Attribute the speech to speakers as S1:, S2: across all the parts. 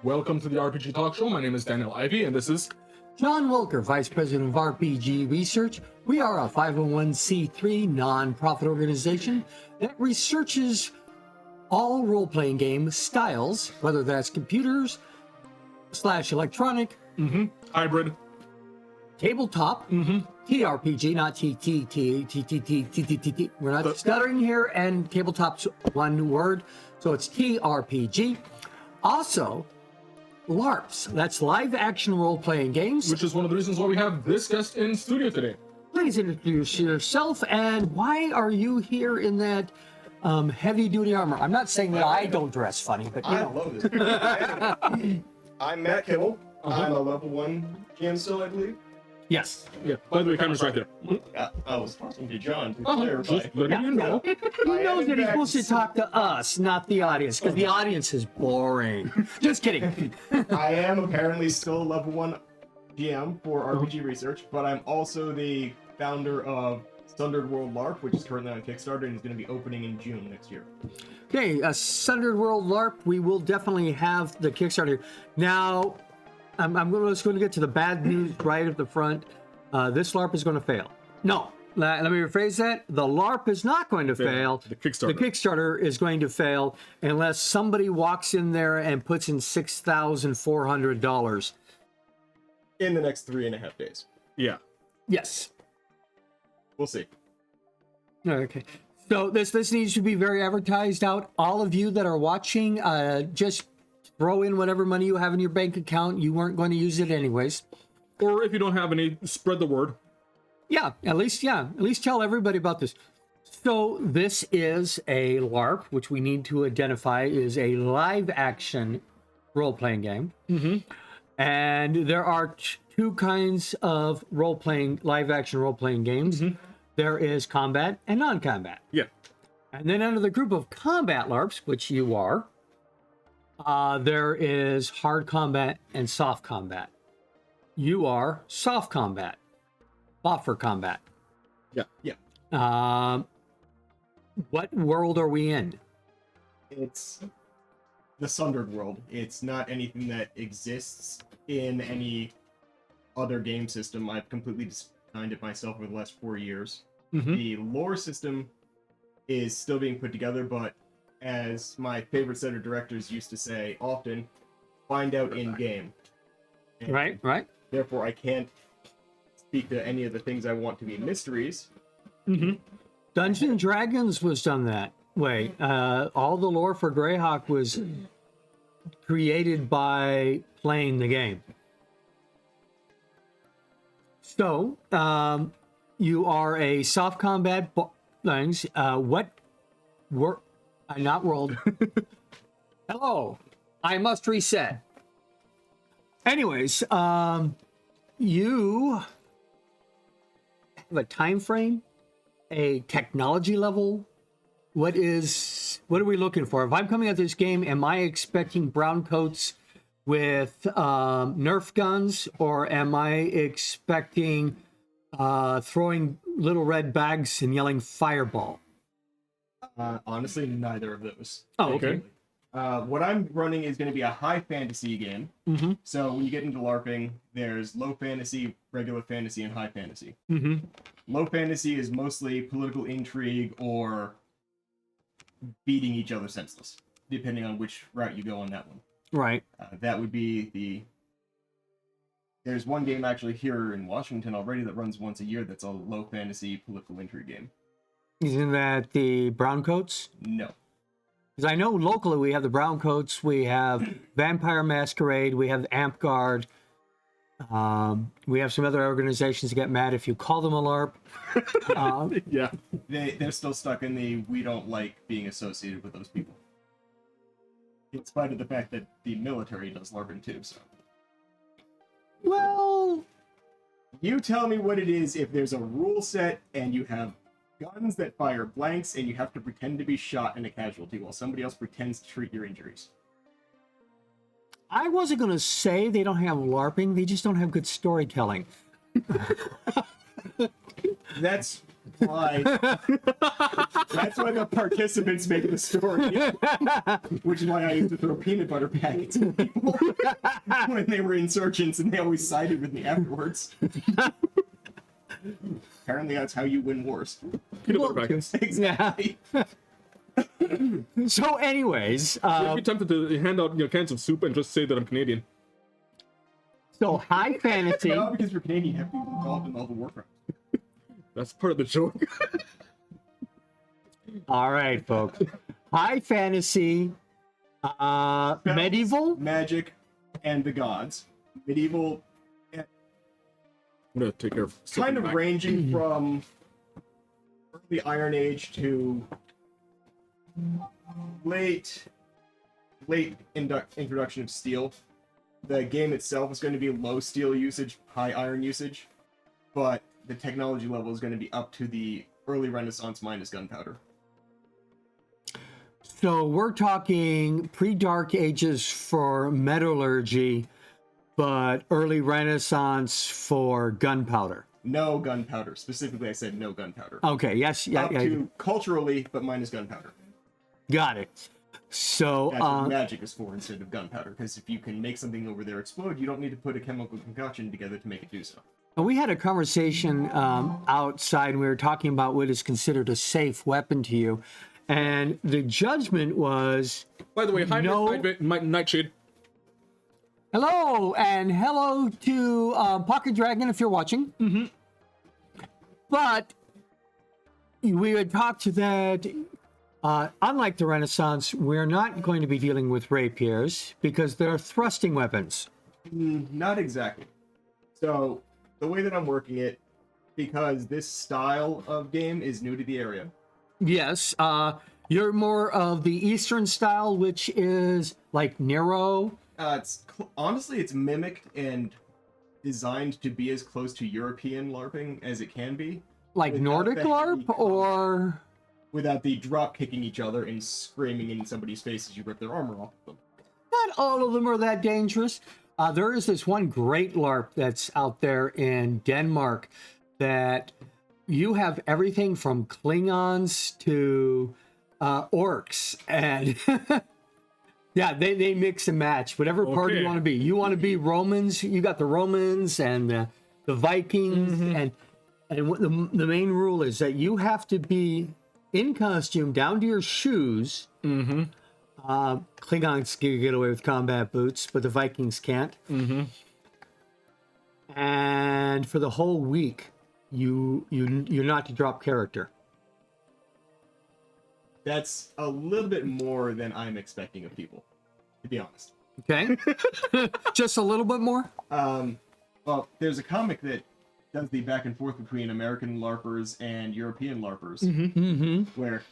S1: Welcome to the RPG Talk Show. My name is Daniel Ivey, and this is
S2: John Wilker, Vice President of RPG Research. We are a 501c3 nonprofit organization that researches all role-playing game styles, whether that's computers / electronic,
S1: hybrid.
S2: tabletop, TRPG, not TTT. We're not stuttering here, and tabletop's one word, so it's TRPG. Also, LARPs, that's live action role-playing games.
S1: Which is one of the reasons why we have this guest in studio today.
S2: Please introduce yourself, and why are you here in that heavy-duty armor? I'm not saying that I don't dress funny, but you
S3: I
S2: know.
S3: love this. I'm Matt Kibble. I'm a level 1 GM still, I believe.
S2: Yes.
S1: Yeah, by the way, camera's right there.
S3: I was talking to John to
S1: Just
S3: clarify.
S1: letting you know.
S2: He knows that he's supposed to talk to us, not the audience, because the audience is boring. Just kidding.
S3: I am apparently still a level 1 GM for RPG Research, but I'm also the founder of Sundered World LARP, which is currently on Kickstarter and is going to be opening in June next year.
S2: Okay, Sundered World LARP, we will definitely have the Kickstarter. Now, I'm just going to get to the bad news right at the front. This LARP is going to fail. No, let me rephrase that. The LARP is not going to fail.
S1: The Kickstarter.
S2: The Kickstarter is going to fail unless somebody walks in there and puts in $6,400.
S3: In the next 3.5 days.
S1: Yeah.
S2: Yes.
S3: We'll see.
S2: Okay. So this needs to be very advertised out. All of you that are watching, just throw in whatever money you have in your bank account. You weren't going to use it anyways.
S1: Or if you don't have any, spread the word.
S2: Yeah, at least tell everybody about this. So this is a LARP, which we need to identify is a live action role-playing game. And there are two kinds of live action role-playing games. There is combat and non-combat.
S1: Yeah.
S2: And then under the group of combat LARPs, which you are, there is hard combat and soft combat. You are soft combat, buffer combat.
S1: Yeah.
S2: What world are we in?
S3: It's the Sundered World. It's not anything that exists in any other game system. I've completely designed it myself over the last 4 years. The lore system is still being put together, but as my favorite set of directors used to say often, find out in game. And
S2: Right.
S3: therefore, I can't speak to any of the things I want to be mysteries.
S2: Dungeons and Dragons was done that way. All the lore for Greyhawk was created by playing the game. So, you are a soft combat things. Not world. Hello. I must reset. Anyways, you have a time frame, a technology level. What are we looking for? If I'm coming at this game, am I expecting brown coats with Nerf guns, or am I expecting throwing little red bags and yelling fireball?
S3: Honestly, neither of those.
S2: Oh, okay.
S3: What I'm running is going to be a high fantasy game. So when you get into LARPing, there's low fantasy, regular fantasy, and high fantasy. Low fantasy is mostly political intrigue or beating each other senseless, depending on which route you go on that one.
S2: Right.
S3: That would be There's one game actually here in Washington already that runs once a year that's a low fantasy political intrigue game.
S2: Isn't that the brown coats?
S3: No.
S2: Because I know locally we have the brown coats, we have Vampire Masquerade, we have Amp Guard. We have some other organizations that get mad if you call them a LARP.
S1: Yeah.
S3: They're still stuck in the we don't like being associated with those people. In spite of the fact that the military does LARPing too, so.
S2: Well,
S3: You tell me what it is if there's a rule set and you have guns that fire blanks and you have to pretend to be shot in a casualty while somebody else pretends to treat your injuries.
S2: I wasn't going to say they don't have LARPing, they just don't have good storytelling.
S3: That's why. That's why the participants make the story. Which is why I used to throw peanut butter packets at people when they were insurgents, and they always sided with me afterwards. Apparently, that's how you win wars.
S1: Peanut butter packets.
S3: Exactly.
S2: So, anyways,
S1: I'd be tempted to hand out cans of soup and just say that I'm Canadian.
S2: so high fantasy.
S3: No, because you're Canadian, you have to be involved in all the war crimes.
S1: That's part of the joke.
S2: All right, folks. High fantasy, medieval.
S3: Magic, and the gods. Medieval,
S1: I'm gonna take care of
S3: kind
S1: something
S3: of
S1: back.
S3: ranging from early Iron Age to late introduction of steel. The game itself is going to be low steel usage, high iron usage, but the technology level is going to be up to the early Renaissance minus gunpowder.
S2: So we're talking pre-Dark Ages for metallurgy, but early Renaissance for gunpowder.
S3: No gunpowder. Specifically, I said no gunpowder.
S2: Okay, yes, yeah,
S3: Up
S2: yeah,
S3: to culturally, but minus gunpowder.
S2: got it. So,
S3: That's what magic is for instead of gunpowder, because if you can make something over there explode, you don't need to put a chemical concoction together to make it do so.
S2: we had a conversation outside, and we were talking about what is considered a safe weapon to you, and the judgment was,
S1: By the way, hi,
S2: No.
S1: Nightshade.
S2: hello, and hello to Pocket Dragon if you're watching. Mm-hmm. But we had talked that, unlike the Renaissance, we're not going to be dealing with rapiers because they're thrusting weapons.
S3: Not exactly. So, the way that I'm working it, because this style of game is new to the area.
S2: Yes, you're more of the Eastern style, which is like Nero.
S3: Honestly, it's mimicked and designed to be as close to European LARPing as it can be.
S2: Like
S3: Without
S2: Nordic
S3: the heavy
S2: LARP, or
S3: without the drop kicking each other and screaming in somebody's face as you rip their armor off of them.
S2: not all of them are that dangerous. There is this one great LARP that's out there in Denmark that you have everything from Klingons to orcs, and yeah, they mix and match whatever party you
S1: Okay.
S2: want to be. You want to be Romans, you got the Romans and the Vikings, and what the main rule is that you have to be in costume down to your shoes. Klingons can get away with combat boots, but the Vikings can't. And for the whole week, you're not to drop character.
S3: That's a little bit more than I'm expecting of people, to be honest.
S2: Okay, just a little bit more.
S3: Well, there's a comic that does the back and forth between American LARPers and European LARPers, where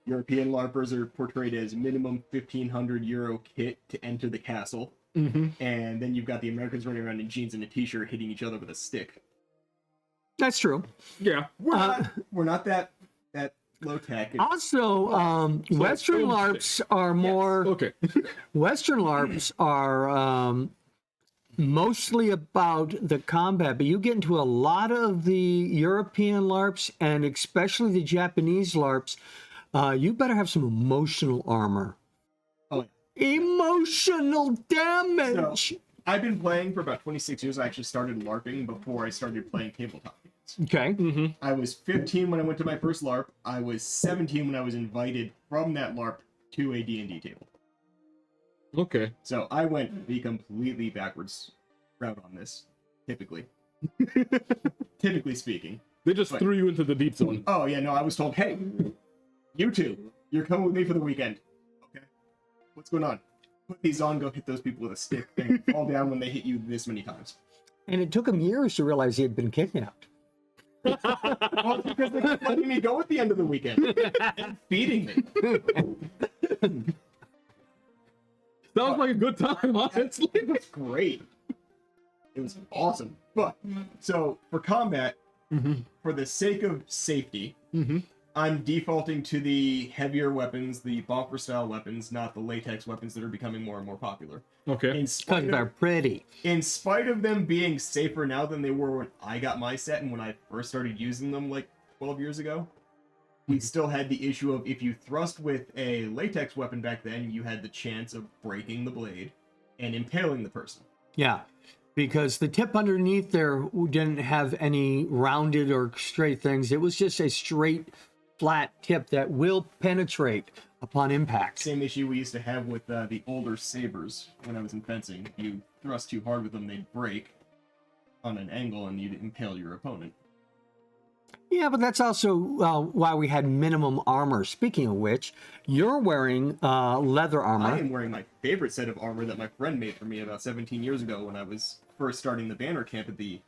S3: European LARPers are portrayed as minimum 1,500 euro kit to enter the castle, and then you've got the Americans running around in jeans and a t-shirt hitting each other with a stick.
S2: That's true.
S1: Yeah.
S3: We're not that low tech.
S2: Also, Western
S1: film
S2: LARPs are more.
S1: Okay.
S2: Western LARPs are mostly about the combat, but you get into a lot of the European LARPs and especially the Japanese LARPs. You better have some emotional armor.
S3: Oh,
S2: Emotional damage.
S3: So, I've been playing for about 26 years. I actually started LARPing before I started playing tabletop games.
S2: Okay.
S3: I was 15 when I went to my first LARP. I was 17 when I was invited from that LARP to a D&D table.
S1: Okay.
S3: So I went the completely backwards route on this, typically. Typically speaking.
S1: They just
S3: But-
S1: threw you into the deep zone.
S3: Oh, yeah, no, I was told, hey, you two, you're coming with me for the weekend. Okay. What's going on? Put these on, go hit those people with a stick, and fall down when they hit you this many times.
S2: And it took him years to realize he had been kidnapped.
S3: Well, because they kept letting me go at the end of the weekend. And feeding me.
S1: Sounds like a good time, honestly.
S3: It was great. It was awesome. But, so, for combat, for the sake of safety, I'm defaulting to the heavier weapons, the bonker style weapons, not the latex weapons that are becoming more and more popular.
S1: Okay.
S2: Because they're pretty.
S3: In spite of them being safer now than they were when I got my set and when I first started using them like 12 years ago, we still had the issue of if you thrust with a latex weapon back then, you had the chance of breaking the blade and impaling the person.
S2: Yeah, because the tip underneath there didn't have any rounded or straight things. It was just a straight, flat tip that will penetrate upon impact.
S3: Same issue we used to have with the older sabers when I was in fencing. If you thrust too hard with them, they'd break on an angle and you'd impale your opponent.
S2: Yeah, but that's also why we had minimum armor. Speaking of which, you're wearing leather armor.
S3: I am wearing my favorite set of armor that my friend made for me about 17 years ago when I was first starting the banner camp at the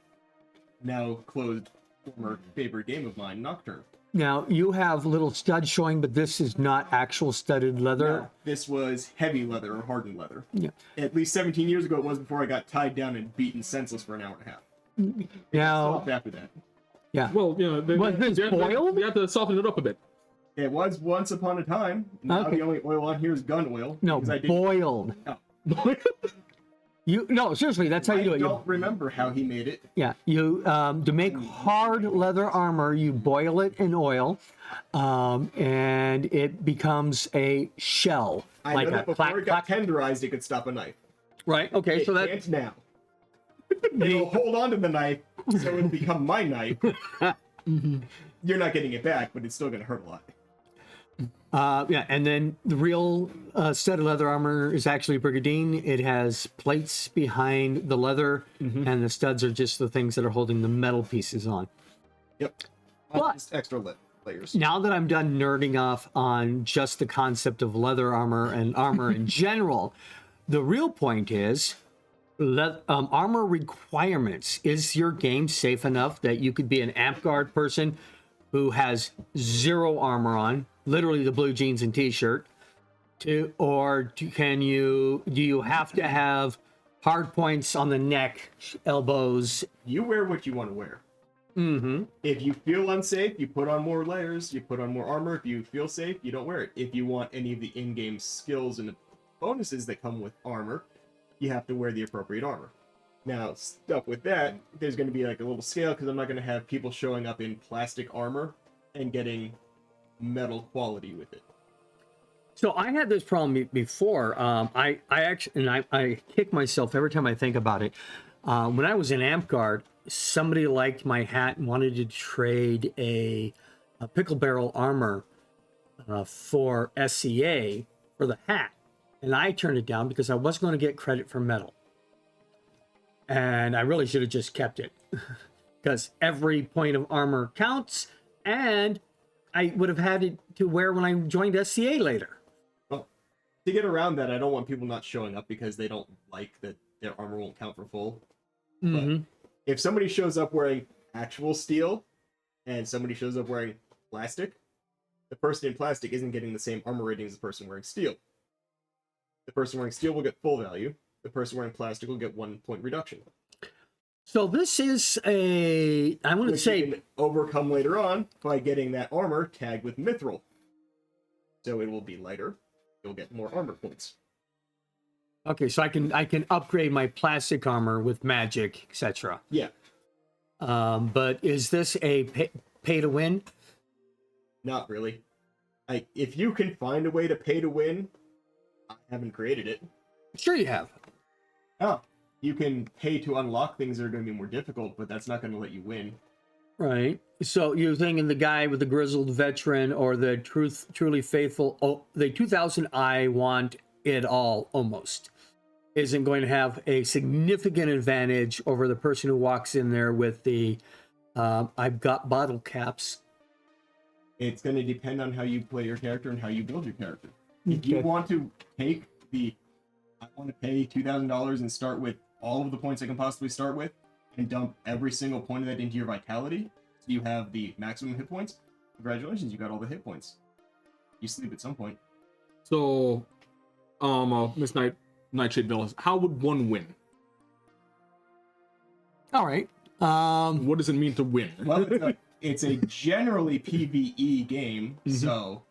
S3: now closed former favorite game of mine, Nocturne.
S2: Now, you have little studs showing, but this is not actual studded leather.
S3: No, this was heavy leather or hardened leather.
S2: Yeah.
S3: At least 17 years ago it was before I got tied down and beaten senseless for an hour and a half.
S2: Now,
S3: Stopped after that.
S2: yeah.
S1: Well, you know,
S2: Was this boiled?
S1: You have to soften it up a bit.
S3: It was once upon a time. Now
S2: Okay.
S3: the only oil on here is gun oil.
S2: No,
S3: because I did-
S2: boiled. No, seriously, that's how you do
S3: I
S2: it.
S3: don't remember how he made it.
S2: Yeah, you to make hard leather armor, you boil it in oil, and it becomes a shell,
S3: I
S2: like
S3: know
S2: a
S3: that before it got
S2: clack.
S3: tenderized, it could stop a knife.
S2: Right. Okay.
S3: It
S2: So that
S3: can't now. It'll hold on to the knife, so it'll become my knife. You're not getting it back, but it's still going to hurt a lot.
S2: yeah, and then the real set of leather armor is actually brigandine. It has plates behind the leather, and the studs are just the things that are holding the metal pieces on.
S3: Yep.
S2: But-
S3: Just extra layers.
S2: Now that I'm done nerding off on just the concept of leather armor and armor in general, the real point is armor requirements. Is your game safe enough that you could be an amp guard person who has 0 armor on, literally the blue jeans and t-shirt, do you have to have hard points on the neck, elbows?
S3: You wear what you want to wear.
S2: Mm-hmm.
S3: If you feel unsafe, you put on more layers, you put on more armor. If you feel safe, you don't wear it. If you want any of the in-game skills and bonuses that come with armor, you have to wear the appropriate armor. Now, stuff with that, there's going to be like a little scale because I'm not going to have people showing up in plastic armor and getting metal quality with it.
S2: So I had this problem before. I actually, and I kick myself every time I think about it. When I was in Amp Guard, somebody liked my hat and wanted to trade a pickle barrel armor for SCA for the hat. And I turned it down because I wasn't going to get credit for metal. And I really should have just kept it because every point of armor counts, and I would have had it to wear when I joined SCA later.
S3: Well, to get around that, I don't want people not showing up because they don't like that their armor won't count for full.
S2: Mm-hmm.
S3: But if somebody shows up wearing actual steel and somebody shows up wearing plastic, the person in plastic isn't getting the same armor rating as the person wearing steel. The person wearing steel will get full value. The person wearing plastic will get 1 point reduction.
S2: So this is I wouldn't
S3: Which
S2: say
S3: you can overcome later on by getting that armor tagged with mithril. So it will be lighter. You'll get more armor points.
S2: okay. So I can upgrade my plastic armor with magic, etc.
S3: Yeah,
S2: But is this a pay to win?
S3: not really. If you can find a way to pay to win, I haven't created it.
S2: Sure, you have.
S3: Oh, you can pay to unlock things that are going to be more difficult, but that's not going to let you win.
S2: Right. So you're thinking the guy with the grizzled veteran or the truly faithful, the 2000 I want it all almost isn't going to have a significant advantage over the person who walks in there with the I've got bottle caps.
S3: It's going to depend on how you play your character and how you build your character. If you
S2: Okay.
S3: want to take I want to pay $2,000 and start with all of the points I can possibly start with and dump every single point of that into your vitality, so you have the maximum hit points, congratulations, you got all the hit points. You sleep at some point.
S1: So, Miss Nightshade Villas, how would one win?
S2: All right.
S1: What does it mean to win?
S3: Well, it's a generally PvE game, so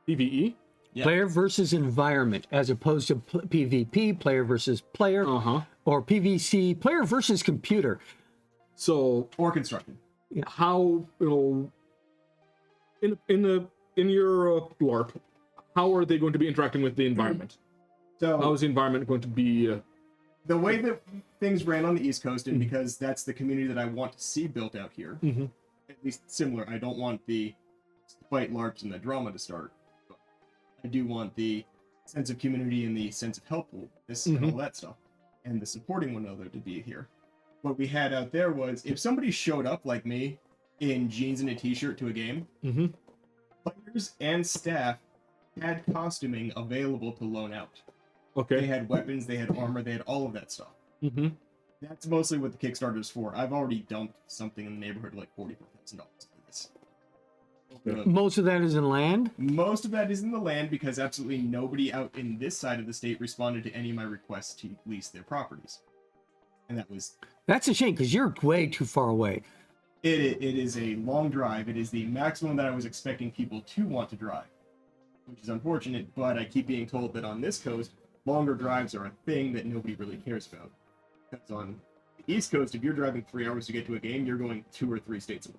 S1: PvE.
S3: Yeah.
S2: Player versus environment, as opposed to PvP, player versus player, or PvC, player versus computer.
S1: So
S3: or constructed.
S1: how in your LARP, how are they going to be interacting with the environment?
S3: So
S1: How is the environment going to be?
S3: the way that things ran on the East Coast, and because that's the community that I want to see built out here, at least similar. I don't want the fight LARPs and the drama to start. But I do want the sense of community and the sense of helpfulness and all that stuff, and the supporting one another to be here. What we had out there was if somebody showed up like me in jeans and a t-shirt to a game, players and staff had costuming available to loan out.
S1: Okay.
S3: They had weapons, they had armor, they had all of that stuff. That's mostly what the Kickstarter is for. I've already dumped something in the neighborhood of like $44,000 into this.
S2: Most of that is in land?
S3: Most of that is in the land because absolutely nobody out in this side of the state responded to any of my requests to lease their properties. And that was...
S2: That's a shame, because you're way too far away.
S3: It is a long drive. It is the maximum that I was expecting people to want to drive, which is unfortunate, but I keep being told that on this coast, longer drives are a thing that nobody really cares about. Because on the East Coast, if you're driving 3 hours to get to a game, you're going 2 or 3 states away.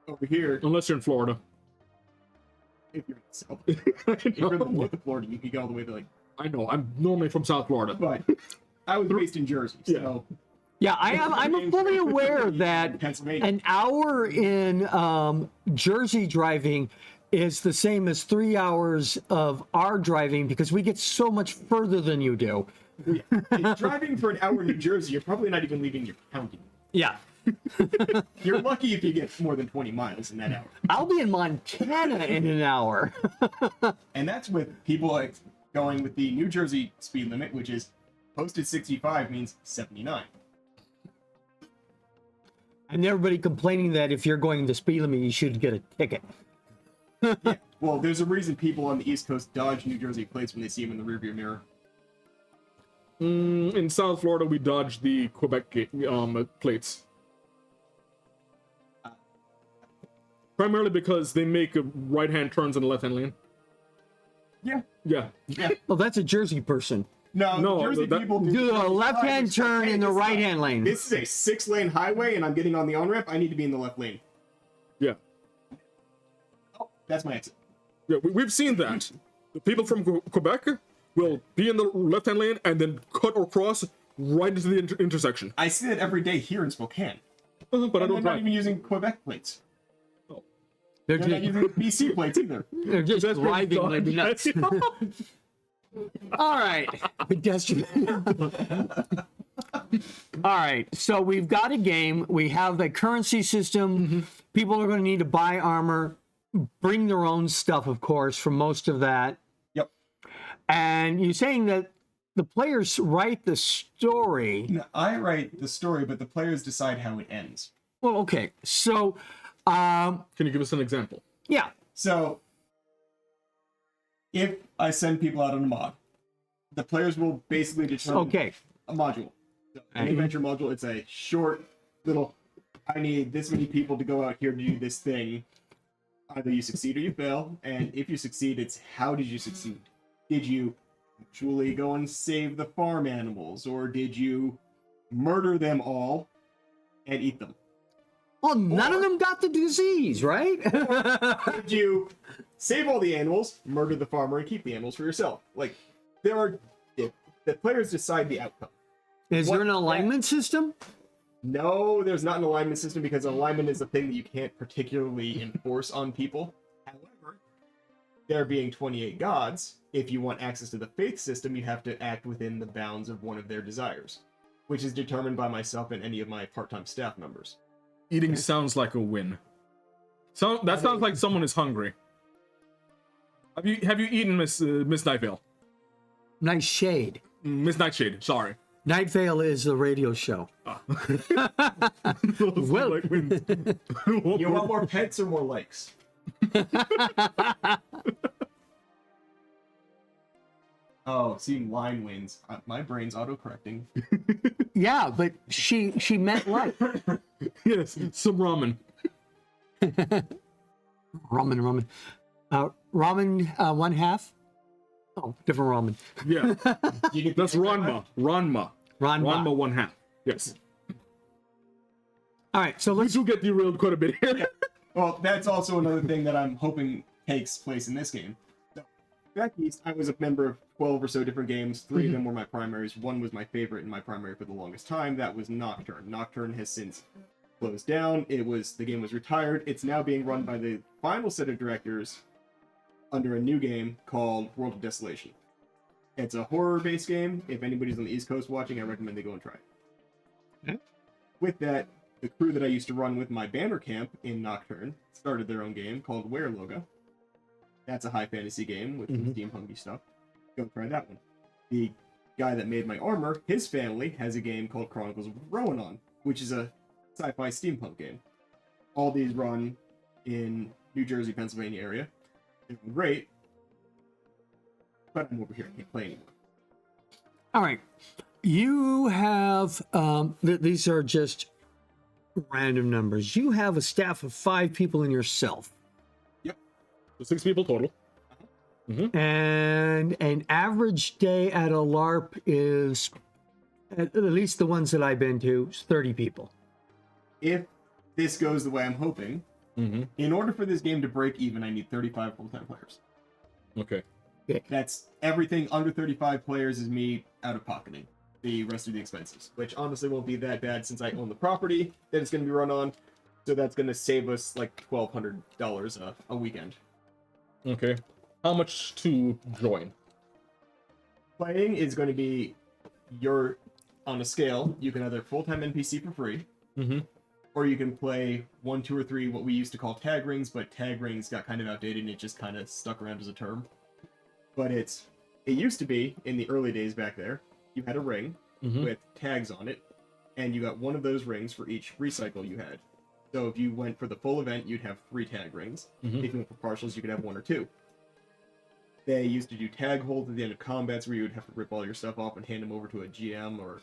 S3: Over here,
S1: Unless you're in Florida.
S3: if you're in the South, if you're in the north of Florida, you can get all the way to like...
S1: I know. I'm normally from South Florida.
S3: But I was based in Jersey, so...
S2: Yeah, I'm fully aware that
S3: Pennsylvania.
S2: an hour in Jersey driving is the same as 3 hours of our driving, because we get so much further than you do.
S3: If driving for an hour in New Jersey, you're probably not even leaving your county.
S2: Yeah.
S3: You're lucky if you get more than 20 miles in that hour.
S2: I'll be in Montana in an hour.
S3: And that's with people like going with the New Jersey speed limit, which is posted 65 means 79.
S2: And everybody complaining that if you're going the speed limit, you should get a ticket.
S3: Yeah. Well, there's a reason people on the East Coast dodge New Jersey plates when they see them in the rearview mirror.
S1: In South Florida, we dodge the Quebec plates. Primarily because they make right-hand turns in the left-hand lane.
S3: Yeah.
S1: Yeah.
S3: Yeah.
S2: Oh, that's a Jersey person.
S3: No,
S1: No,
S3: Jersey
S1: that-
S3: people
S2: Do a left-hand turn in the
S3: This is
S2: right-hand lane.
S3: This is a 6-lane highway, and I'm getting on the on-ramp. I need to be in the left lane.
S1: Yeah.
S3: Oh, that's my exit.
S1: Yeah, we've seen that. The people from Quebec will be in the left-hand lane and then cut or cross right into the intersection.
S3: I see that every day here in Spokane.
S1: But I
S3: And
S1: don't
S3: they're not
S1: drive.
S3: even using Quebec plates.
S2: They're
S3: They're not
S2: just,
S3: using BC plates either.
S2: they're just
S1: That's pretty
S2: driving like nuts. All right. Pedestrian. All right. So we've got a game. We have a currency system. People are going to need to buy armor, bring their own stuff, of course, for most of that.
S3: Yep.
S2: And you're saying that the players write the story.
S3: No, I write the story, but the players decide how it ends.
S2: Well, okay. So,
S1: Can you give us an example?
S2: yeah.
S3: So, if I send people out on a mod, the players will basically determine
S2: Okay.
S3: a module. So, an adventure module, it's a short little, I need this many people to go out here to do this thing. Either you succeed or you fail, and if you succeed, it's how did you succeed? Did you actually go and save the farm animals, or did you murder them all and eat them?
S2: Well, none of them got the disease, right?
S3: Did you save all the animals, murder the farmer, and keep the animals for yourself? Like, there are... The players decide the outcome.
S2: Is there an
S3: What-
S2: alignment system?
S3: No, there's not an alignment system because alignment is a thing that you can't particularly enforce on people. However, there being 28 gods, if you want access to the faith system, you have to act within the bounds of one of their desires, which is determined by myself and any of my part-time staff members.
S1: Eating sounds like a win. So that sounds like someone is hungry. Have you eaten Miss Night Vale?
S2: Nice shade.
S1: Miss Nightshade, sorry.
S2: Night Vale is the radio show. Well-
S1: Like wins.
S3: You want more pets or more likes? Oh, see, line wins. My brain's auto-correcting.
S2: Yeah, but she meant like
S1: Yes, some ramen.
S2: ramen. Ramen 1/2. Oh, different ramen.
S1: Yeah,
S3: You get
S1: that's
S3: the-
S1: Ranma.
S2: Ranma.
S1: Ranma 1/2. Yes.
S2: All right, so
S1: You
S2: let's.
S1: do get derailed quite a bit here.
S3: Well, that's also another thing that I'm hoping takes place in this game. So, back east, I was a member of 12 or so different games. 3 of them were my primaries. One was my favorite and my primary for the longest time. That was Nocturne. Nocturne has since closed down. The game was retired. It's now being run by the final set of directors under a new game called World of Desolation. It's a horror-based game. If anybody's on the East Coast watching, I recommend they go and try it.
S2: Okay.
S3: With that, the crew that I used to run with my banner camp in Nocturne started their own game called Werloga. That's a high fantasy game with some steampunky stuff. Go try that one. The guy that made my armor, his family has a game called Chronicles of Roanon, which is a sci-fi steampunk game. All these run in New Jersey, Pennsylvania area. They're great, but I'm over here. I can't play anymore.
S2: All right, you have these are just random numbers. You have a staff of 5 people and yourself.
S3: Yep.
S1: So 6 people total.
S2: And an average day at a LARP is, at least the ones that I've been to, is 30 people.
S3: If this goes the way I'm hoping, in order for this game to break even, I need 35 full-time players.
S1: Okay.
S3: That's everything under 35 players is me out of pocketing the rest of the expenses, which honestly won't be that bad since I own the property that it's going to be run on. So that's going to save us like $1,200 a weekend.
S1: Okay. How much to join?
S3: Playing is going to be on a scale. You can either full-time NPC for free, or you can play 1, 2, or 3 what we used to call tag rings, but tag rings got kind of outdated and it just kind of stuck around as a term. But it used to be, in the early days back there, you had a ring with tags on it, and you got one of those rings for each recycle you had. So if you went for the full event, you'd have 3 tag rings. If you went for partials, you could have 1 or 2. They used to do tag holds at the end of combats where you would have to rip all your stuff off and hand them over to a GM or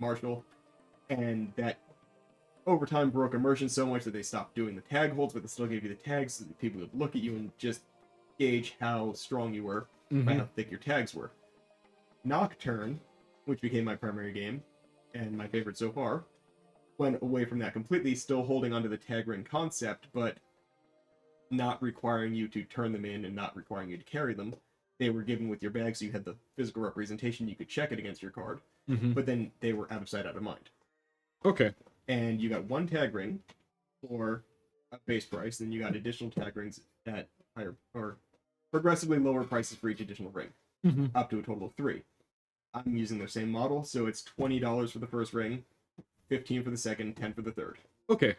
S3: marshal. And that, over time, broke immersion so much that they stopped doing the tag holds, but they still gave you the tags so that people would look at you and just gauge how strong you were by how thick your tags were. Nocturne, which became my primary game, and my favorite so far, went away from that completely, still holding onto the tag ring concept, but not requiring you to turn them in and not requiring you to carry them. They were given with your bag, so you had the physical representation, you could check it against your card, but then they were out of sight, out of mind.
S1: Okay.
S3: And you got 1 tag ring for a base price, and you got additional tag rings at higher or progressively lower prices for each additional ring, up to a total of 3. I'm using their same model, so it's $20 for the first ring, $15 for the second, $10 for the third.
S1: Okay.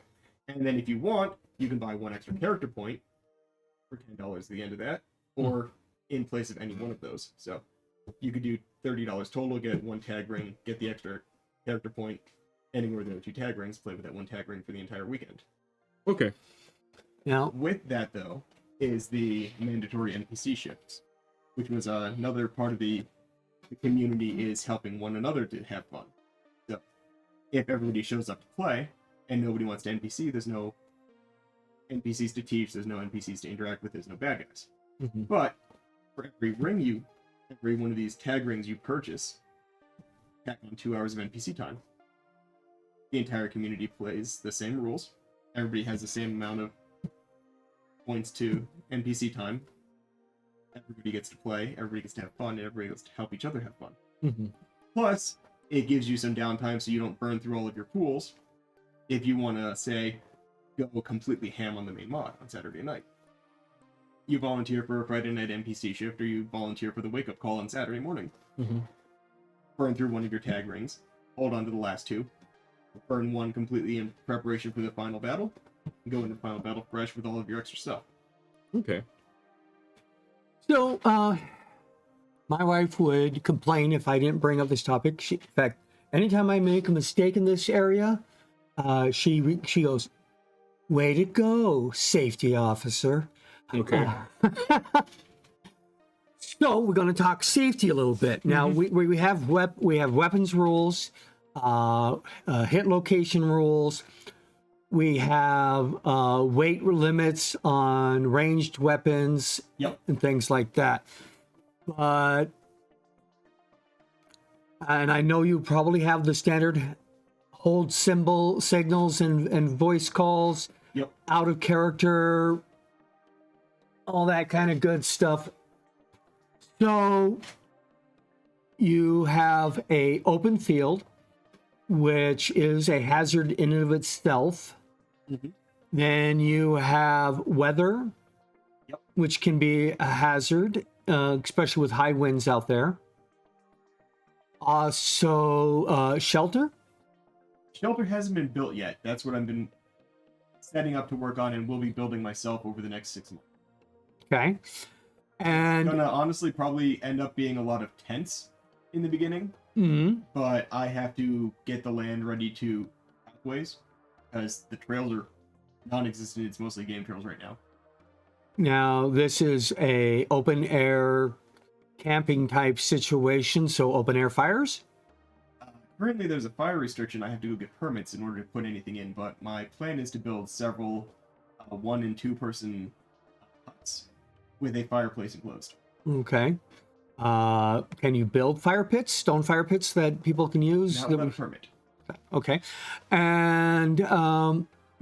S3: And then if you want, you can buy 1 extra character point for $10 at the end of that, or in place of any one of those. So you could do $30 total, get 1 tag ring, get the extra character point, anywhere there are 2 tag rings, play with that 1 tag ring for the entire weekend.
S1: Okay.
S2: Now,
S3: With that, though, is the mandatory NPC shifts, which was another part of the community is helping one another to have fun. So if everybody shows up to play and nobody wants to NPC, there's no NPCs to teach, there's no NPCs to interact with, there's no bad guys. But for every one of these tag rings you purchase, tack on 2 hours of NPC time. The entire community plays the same rules. Everybody has the same amount of points to NPC time. Everybody gets to play, everybody gets to have fun, and everybody gets to help each other have fun. Plus, it gives you some downtime so you don't burn through all of your pools if you want to, say, go completely ham on the main mod on Saturday night. You volunteer for a Friday night NPC shift, or you volunteer for the wake-up call on Saturday morning. Burn through 1 of your tag rings, hold on to the last 2, burn 1 completely in preparation for the final battle, and go into the final battle fresh with all of your extra stuff.
S1: Okay.
S2: so my wife would complain if I didn't bring up this topic. In fact, anytime I make a mistake in this area, she goes, "Way to go, safety officer."
S1: Okay.
S2: So we're going to talk safety a little bit. Now we have weapons rules, hit location rules. We have weight limits on ranged weapons and things like that. And I know you probably have the standard hold symbol signals and voice calls, out of character, all that kind of good stuff. So you have a open field, which is a hazard in and of itself. Then you have weather, which can be a hazard, especially with high winds out there. Also, shelter.
S3: Shelter hasn't been built yet. That's what I've been setting up to work on and will be building myself over the next 6 months.
S2: Okay. And
S3: it's gonna honestly probably end up being a lot of tents in the beginning. But I have to get the land ready to pathways because the trails are non-existent. It's mostly game trails right now.
S2: Now, this is a open air camping type situation, so open air fires?
S3: Currently, there's a fire restriction. I have to go get permits in order to put anything in, but my plan is to build several 1- and 2-person huts with a fireplace enclosed.
S2: Okay. Can you build fire pits, stone fire pits that people can use?
S3: Not without a permit.
S2: Okay. And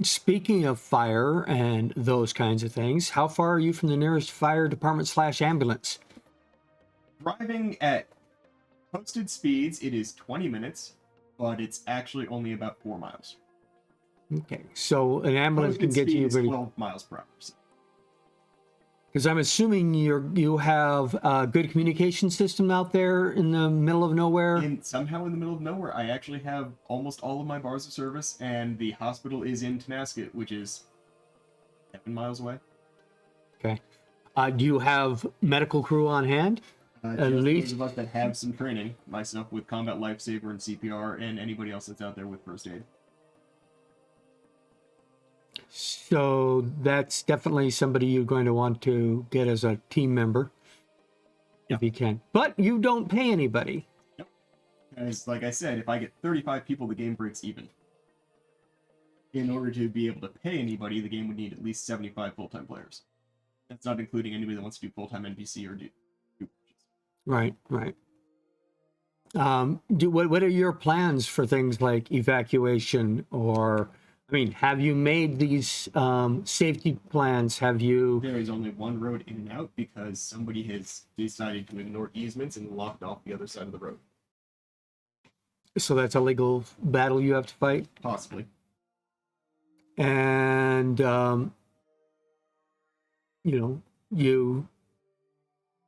S2: speaking of fire and those kinds of things, how far are you from the nearest fire department / ambulance?
S3: Driving at posted speeds, it is 20 minutes, but it's actually only about 4 miles.
S2: Okay, so an ambulance
S3: Posted
S2: can get
S3: speed
S2: you
S3: is 12 miles per hour.
S2: Because I'm assuming you have a good communication system out there in the middle of nowhere.
S3: Somehow in the middle of nowhere, I actually have almost all of my bars of service, and the hospital is in Tonasket, which is 7 miles away.
S2: Okay. Do you have medical crew on hand?
S3: At least those of us that have some training, myself with Combat Lifesaver and CPR, and anybody else that's out there with first aid.
S2: So that's definitely somebody you're going to want to get as a team member, if you can. But you don't pay anybody.
S3: Yep. Because, like I said, if I get 35 people, the game breaks even. In order to be able to pay anybody, the game would need at least 75 full-time players. That's not including anybody that wants to do full-time NPC or do.
S2: Right. What are your plans for things like evacuation or... I mean, have you made these safety plans? Have you...
S3: There is only one road in and out because somebody has decided to ignore easements and locked off the other side of the road.
S2: So that's a legal battle you have to fight?
S3: Possibly.
S2: And,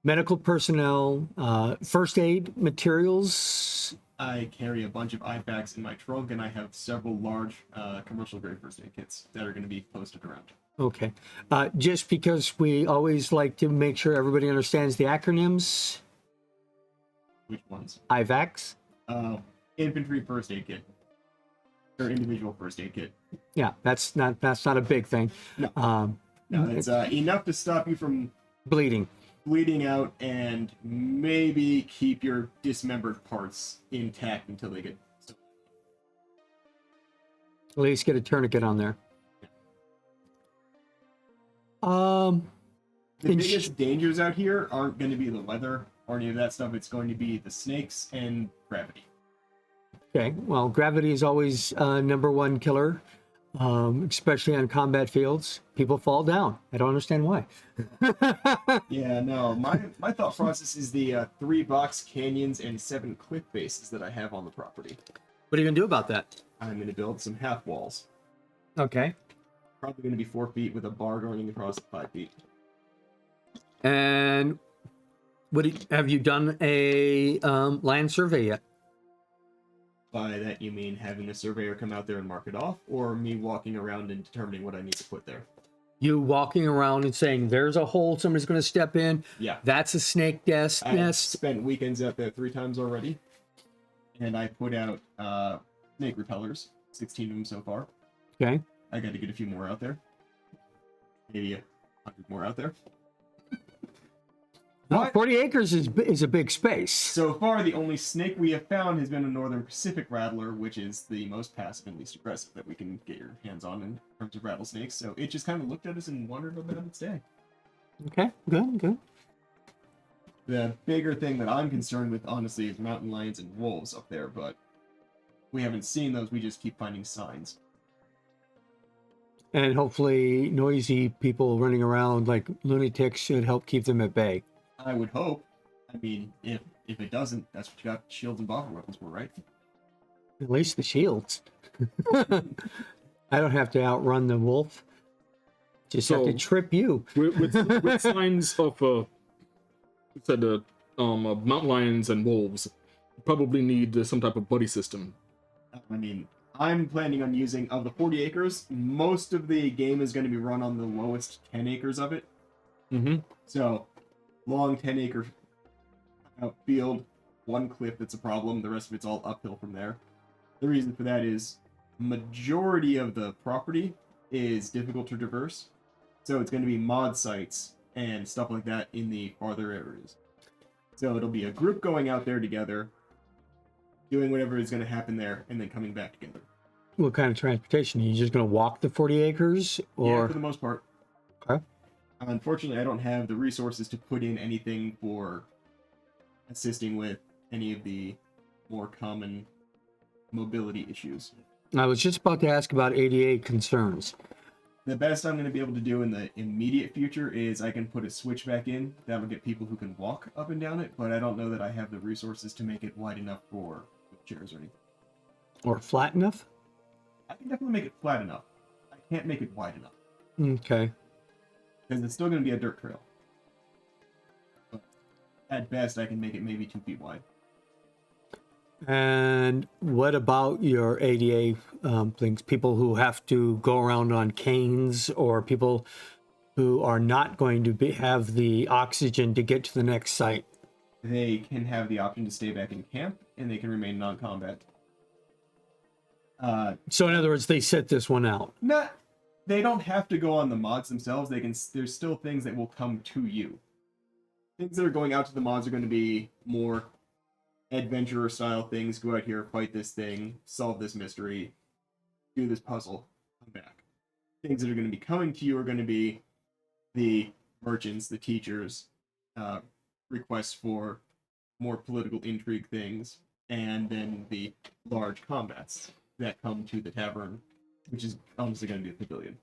S2: medical personnel, first aid materials...
S3: I carry a bunch of IFAKs in my trunk, and I have several large commercial-grade first aid kits that are going to be posted around.
S2: Okay. Just because we always like to make sure everybody understands the acronyms.
S3: Which ones?
S2: IVACs.
S3: Infantry first aid kit. Or individual first aid kit.
S2: Yeah, that's not a big thing.
S3: No. No, it's enough to stop you from...
S2: bleeding
S3: out and maybe keep your dismembered parts intact until they get stuck.
S2: At least get a tourniquet on there.
S3: The biggest dangers out here aren't going to be the weather or any of that stuff. It's going to be the snakes and gravity.
S2: Okay, well, gravity is always number one killer, especially on combat fields. People fall down. I don't understand why.
S3: Yeah, no, my thought process is the 3 box canyons and 7 cliff faces that I have on the property.
S2: What are you going to do about that?
S3: I'm going to build some half walls.
S2: Okay.
S3: Probably going to be 4 feet with a bar going across at 5 feet.
S2: And have you done a land survey yet?
S3: By that you mean having a surveyor come out there and mark it off, or me walking around and determining what I need to put there?
S2: You walking around and saying, there's a hole, somebody's going to step in.
S3: Yeah.
S2: That's a snake nest.
S3: I've spent weekends out there 3 times already. And I put out snake repellers, 16 of them so far.
S2: Okay.
S3: I got to get a few more out there. Maybe 100 more out there.
S2: Well,
S3: But
S2: 40 acres is a big space.
S3: so far, the only snake we have found has been a northern Pacific rattler, which is the most passive and least aggressive that we can get your hands on in terms of rattlesnakes. So it just kind of looked at us and wandered about its day.
S2: Okay, good.
S3: The bigger thing that I'm concerned with, honestly, is mountain lions and wolves up there, but we haven't seen those. We just keep finding signs.
S2: And hopefully noisy people running around like lunatics should help keep them at bay.
S3: I would hope. I mean, if it doesn't, that's what you got shields and boffer weapons for, right?
S2: At least the shields. I don't have to outrun the wolf. Just have to trip you.
S1: With signs of mountain lions and wolves, you probably need some type of buddy system.
S3: I mean, I'm planning on using, of the 40 acres, most of the game is going to be run on the lowest 10 acres of it.
S1: Mm-hmm.
S3: So, long 10-acre field, one cliff that's a problem, the rest of it's all uphill from there. The reason for that is majority of the property is difficult to traverse, so it's going to be mod sites and stuff like that in the farther areas. So it'll be a group going out there together, doing whatever is going to happen there, and then coming back together.
S2: What kind of transportation? Are you just going to walk the 40 acres? Or...
S3: Yeah, for the most part.
S2: Okay.
S3: Unfortunately, I don't have the resources to put in anything for assisting with any of the more common mobility issues.
S2: I was just about to ask about ADA concerns.
S3: The best I'm going to be able to do in the immediate future is I can put a switch back in. That'll get people who can walk up and down it, but I don't know that I have the resources to make it wide enough for wheelchairs or anything.
S2: Or flat enough?
S3: I can definitely make it flat enough. I can't make it wide enough.
S2: Okay.
S3: Because it's still going to be a dirt trail. But at best, I can make it maybe 2 feet wide.
S2: And what about your ADA things? People who have to go around on canes, or people who are not going to have the oxygen to get to the next site?
S3: They can have the option to stay back in camp, and they can remain non-combat.
S2: So in other words, they set this one out.
S3: They don't have to go on the mods themselves. There's still things that will come to you. Things that are going out to the mods are going to be more adventurer style things. Go out here, fight this thing, solve this mystery, do this puzzle, come back. Things that are going to be coming to you are going to be the merchants, the teachers, requests for more political intrigue things, and then the large combats that come to the tavern, which is honestly going to be a pavilion.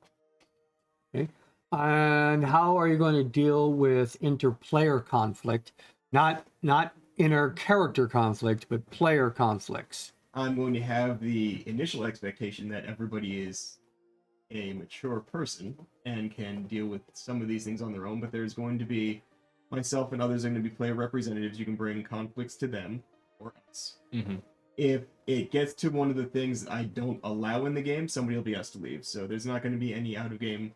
S2: Okay. And how are you going to deal with interplayer conflict? Not inner character conflict, but player conflicts.
S3: I'm going to have the initial expectation that everybody is a mature person and can deal with some of these things on their own, but there's going to be myself and others are going to be player representatives. You can bring conflicts to them or us.
S1: Mm-hmm.
S3: If it gets to one of the things I don't allow in the game, somebody will be asked to leave. So there's not going to be any out-of-game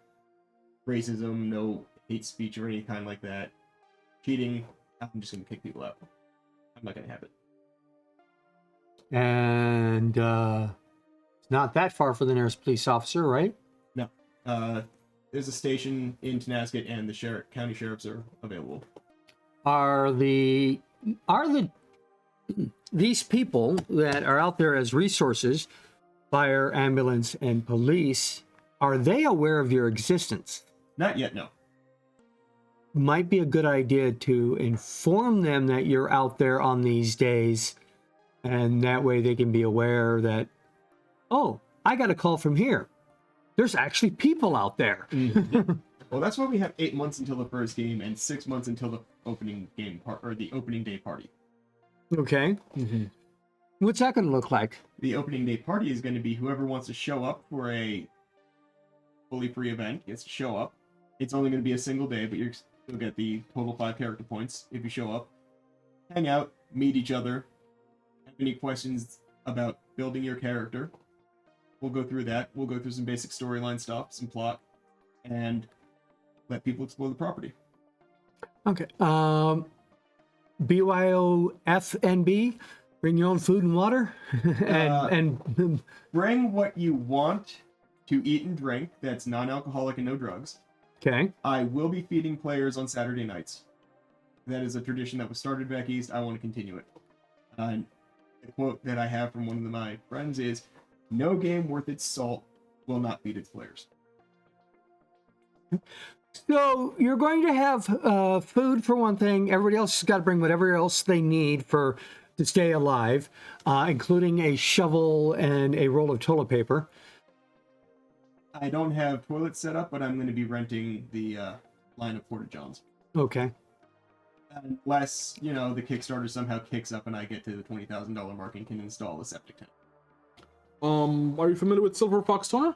S3: racism, no hate speech or any kind like that. Cheating, I'm just going to kick people out. I'm not going to have it.
S2: And it's not that far for the nearest police officer, right?
S3: No. There's a station in Tenasket, and the county sheriffs are available.
S2: Are these people that are out there as resources, fire, ambulance, and police, are they aware of your existence?
S3: Not yet, no.
S2: Might be a good idea to inform them that you're out there on these days, and that way they can be aware that, oh, I got a call from here. There's actually people out there.
S3: Mm-hmm. Well, that's why we have 8 months until the first game and 6 months until the opening game or the opening day party.
S2: Okay.
S1: Mm-hmm.
S2: What's that going to look like?
S3: The opening day party is going to be whoever wants to show up for a fully free event gets to show up. It's only going to be a single day, but you'll get the total 5 character points if you show up. Hang out, meet each other. Have any questions about building your character? We'll go through that. We'll go through some basic storyline stuff, some plot, and let people explore the property.
S2: Okay. BYOFNB, bring your own food and water, and
S3: Bring what you want to eat and drink that's non-alcoholic and no drugs.
S2: okay.
S3: I will be feeding players on Saturday nights. That is a tradition that was started back east. I want to continue it. The quote that I have from one of my friends is, "No game worth its salt will not feed its players."
S2: So you're going to have food for one thing. Everybody else has got to bring whatever else they need to stay alive, including a shovel and a roll of toilet paper.
S3: I don't have toilets set up, but I'm going to be renting the line of porta johns.
S2: Okay.
S3: Unless, the Kickstarter somehow kicks up and I get to the $20,000 mark and can install a septic tank.
S1: Are you familiar with Silver Fox Toner?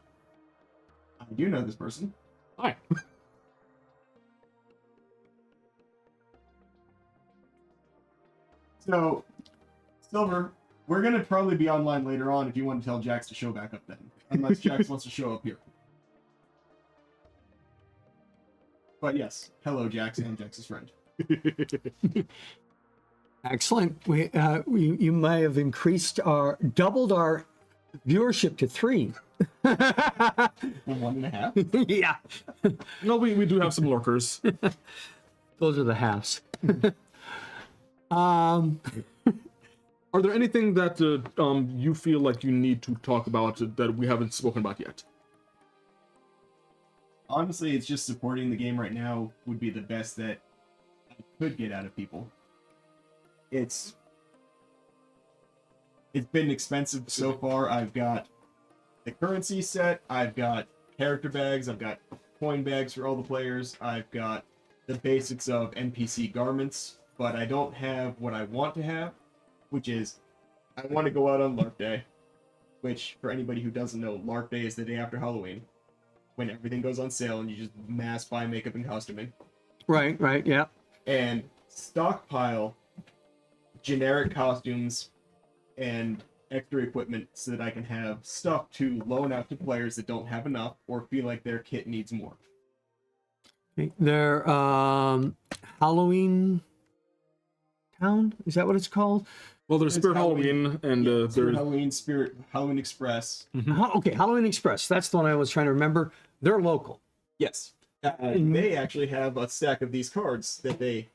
S3: I do know this person.
S1: Hi.
S3: So, Silver, we're going to probably be online later on if you want to tell Jax to show back up then. Unless Jax wants to show up here. But yes, hello Jax and Jax's friend.
S2: Excellent. You may have doubled our viewership to 3.
S3: 1.5?
S2: Yeah.
S1: No, we do have some lurkers.
S2: Those are the halves.
S1: Are there anything that you feel like you need to talk about that we haven't spoken about yet?
S3: Honestly, it's just supporting the game right now would be the best that I could get out of people. It's been expensive so far. I've got the currency set, I've got character bags, I've got coin bags for all the players, I've got the basics of NPC garments, but I don't have what I want to have, which is I want to go out on LARP Day, which for anybody who doesn't know, LARP Day is the day after Halloween, when everything goes on sale and you just mass buy makeup and costuming.
S2: Right, yeah.
S3: And stockpile generic costumes and extra equipment so that I can have stuff to loan out to players that don't have enough or feel like their kit needs more.
S2: Their Halloween Town, is that what it's called?
S1: Well, there's Spirit Halloween, and
S3: Spirit
S1: there's
S3: Halloween Express.
S2: Okay, Halloween Express. That's the one I was trying to remember. They're local.
S3: Yes. They actually have a stack of these cards that they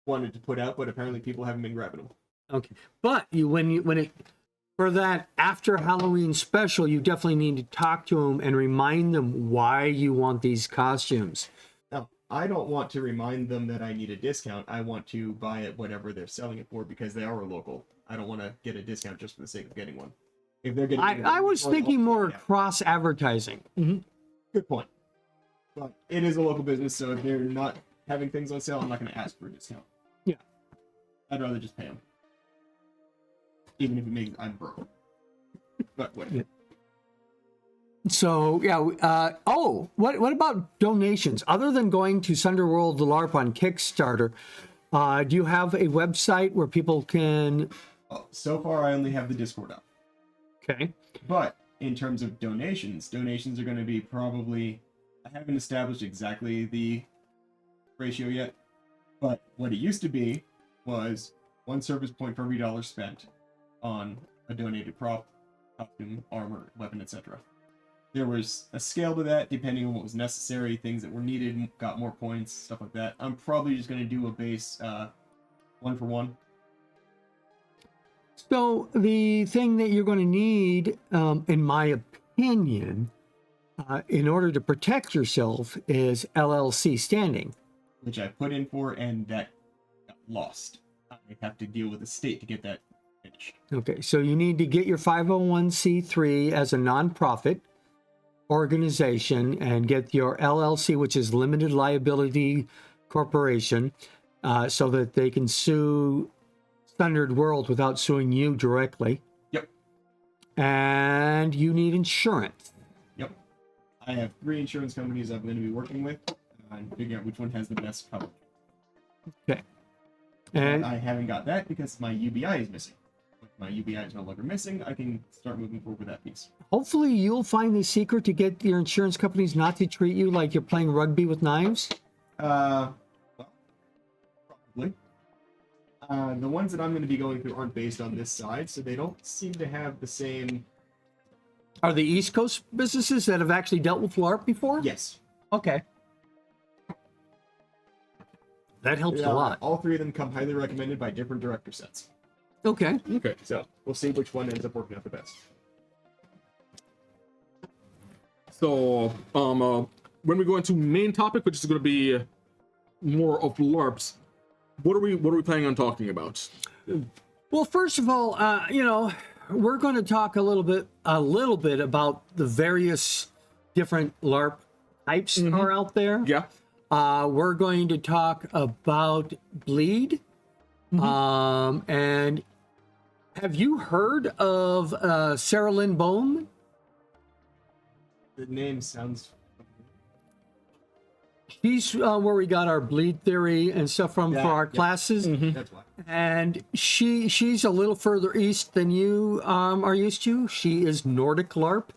S3: wanted to put out, but apparently people haven't been grabbing them.
S2: Okay, but for that after Halloween special, you definitely need to talk to them and remind them why you want these costumes.
S3: Now, I don't want to remind them that I need a discount. I want to buy it whatever they're selling it for because they are local. I don't want to get a discount just for the sake of getting one. If they're getting,
S2: I was thinking more cross advertising. Mm-hmm.
S3: Good point. But it is a local business, so if they're not having things on sale, I'm not going to ask for a discount.
S2: Yeah,
S3: I'd rather just pay them, even if it means I'm broke. But whatever.
S2: Yeah. So yeah. What about donations? Other than going to Sunderworld the LARP on Kickstarter, do you have a website where people can?
S3: So far, I only have the Discord up.
S2: Okay.
S3: But in terms of donations are going to be probably. I haven't established exactly the ratio yet, but what it used to be was 1 service point for every $1 spent on a donated prop, costume, armor, weapon, etc. There was a scale to that depending on what was necessary, things that were needed got more points, stuff like that. I'm probably just going to do a base 1 for 1.
S2: So the thing that you're going to need, in my opinion, in order to protect yourself is LLC standing.
S3: Which I put in for, and that got lost. I have to deal with the state to get that finished.
S2: Okay, so you need to get your 501c3 as a nonprofit organization and get your LLC, which is limited liability corporation, so that they can sue Thundered World without suing you directly.
S3: Yep.
S2: And you need insurance.
S3: Yep. I have 3 insurance companies I'm going to be working with and figuring out which one has the best coverage.
S2: Okay. And
S3: I haven't got that because my UBI is missing. If my UBI is no longer missing, I can start moving forward with that piece.
S2: hopefully you'll find the secret to get your insurance companies not to treat you like you're playing rugby with knives.
S3: Well, probably. The ones that I'm going to be going through aren't based on this side, so they don't seem to have the same...
S2: Are the East Coast businesses that have actually dealt with LARP before?
S3: Yes.
S2: Okay. that helps a
S3: Yeah,
S2: lot.
S3: all three of them come highly recommended by different director sets.
S2: Okay.
S1: Okay.
S3: So we'll see which one ends up working out the best.
S1: So, when we go into main topic, which is going to be more of LARPs, what are we planning on talking about?
S2: Well, first of all, we're going to talk a little bit about the various different LARP types are out there.
S1: Yeah.
S2: We're going to talk about bleed. And have you heard of Sarah Lynn Bowman?
S3: The name sounds.
S2: She's where we got our bleed theory and stuff from for our
S3: Yeah.
S2: classes.
S3: That's why.
S2: And she's a little further east than you are used to. She is Nordic LARP.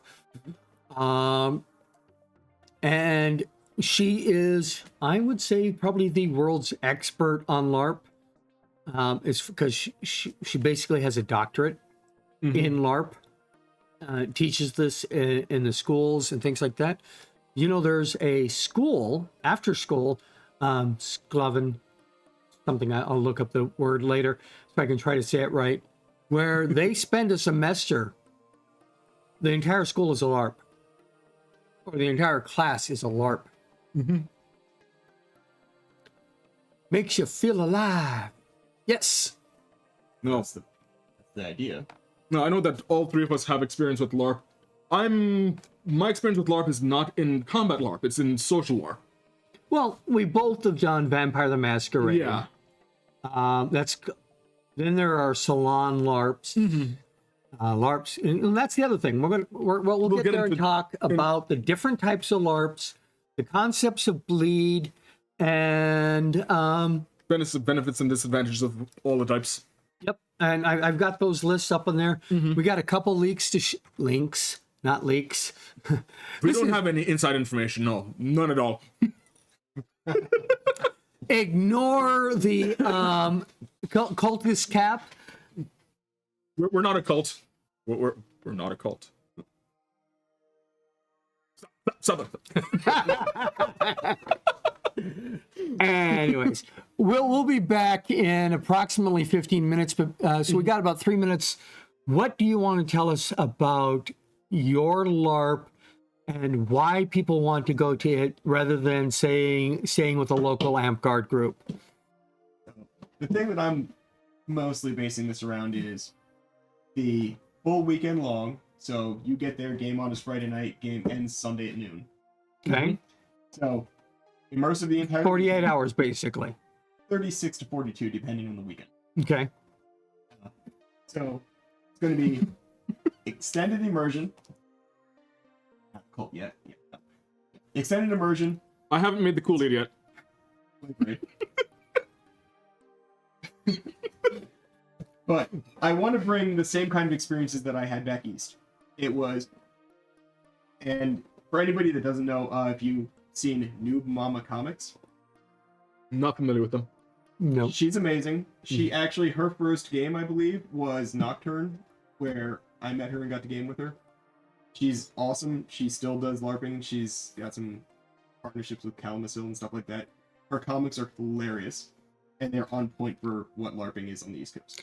S2: And she is, I would say, probably the world's expert on LARP. It's because she basically has a doctorate in LARP. Teaches this in the schools and things like that. You know, there's a school, after school, Skloven, something, I'll look up the word later so I can try to say it right, where they spend a semester, the entire school is a LARP, or the entire class is a LARP. Makes you feel alive. Yes.
S1: No.
S3: That's the idea.
S1: No, I know that all three of us have experience with LARP. My experience with LARP is not in combat LARP, it's in social LARP.
S2: Well, we both have done Vampire the Masquerade.
S1: Yeah.
S2: Then there are salon LARPs. LARPs, and that's the other thing. We'll get there and talk about the different types of LARPs, the concepts of bleed, and
S1: benefits and disadvantages of all the types.
S2: yep. And I've got those lists up on there. We got a couple links, not leaks.
S1: We don't have any inside information, no, none at all.
S2: Ignore the cultist cap.
S1: We're not a cult. We're not a cult. Stop it.
S2: Anyways, we'll be back in approximately 15 minutes. But so we got about 3 minutes. What do you want to tell us about your LARP and why people want to go to it rather than staying with a local amp guard group?
S3: The thing that I'm mostly basing this around is the full weekend long. So you get there, game on is Friday night, game ends Sunday at noon.
S2: Okay,
S3: So immersive the entire
S2: 48 hours basically.
S3: 36 to 42 depending on the weekend.
S2: Okay,
S3: So it's going to be extended immersion. Not cult yet. Yeah. No. Extended immersion.
S1: I haven't made the Kool-Aid yet.
S3: But I want to bring the same kind of experiences that I had back east. It was, and for anybody that doesn't know, if you've seen Noob Mama Comics,
S1: Not familiar with them.
S2: no.
S3: she's amazing. She actually, her first game, I believe, was Nocturne, where I met her and got to game with her. She's awesome. She still does LARPing. She's got some partnerships with Kalamazoo and stuff like that. Her comics are hilarious, and they're on point for what LARPing is on the East Coast.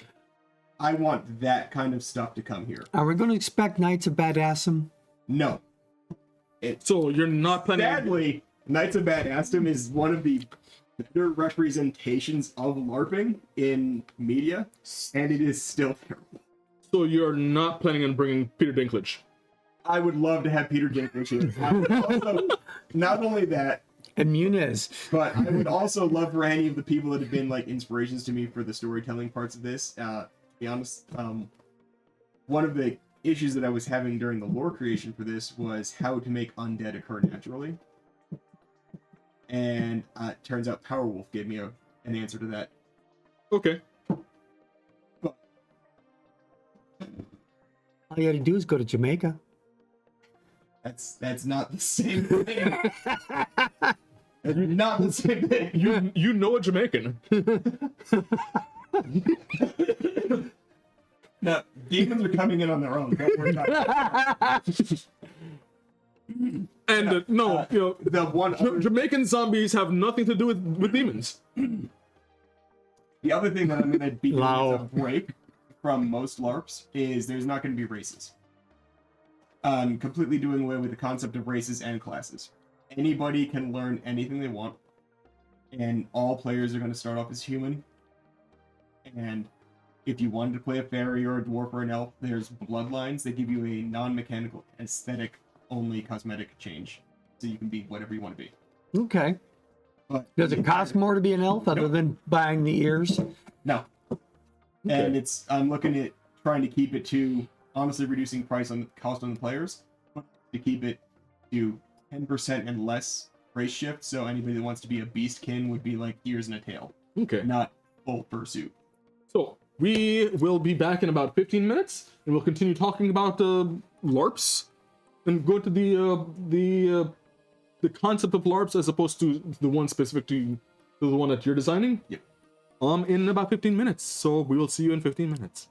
S3: I want that kind of stuff to come here.
S2: Are we going to expect Knights of Badassum?
S3: No.
S1: So you're not planning.
S3: Sadly, Knights of Badassdom is one of the better representations of LARPing in media, and it is still terrible.
S1: So you're not planning on bringing Peter Dinklage.
S3: I would love to have Peter Dinklage here. I would also, not only that,
S2: And Muniz.
S3: but I would also love for any of the people that have been like inspirations to me for the storytelling parts of this. To be honest, one of the issues that I was having during the lore creation for this was how to make undead occur naturally. And it turns out Powerwolf gave me an answer to that.
S1: Okay.
S3: But
S2: All you got to do is go to Jamaica.
S3: that's not the same thing. That's not the same thing.
S1: You know a Jamaican.
S3: No, demons are coming in on their own. Don't worry about it.
S1: And no, you know,
S3: the one other,
S1: Jamaican zombies have nothing to do with demons.
S3: the other thing that I'm going to be doing as a
S2: Wow.
S3: break from most LARPs is there's not going to be races. I'm completely doing away with the concept of races and classes. Anybody can learn anything they want, and all players are going to start off as human. And if you wanted to play a fairy or a dwarf or an elf, there's bloodlines that give you a non-mechanical, aesthetic only cosmetic change, so you can be whatever you want to be.
S2: Okay.
S3: But
S2: Does it cost more to be an elf other
S3: Nope.
S2: than buying the ears?
S3: No. And I'm looking at trying to keep it to honestly reducing price on the cost on the players, but to keep it to 10% and less race shift. So anybody that wants to be a beastkin would be like ears and a tail,
S1: Okay.
S3: not full fursuit.
S1: So we will be back in about 15 minutes, and we'll continue talking about LARPs, and go to the concept of LARPs as opposed to the one specific to the one that you're designing.
S3: Yep.
S1: In about 15 minutes. So we will see you in 15 minutes.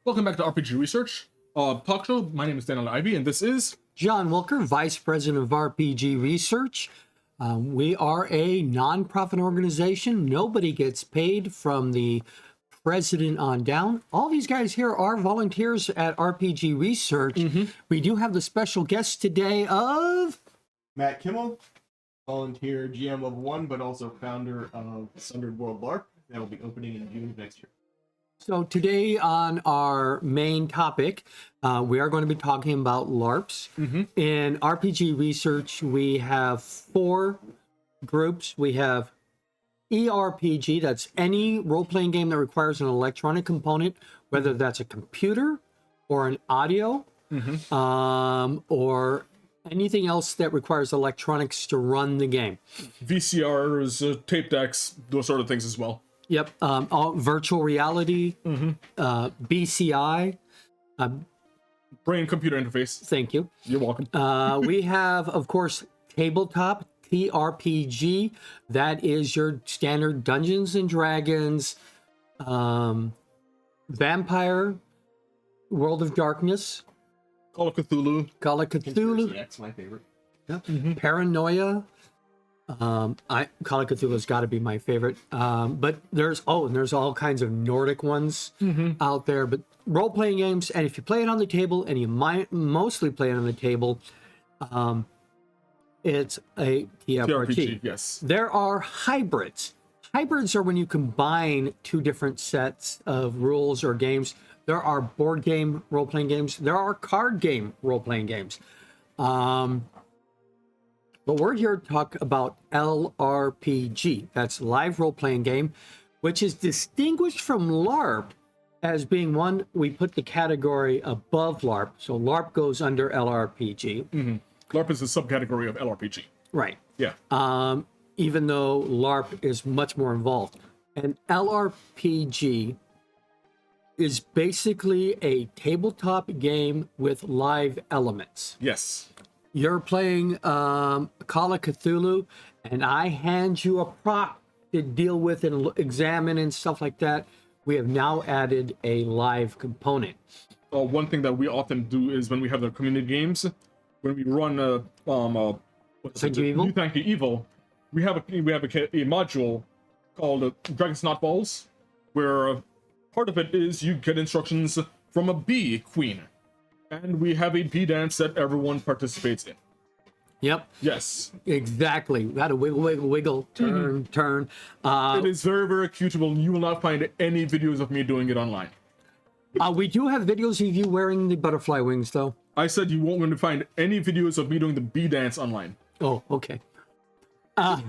S1: Welcome back to RPG Research talk show. My name is Daniel Ivy, and this is
S2: John Wilker, Vice President of RPG Research. We are a nonprofit organization. Nobody gets paid from the president on down. All these guys here are volunteers at RPG Research. We do have the special guest today of
S3: Matt Kimmel, volunteer GM of one, but also founder of Sundered World LARP. That will be opening in June of next year.
S2: So today on our main topic, we are going to be talking about LARPs. In RPG Research, we have 4 groups. We have ERPG, that's any role-playing game that requires an electronic component, whether that's a computer or an audio, or anything else that requires electronics to run the game.
S1: VCRs, tape decks, those sort of things as well.
S2: Yep, all virtual reality, BCI.
S1: Brain computer interface.
S2: Thank you.
S1: You're welcome.
S2: We have, of course, tabletop, TRPG. That is your standard Dungeons and Dragons, Vampire, World of Darkness,
S1: Call of Cthulhu.
S3: Conspiracy X, my favorite.
S2: Paranoia. Call of Cthulhu's got to be my favorite. But there's all kinds of Nordic ones out there. But role-playing games, and if you play it on the table, and you might mostly play it on the table, it's a TRPG.
S1: Yes.
S2: There are hybrids. Hybrids are when you combine 2 different sets of rules or games. There are board game role-playing games. There are card game role-playing games. But we're here to talk about LRPG. That's live role-playing game, which is distinguished from LARP as being one, we put the category above LARP. So LARP goes under LRPG.
S1: LARP is a subcategory of LRPG.
S2: Right.
S1: Yeah.
S2: Even though LARP is much more involved. And LRPG is basically a tabletop game with live elements.
S1: Yes.
S2: You're playing Call of Cthulhu, and I hand you a prop to deal with and examine and stuff like that. We have now added a live component.
S1: One thing that we often do is when we have the community games, when we run
S2: Thank You Evil?
S1: New Thank You Evil, we have a module called Dragon Snot Balls, where part of it is you get instructions from a bee queen. And we have a bee dance that everyone participates in.
S2: Yep.
S1: Yes.
S2: Exactly. Got to wiggle, wiggle, wiggle, turn, turn.
S1: It is very, very cutable. You will not find any videos of me doing it online.
S2: We do have videos of you wearing the butterfly wings, though.
S1: I said you won't going to find any videos of me doing the bee dance online.
S2: Oh, okay. The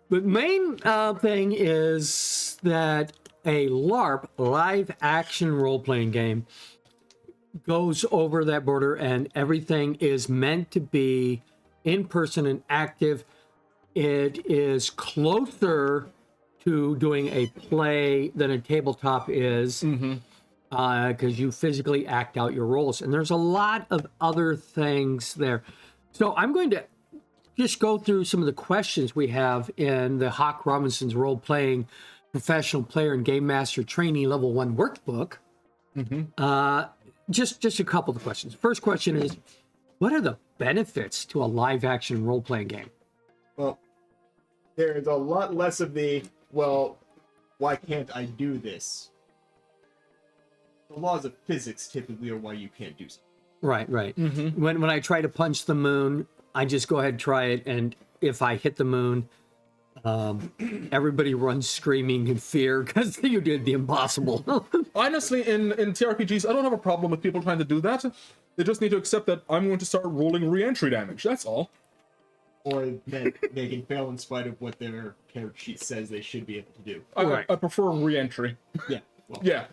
S2: main thing is that a LARP, live action role-playing game, goes over that border, and everything is meant to be in person and active. It is closer to doing a play than a tabletop is, because you physically act out your roles. And there's a lot of other things there. So I'm going to just go through some of the questions we have in the Hawk Robinson's role-playing professional player and game master trainee level 1 workbook. Just a couple of questions. First question is, what are the benefits to a live action role-playing game?
S3: Well, there's a lot less of the, well, why can't I do this? The laws of physics typically are why you can't do something.
S2: Right. When I try to punch the moon, I just go ahead and try it, and if I hit the moon, everybody runs screaming in fear because you did the impossible.
S1: Honestly, in TRPGs, I don't have a problem with people trying to do that. They just need to accept that I'm going to start rolling re-entry damage. That's all.
S3: Or that they can fail in spite of what their character sheet says they should be able to do.
S1: I prefer re-entry.
S3: Yeah. Well,
S1: Yeah.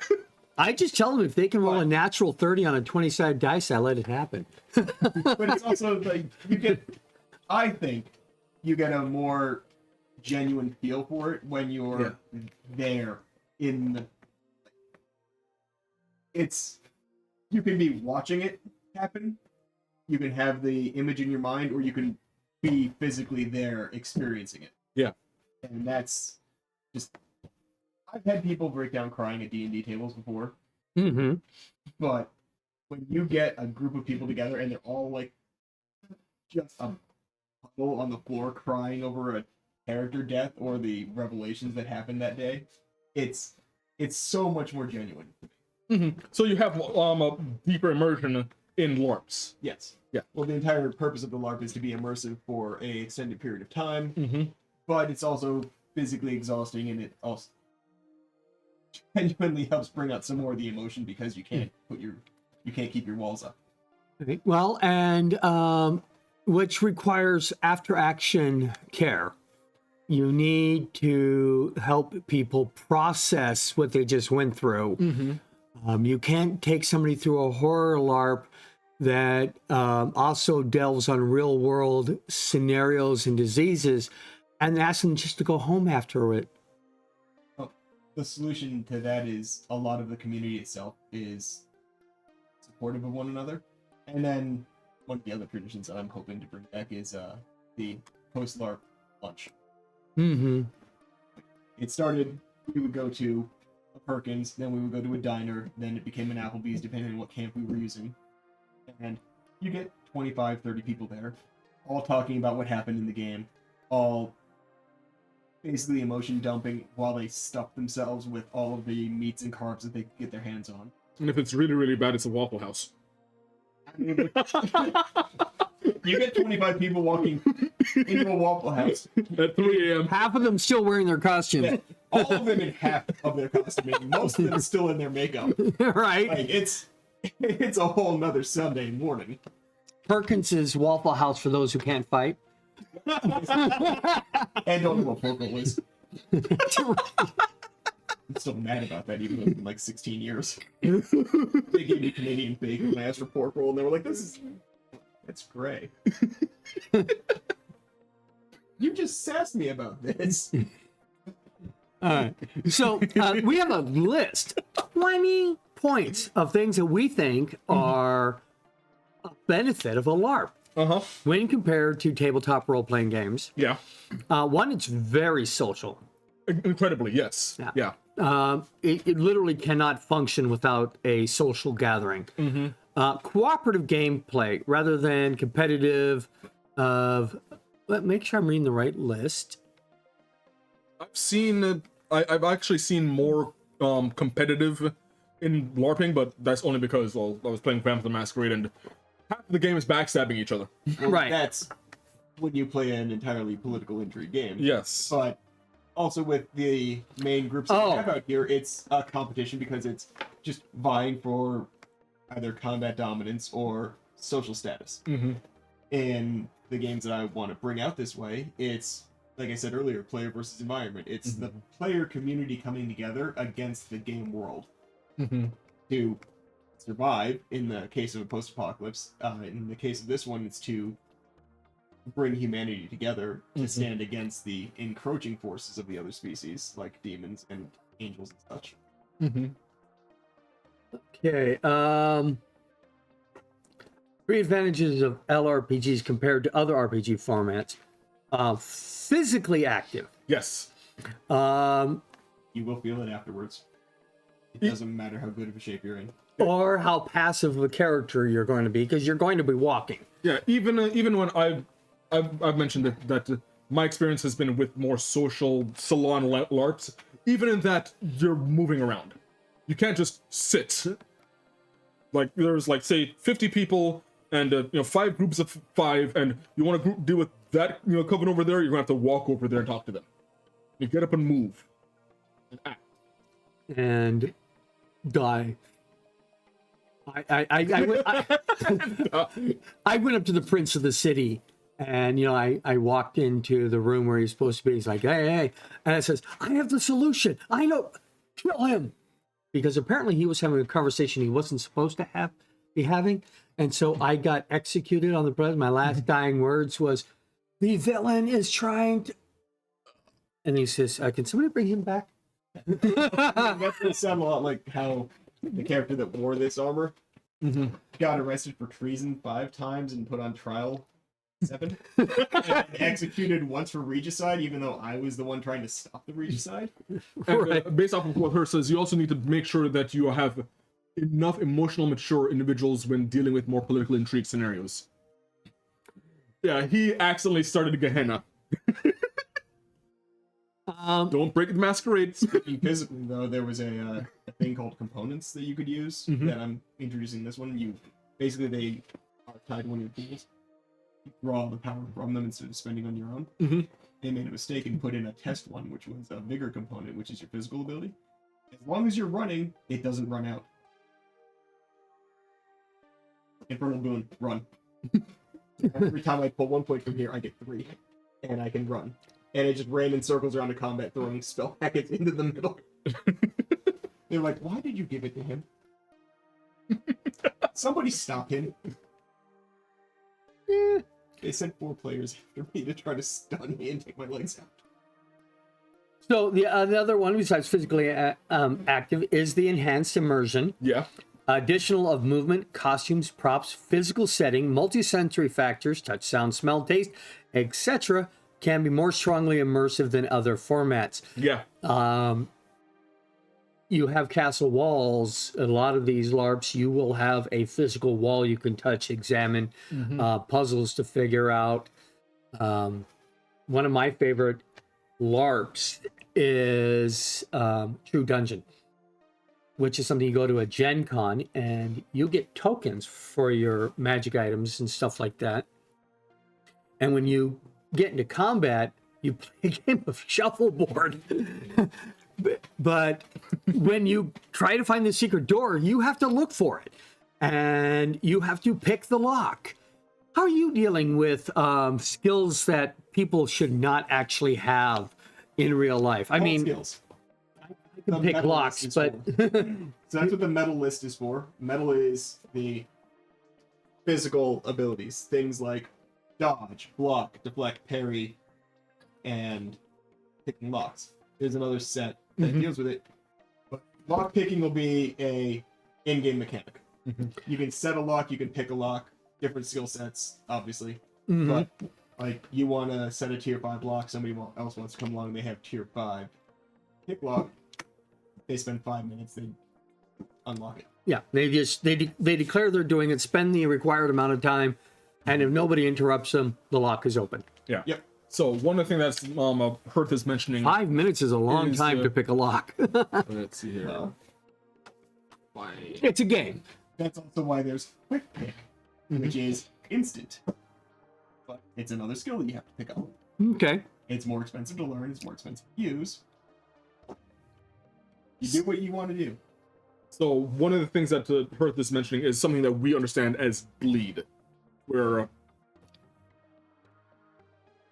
S2: I just tell them if they can roll a natural 30 on a 20-sided dice, I let it happen.
S3: But it's also like I think you get a more genuine feel for it when you're there in it's you can be watching it happen, you can have the image in your mind, or you can be physically there experiencing it.
S1: Yeah.
S3: And that's just I've had people break down crying at D&D tables before,
S2: Mm-hmm.
S3: but when you get a group of people together and they're all like just a puddle on the floor crying over a character death or the revelations that happened that day, it's so much more genuine.
S1: So you have a deeper immersion in LARPs.
S3: Yes.
S1: Yeah.
S3: Well, the entire purpose of the LARP is to be immersive for a extended period of time,
S1: Mm-hmm.
S3: but it's also physically exhausting, and it also genuinely helps bring out some more of the emotion because you can't keep your walls up.
S2: Okay. Well, and which requires after action care. You need to help people process what they just went through.
S1: Mm-hmm.
S2: You can't take somebody through a horror LARP that also delves on real world scenarios and diseases and ask them just to go home after it.
S3: The solution to that is a lot of the community itself is supportive of one another. And then one of the other traditions that I'm hoping to bring back is the post-LARP lunch.
S2: Mm-hmm.
S3: It started, we would go to a Perkins, then we would go to a diner, then it became an Applebee's, depending on what camp we were using. And you get 25, 30 people there, all talking about what happened in the game, all basically emotion dumping while they stuff themselves with all of the meats and carbs that they could get their hands on.
S1: And if it's really, really bad, it's a Waffle House.
S3: You get 25 people walking into a Waffle House.
S1: At 3 a.m.
S2: Half of them still wearing their costumes.
S3: All of them in half of their costuming. Most of them still in their makeup.
S2: Right?
S3: Like, it's a whole nother Sunday morning.
S2: Perkins's Waffle House for those who can't fight.
S3: And don't know what pork roll is. I'm still mad about that, even though it's been like 16 years. They gave me Canadian bacon when I asked for pork roll, and they were like, it's gray. You just sassed me about this.
S2: All right. So we have a list, 20 points of things that we think are a benefit of a LARP
S1: Uh-huh.
S2: when compared to tabletop role-playing games.
S1: Yeah.
S2: One, it's very social.
S1: Incredibly, yes.
S2: Yeah.
S1: Yeah.
S2: It literally cannot function without a social gathering.
S1: Mm-hmm.
S2: Cooperative gameplay rather than competitive. Make sure I'm reading the right list.
S1: I've actually seen more competitive in LARPing, but that's only because, well, I was playing Vampire the Masquerade and half of the game is backstabbing each other.
S3: Well,
S2: Right.
S3: That's when you play an entirely political intrigue game.
S1: Yes.
S3: But also with the main groups that we have out here, it's a competition because it's just vying for either combat dominance or social status.
S1: Mm-hmm.
S3: In the games that I want to bring out this way, it's, like I said earlier, player versus environment. It's the player community coming together against the game world
S1: Mm-hmm.
S3: to survive in the case of a post-apocalypse. In the case of this one, it's to bring humanity together to stand against the encroaching forces of the other species, like demons and angels and such.
S1: Mm-hmm.
S2: Okay. Three advantages of LRPGs compared to other RPG formats. Physically active.
S1: Yes.
S3: You will feel it afterwards. It doesn't matter how good of a shape you're in.
S2: Or how passive a character you're going to be, because you're going to be walking.
S1: Yeah. Even when I've mentioned that my experience has been with more social salon LARPs. Even in that, you're moving around. You can't just sit. Like there's like say 50 people and 5 groups of 5, and you want to deal with that coven over there. You're gonna have to walk over there and talk to them. You get up and move. And act.
S2: And die. I went up to the prince of the city, and I walked into the room where he's supposed to be. He's like, hey, and it says, I have the solution. I know, kill him, because apparently he was having a conversation he wasn't supposed to be having, and so I got executed on the president. My last dying words was, the villain is trying to, and he says, can somebody bring him back?
S3: That's gonna sound a lot like how the character that wore this armor got arrested for treason 5 times and put on trial 7. And executed once for regicide, even though I was the one trying to stop the regicide.
S1: And,
S2: Right.
S1: based off of what her says, you also need to make sure that you have enough emotional mature individuals when dealing with more political intrigue scenarios. Yeah, he accidentally started Gehenna. Don't break the masquerade.
S3: Physically, though, there was a thing called components that you could use that I'm introducing this one. You basically, they are tied to one of your tools. You draw the power from them instead of spending on your own. They made a mistake and put in a test one, which was a vigor component, which is your physical ability. As long as you're running, it doesn't run out. Infernal Boon, run. Every time I pull 1 point from here, I get 3. And I can run. And it just ran in circles around the combat, throwing spell packets into the middle. They're like, why did you give it to him? Somebody stop him. They sent 4 players after me to try to stun me and take my legs out.
S2: So the other one besides physically active is the enhanced immersion.
S1: Yeah.
S2: Additional of movement, costumes, props, physical setting, multi-sensory factors, touch, sound, smell, taste, etc. can be more strongly immersive than other formats.
S1: Yeah.
S2: You have castle walls. A lot of these LARPs, you will have a physical wall you can touch, examine, puzzles to figure out. One of my favorite LARPs is True Dungeon, which is something you go to a Gen Con and you get tokens for your magic items and stuff like that. And when you get into combat, you play a game of shuffleboard. But when you try to find the secret door, you have to look for it. And you have to pick the lock. How are you dealing with skills that people should not actually have in real life? I mean,
S3: skills.
S2: I can pick
S3: metal
S2: locks,
S3: list
S2: but...
S3: So that's what the metal list is for. Metal is the physical abilities. Things like dodge, block, deflect, parry, and picking locks. There's another set that deals with it. But lock picking will be a in-game mechanic. You can set a lock, you can pick a lock, different skill sets, obviously. But like you want to set a tier 5 lock, somebody else wants to come along, they have tier 5 pick lock. They spend 5 minutes, they unlock it.
S2: Yeah, they declare they're doing it, spend the required amount of time, and if nobody interrupts them, the lock is open.
S1: Yeah.
S3: Yep.
S1: So one of the things that's Hearth is mentioning.
S2: 5 minutes is a long
S1: Is,
S2: time to pick a lock.
S1: Let's see here.
S2: It's a game.
S3: That's also why there's quick pick, which is instant. But it's another skill that you have to pick up.
S2: Okay.
S3: It's more expensive to learn, it's more expensive to use. You do what you want to do.
S1: So one of the things that Hearth is mentioning is something that we understand as bleed, where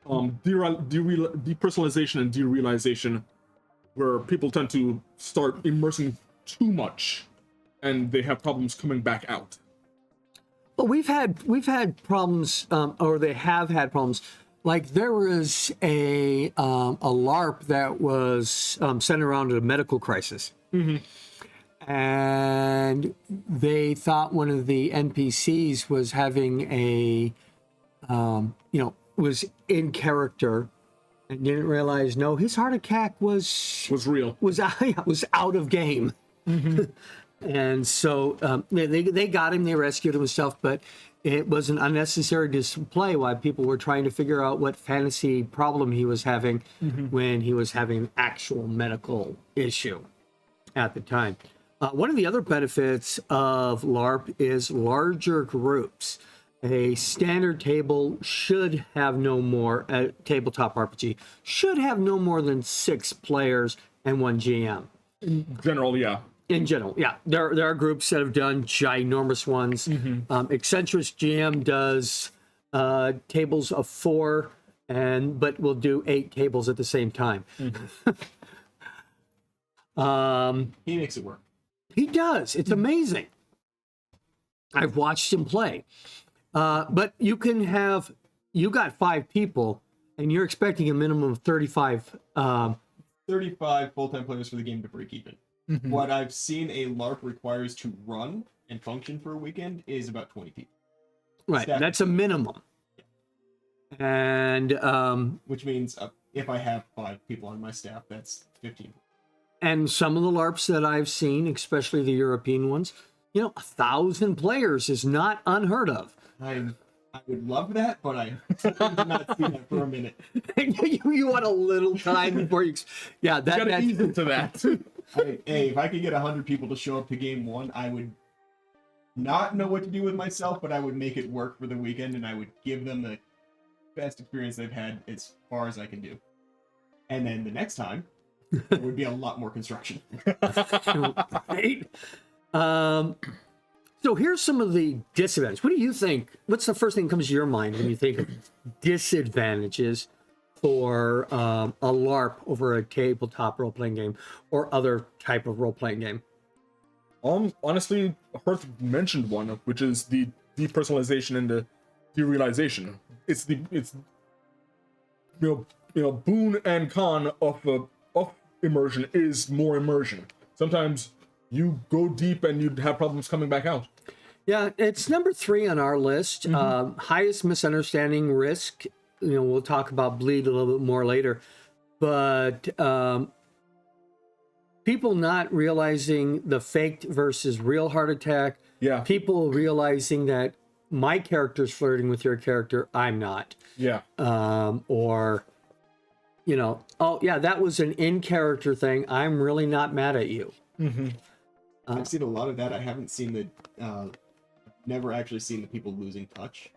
S1: depersonalization and derealization, where people tend to start immersing too much, and they have problems coming back out.
S2: Well, we've had problems, or they have had problems. Like there was a LARP that was centered around a medical crisis, and they thought one of the NPCs was having a, was in character, and didn't realize his heart attack was
S1: real.
S2: was out of game. And so they got him, they rescued him and stuff, but it was an unnecessary display while people were trying to figure out what fantasy problem he was having when he was having an actual medical issue at the time. One of the other benefits of LARP is larger groups. A standard table should have no more, a tabletop RPG should have no more than 6 players and 1 GM.
S1: In general, yeah.
S2: In general, yeah. There are groups that have done ginormous ones. Eccentric GM does tables of 4, but will do 8 tables at the same time.
S3: He makes it work.
S2: He does. It's amazing. I've watched him play. But you got 5 people, and you're expecting a minimum of 35.
S3: 35 full-time players for the game to break even. What I've seen a LARP requires to run and function for a weekend is about 20 people.
S2: Right,
S3: Staff.
S2: that's a minimum. And
S3: Which means if I have 5 people on my staff, that's 15.
S2: and some of the LARPs that I've seen, especially the European ones, 1,000 players is not unheard of.
S3: I would love that, but I did not see that for a minute.
S2: you want a little time before you. Yeah,
S1: You gotta ease into that.
S3: Hey, if I could get 100 people to show up to game 1, I would not know what to do with myself, but I would make it work for the weekend, and I would give them the best experience they've had as far as I can do. And then the next time, there would be a lot more construction.
S2: Right? So here's some of the disadvantages. What do you think? What's the first thing that comes to your mind when you think of disadvantages for a LARP over a tabletop role-playing game or other type of role-playing game?
S1: Honestly, Hearth mentioned one, which is the depersonalization and the derealization. It's boon and con of immersion is more immersion. Sometimes you go deep and you'd have problems coming back out.
S2: Yeah, it's number 3 on our list. Highest misunderstanding risk. We'll talk about bleed a little bit more later, but people not realizing the faked versus real heart attack.
S1: Yeah.
S2: People realizing that my character's flirting with your character, I'm not.
S1: Yeah.
S2: Or, oh yeah, that was an in-character thing. I'm really not mad at you.
S1: Mm-hmm.
S3: I've seen a lot of that. I haven't seen never actually seen the people losing touch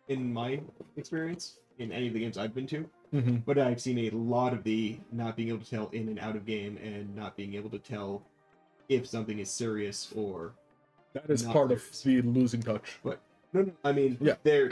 S3: in my experience in any of the games I've been to.
S1: Mm-hmm.
S3: But I've seen a lot of the not being able to tell in and out of game and not being able to tell if something is serious or
S1: That is
S3: not
S1: part of
S3: serious.
S1: the losing touch.
S3: But no, I mean,
S1: Yeah.
S3: they're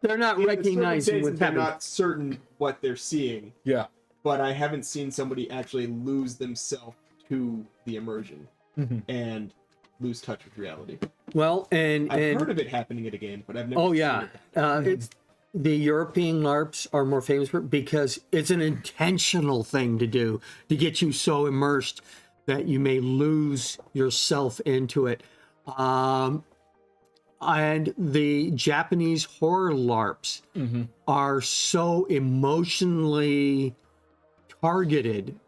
S2: Not
S3: in the
S2: recognizing
S3: circumstances,
S2: what's
S3: they're
S2: happening.
S3: not certain what they're seeing.
S1: Yeah.
S3: But I haven't seen somebody actually lose themselves to the immersion
S1: Mm-hmm.
S3: and lose touch with reality.
S2: Well, and
S3: I've heard of it happening at a game, but I've never.
S2: oh
S3: seen
S2: yeah,
S3: it.
S2: it's the European LARPs are more famous for because it's an intentional thing to do to get you so immersed that you may lose yourself into it. And the Japanese horror LARPs are so emotionally targeted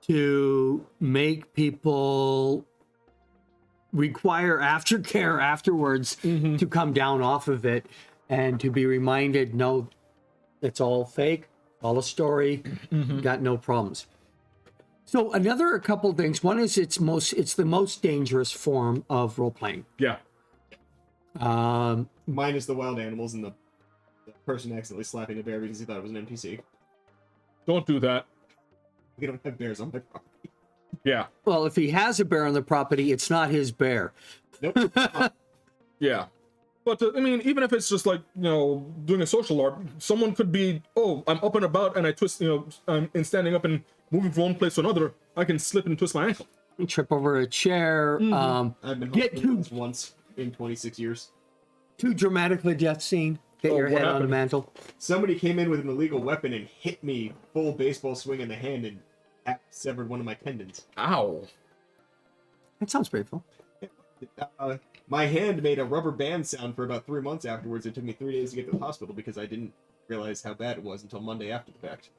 S2: to make people require aftercare afterwards to come down off of it and to be reminded, no, it's all fake, all a story, got no problems. So a couple of things. One is it's the most dangerous form of role playing.
S1: Yeah.
S3: Minus the wild animals and the person accidentally slapping a bear because he thought it was an NPC.
S1: Don't do that.
S3: We don't have bears on my property.
S1: Yeah.
S2: Well, if he has a bear on the property, it's not his bear.
S3: Nope.
S1: Yeah. But I mean, even if it's just like, doing a social LARP, someone could be, oh, I'm up and about and I twist, I'm standing up and moving from one place to another, I can slip and twist my ankle.
S2: You trip over a chair.
S3: I've been
S2: Get
S3: hospitalized once in 26 years.
S2: Too dramatic of a death scene. Get
S1: Oh,
S2: your
S1: what
S2: head on the
S1: happened?
S2: mantle.
S3: Somebody came in with an illegal weapon and hit me full baseball swing in the hand and severed one of my tendons.
S1: Ow.
S2: That sounds painful.
S3: My hand made a rubber band sound for about 3 months afterwards. It took me 3 days to get to the hospital because I didn't realize how bad it was until Monday after the fact.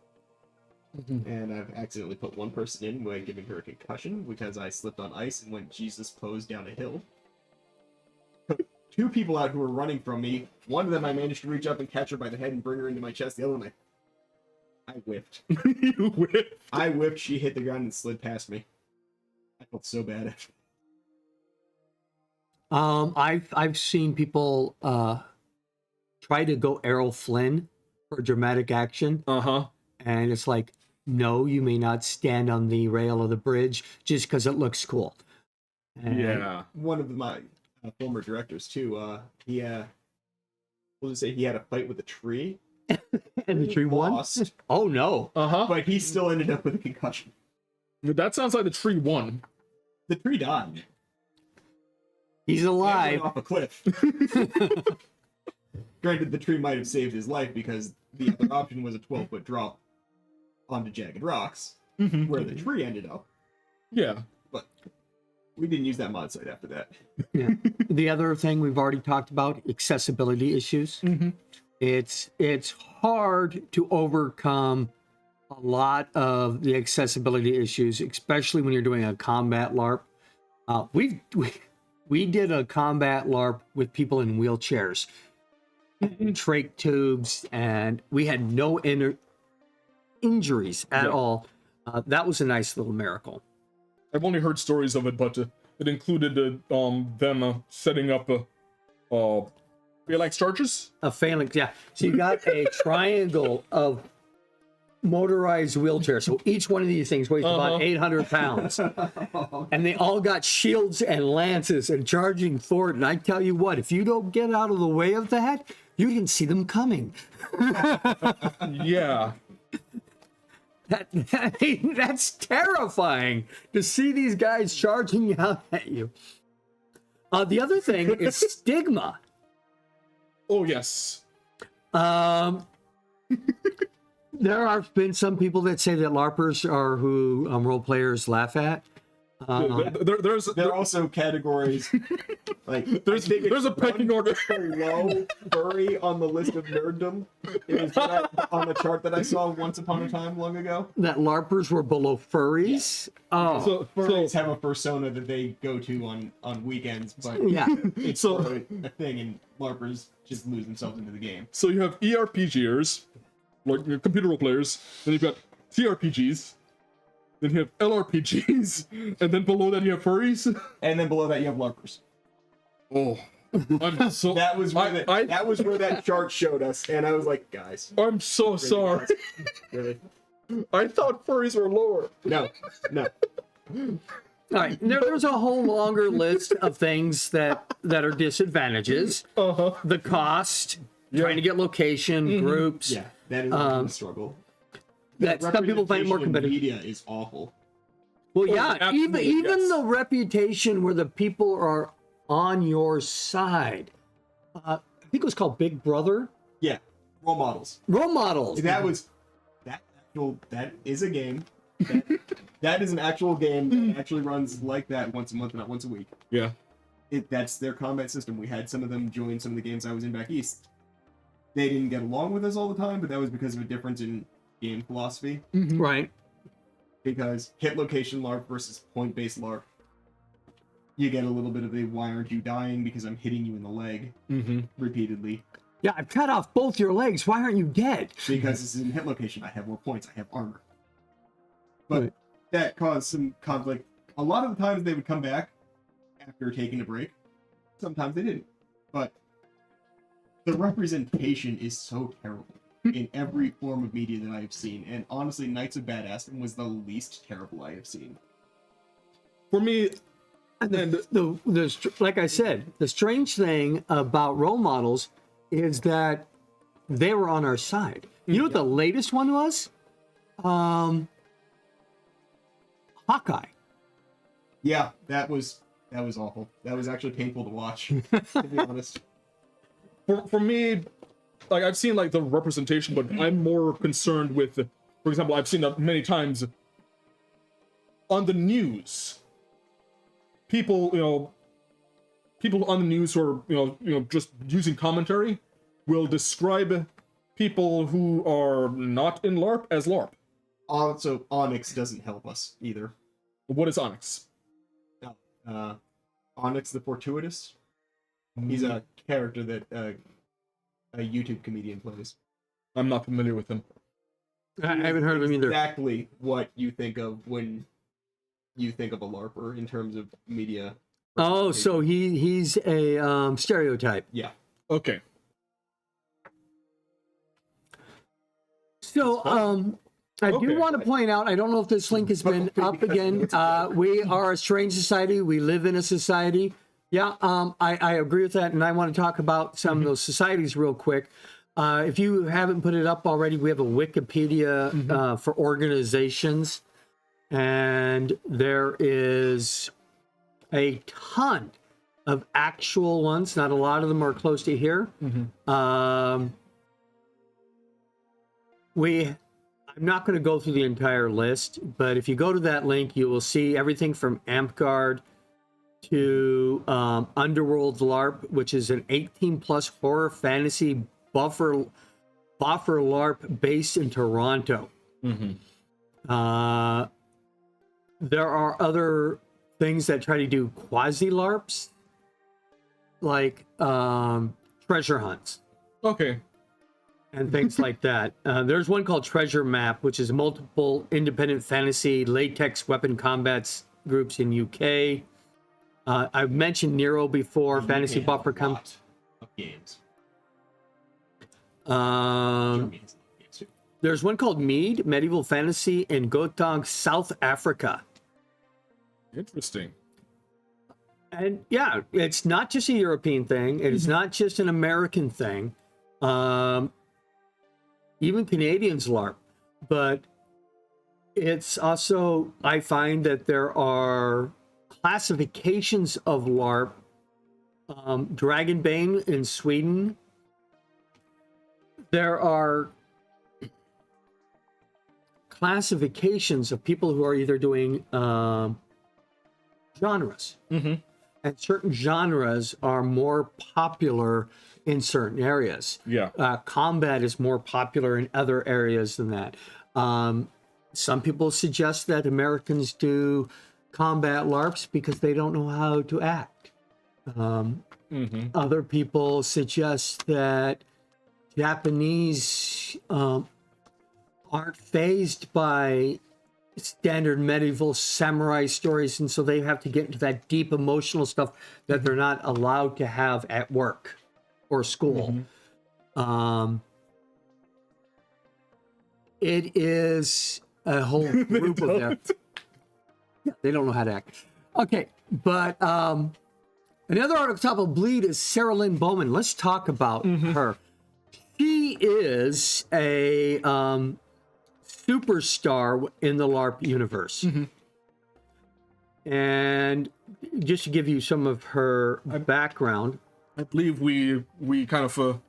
S3: And I've accidentally put one person in by giving her a concussion because I slipped on ice and went Jesus pose down a hill. Took 2 people out who were running from me. One of them I managed to reach up and catch her by the head and bring her into my chest. The other one I whipped.
S1: You whip.
S3: I whipped, she hit the ground and slid past me. I felt so bad after.
S2: I've seen people try to go Errol Flynn for dramatic action,
S1: Uh-huh.
S2: and it's like, no, you may not stand on the rail of the bridge just because it looks cool. And
S1: Yeah.
S3: One of my former directors too. We'll just say he had a fight with a tree.
S2: And the tree won?
S3: Lost,
S2: Oh no!
S1: Uh-huh.
S3: but he still ended up with a concussion.
S1: That sounds like the tree won.
S3: The tree died.
S2: He's
S3: And
S2: alive.
S3: went off a cliff. Granted, the tree might have saved his life because the other option was a 12-foot drop onto jagged rocks, where the tree ended up.
S1: Yeah.
S3: But we didn't use that mod site after that.
S2: Yeah. The other thing we've already talked about, accessibility issues. It's hard to overcome a lot of the accessibility issues, especially when you're doing a combat LARP. We did a combat LARP with people in wheelchairs and trach tubes, and we had no injuries at all. That was a nice little miracle.
S1: I've only heard stories of it, but it included them setting up phalanx charges.
S2: A phalanx, yeah. So you got a triangle of motorized wheelchairs. So each one of these things weighs about 800 pounds. And they all got shields and lances and charging forward. And I tell you what, if you don't get out of the way of that, you can see them coming.
S1: Yeah.
S2: That's terrifying to see these guys charging out at you. The other thing is stigma.
S1: Oh, yes.
S2: There have been some people that say that LARPers are who role players laugh at.
S3: There are also categories like
S1: there's a pecking order.
S3: Below furry on the list of nerddom. It was on the chart that I saw once upon a time long ago.
S2: That LARPers were below furries.
S3: Yeah.
S2: Oh,
S3: So furries have a persona that they go to on weekends, but
S2: yeah.
S3: it's sort of a thing, and LARPers just lose themselves into the game.
S1: So you have ERPGers, like computer role players, then you've got TRPGs, then you have LRPGs, and then below that you have furries.
S3: And then below that you have LARPers.
S1: Oh, I'm so
S3: That was where that was where that chart showed us, and I was like, guys,
S1: I'm so
S3: really,
S1: sorry.
S3: guys? Really?
S1: I thought furries were lower.
S3: No.
S2: All right. There's a whole longer list of things that are disadvantages. The cost, trying to get location, groups.
S3: Yeah, that is a struggle.
S2: That some people find it more
S3: Representation in
S2: competitive.
S3: media is awful.
S2: Well, yeah,
S1: absolutely,
S2: even
S1: yes.
S2: the reputation where the people are on your side. I think it was called Big Brother.
S3: Yeah, role models.
S2: Role models.
S3: That is a game. That is an actual game that actually runs like that once a month, not once a week.
S1: Yeah.
S3: That's their combat system. We had some of them join some of the games I was in back east. They didn't get along with us all the time, but that was because of a difference in game philosophy.
S2: Right.
S3: Because hit location LARP versus point-based LARP, you get a little bit of a why aren't you dying because I'm hitting you in the leg repeatedly.
S2: Yeah, I've cut off both your legs. Why aren't you dead?
S3: Because this is in hit location. I have more points. I have armor. But that caused some conflict. A lot of the times they would come back after taking a break. Sometimes they didn't. But the representation is so terrible in every form of media that I have seen. And honestly, Knights of Badassdom was the least terrible I have seen.
S1: For me,
S2: And like I said, the strange thing about role models is that they were on our side. You know what the latest one was? Hawkeye.
S3: Yeah, that was awful. That was actually painful to watch, to be honest.
S1: for me, like I've seen like the representation, but I'm more concerned with, for example, I've seen that many times on the news. People on the news who are just using commentary will describe people who are not in LARP as LARP.
S3: Also, Onyx doesn't help us either.
S1: What is Onyx?
S3: Onyx the Fortuitous. He's a character that a YouTube comedian plays.
S1: I'm not familiar with him.
S2: I haven't heard of him either.
S3: Exactly what you think of when you think of a LARPer in terms of media.
S2: Oh, so he's a stereotype.
S3: Yeah.
S1: Okay.
S2: So I do want to point out, I don't know if this link has been up again. We are a strange society. We live in a society. Yeah, I agree with that. And I want to talk about some of those societies real quick. If you haven't put it up already, we have a Wikipedia for organizations. And there is a ton of actual ones. Not a lot of them are close to here. I'm not going to go through the entire list, but if you go to that link, you will see everything from Amtgard to Underworld LARP, which is an 18+ horror fantasy Buffer LARP based in Toronto. There are other things that try to do quasi LARPs, like treasure hunts.
S1: Okay.
S2: And things like that. There's one called Treasure Map, which is multiple independent fantasy latex weapon combats groups in UK. I've mentioned Nero before. Fantasy Buffer comes.
S3: Of games.
S2: Germany has games too. There's one called Mead, Medieval Fantasy in Gauteng, South Africa.
S1: Interesting.
S2: And yeah, it's not just a European thing. It is not just an American thing. Even Canadians LARP. But it's also, I find that there are classifications of LARP. Dragonbane in Sweden. There are classifications of people who are either doing genres. And certain genres are more popular in certain areas.
S1: Yeah.
S2: Combat is more popular in other areas than that. Some people suggest that Americans do combat LARPs because they don't know how to act. Other people suggest that Japanese aren't fazed by standard medieval samurai stories, and so they have to get into that deep emotional stuff that they're not allowed to have at work or school. It is a whole group of them. Yeah, they don't know how to act. Okay, but another article top of Bleed is Sarah Lynn Bowman. Let's talk about her. She is a superstar in the LARP universe. And just to give you some of her background.
S1: I believe we kind of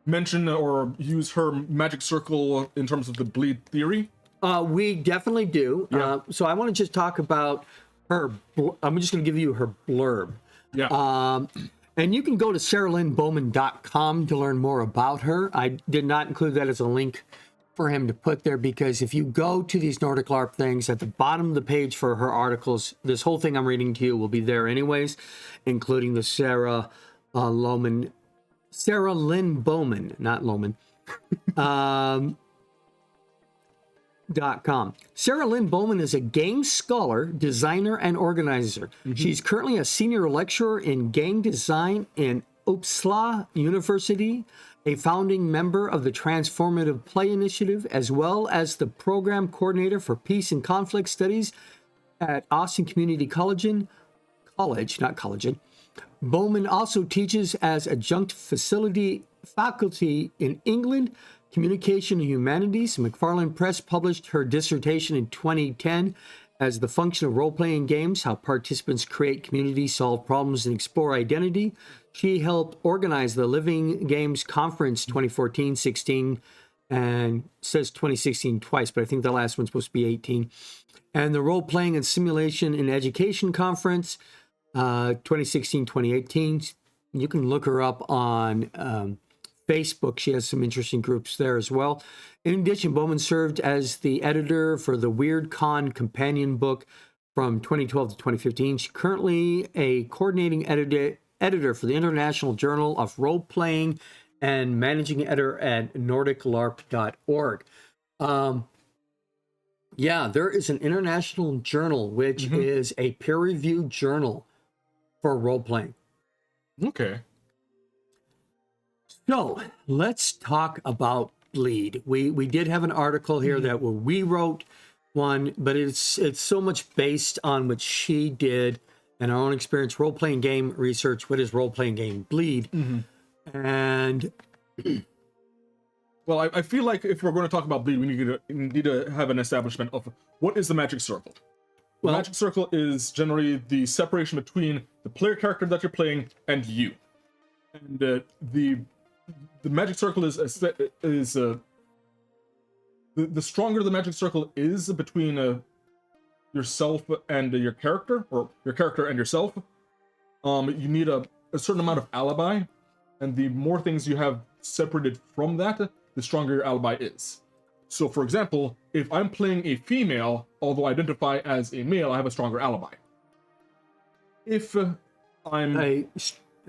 S1: mention or use her magic circle in terms of the bleed theory.
S2: We definitely do.
S1: Yeah.
S2: So I want to just talk about her. I'm just going to give you her blurb.
S1: Yeah.
S2: And you can go to sarahlynbowman.com to learn more about her. I did not include that as a link for him to put there because if you go to these Nordic LARP things, at the bottom of the page for her articles, this whole thing I'm reading to you will be there anyways, including the Sarah Lynn Bowman, not Lohman. .com. Sarah Lynn Bowman is a game scholar, designer, and organizer. She's currently a senior lecturer in game design in Uppsala University, a founding member of the Transformative Play Initiative, as well as the program coordinator for Peace and Conflict Studies at Austin Community College. Bowman also teaches as adjunct faculty in England, Communication and Humanities. McFarland Press published her dissertation in 2010 as The Function of Role-Playing Games, How Participants Create Community, Solve Problems, and Explore Identity. She helped organize the Living Games Conference 2014-16, and says 2016 twice, but I think the last one's supposed to be 18. And the Role-Playing and Simulation in Education Conference 2016-2018. You can look her up on Facebook. She has some interesting groups there as well. In addition, Bowman served as the editor for the Weird Con companion book from 2012 to 2015. She's currently a coordinating editor for the International Journal of Role Playing and managing editor at NordicLARP.org. Yeah, there is an international journal, which is a peer-reviewed journal for role-playing.
S1: Okay.
S2: So let's talk about Bleed. We did have an article here that we wrote one, but it's so much based on what she did and our own experience role-playing game research. What is role-playing game Bleed? And
S1: well, I feel like if we're going to talk about Bleed, we need to have an establishment of what is the magic circle. The magic circle is generally the separation between the player character that you're playing and you. And the magic circle is the stronger the magic circle is between yourself and your character, or your character and yourself. You need a certain amount of alibi, And the more things you have separated from that, the stronger your alibi is. So, for example, if I'm playing a female, although I identify as a male, I have a stronger alibi. If I'm...
S2: I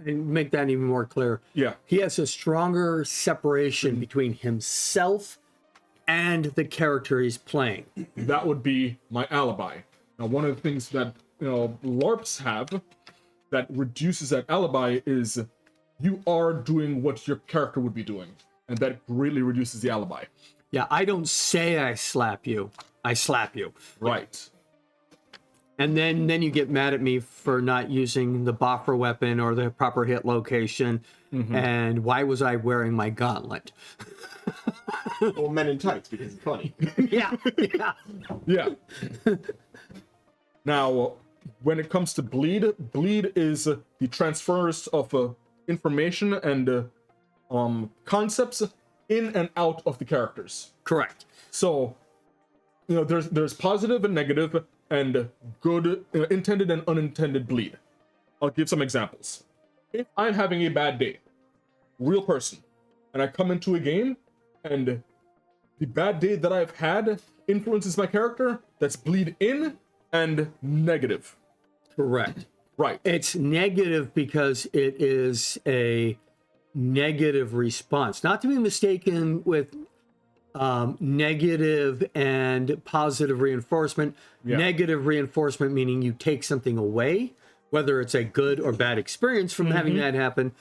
S2: make that even more clear.
S1: Yeah.
S2: He has a stronger separation between himself and the character he's playing.
S1: That would be my alibi. Now, one of the things that, LARPs have that reduces that alibi is you are doing what your character would be doing. And that greatly reduces the alibi.
S2: Yeah, I don't say I slap you. I slap you.
S1: Right.
S2: And then you get mad at me for not using the boffer weapon or the proper hit location. And why was I wearing my gauntlet?
S3: Well, men in tights, because it's funny.
S2: Yeah.
S1: Yeah. Now, when it comes to bleed is the transfers of information and concepts in and out of the characters.
S2: Correct.
S1: So, there's positive and negative and good, intended and unintended bleed. I'll give some examples. If I'm having a bad day, real person, and I come into a game and the bad day that I've had influences my character, that's bleed in and negative.
S2: Correct.
S1: Right.
S2: It's negative because it is a negative response. Not to be mistaken with negative and positive reinforcement.
S1: Yeah.
S2: Negative reinforcement meaning you take something away, whether it's a good or bad experience from having that happen,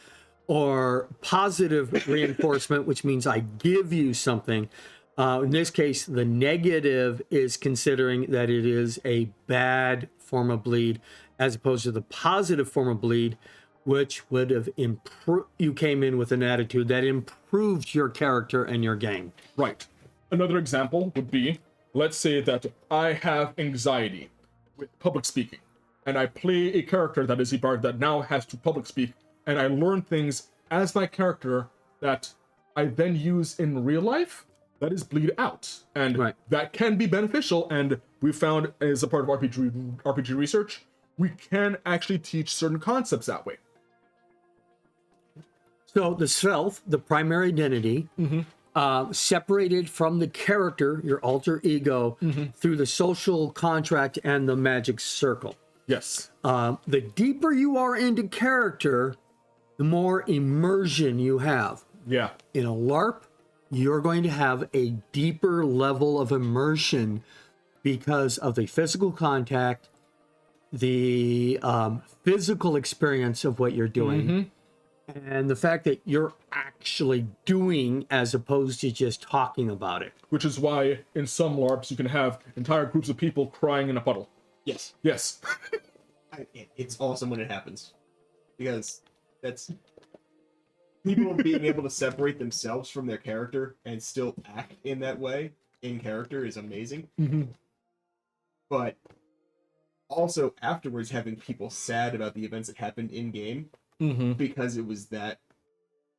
S2: or positive reinforcement, which means I give you something. In this case, the negative is considering that it is a bad form of bleed, as opposed to the positive form of bleed, which would have improved. You came in with an attitude that improved your character and your game.
S1: Right. Another example would be, let's say that I have anxiety with public speaking, and I play a character that is a bard that now has to public speak, and I learn things as my character that I then use in real life. That is bleed out, and that can be beneficial. And we found, as a part of RPG research, we can actually teach certain concepts that way.
S2: So the self, the primary identity, separated from the character, your alter ego, through the social contract and the magic circle.
S1: Yes.
S2: The deeper you are into character, the more immersion you have.
S1: Yeah.
S2: In a LARP, you're going to have a deeper level of immersion because of the physical contact, the physical experience of what you're doing, and the fact that you're actually doing as opposed to just talking about it.
S1: Which is why in some LARPs you can have entire groups of people crying in a puddle.
S3: Yes.
S1: Yes.
S3: It's awesome when it happens. Because that's... people being able to separate themselves from their character and still act in that way, in character, is amazing. But also afterwards having people sad about the events that happened in-game, because it was that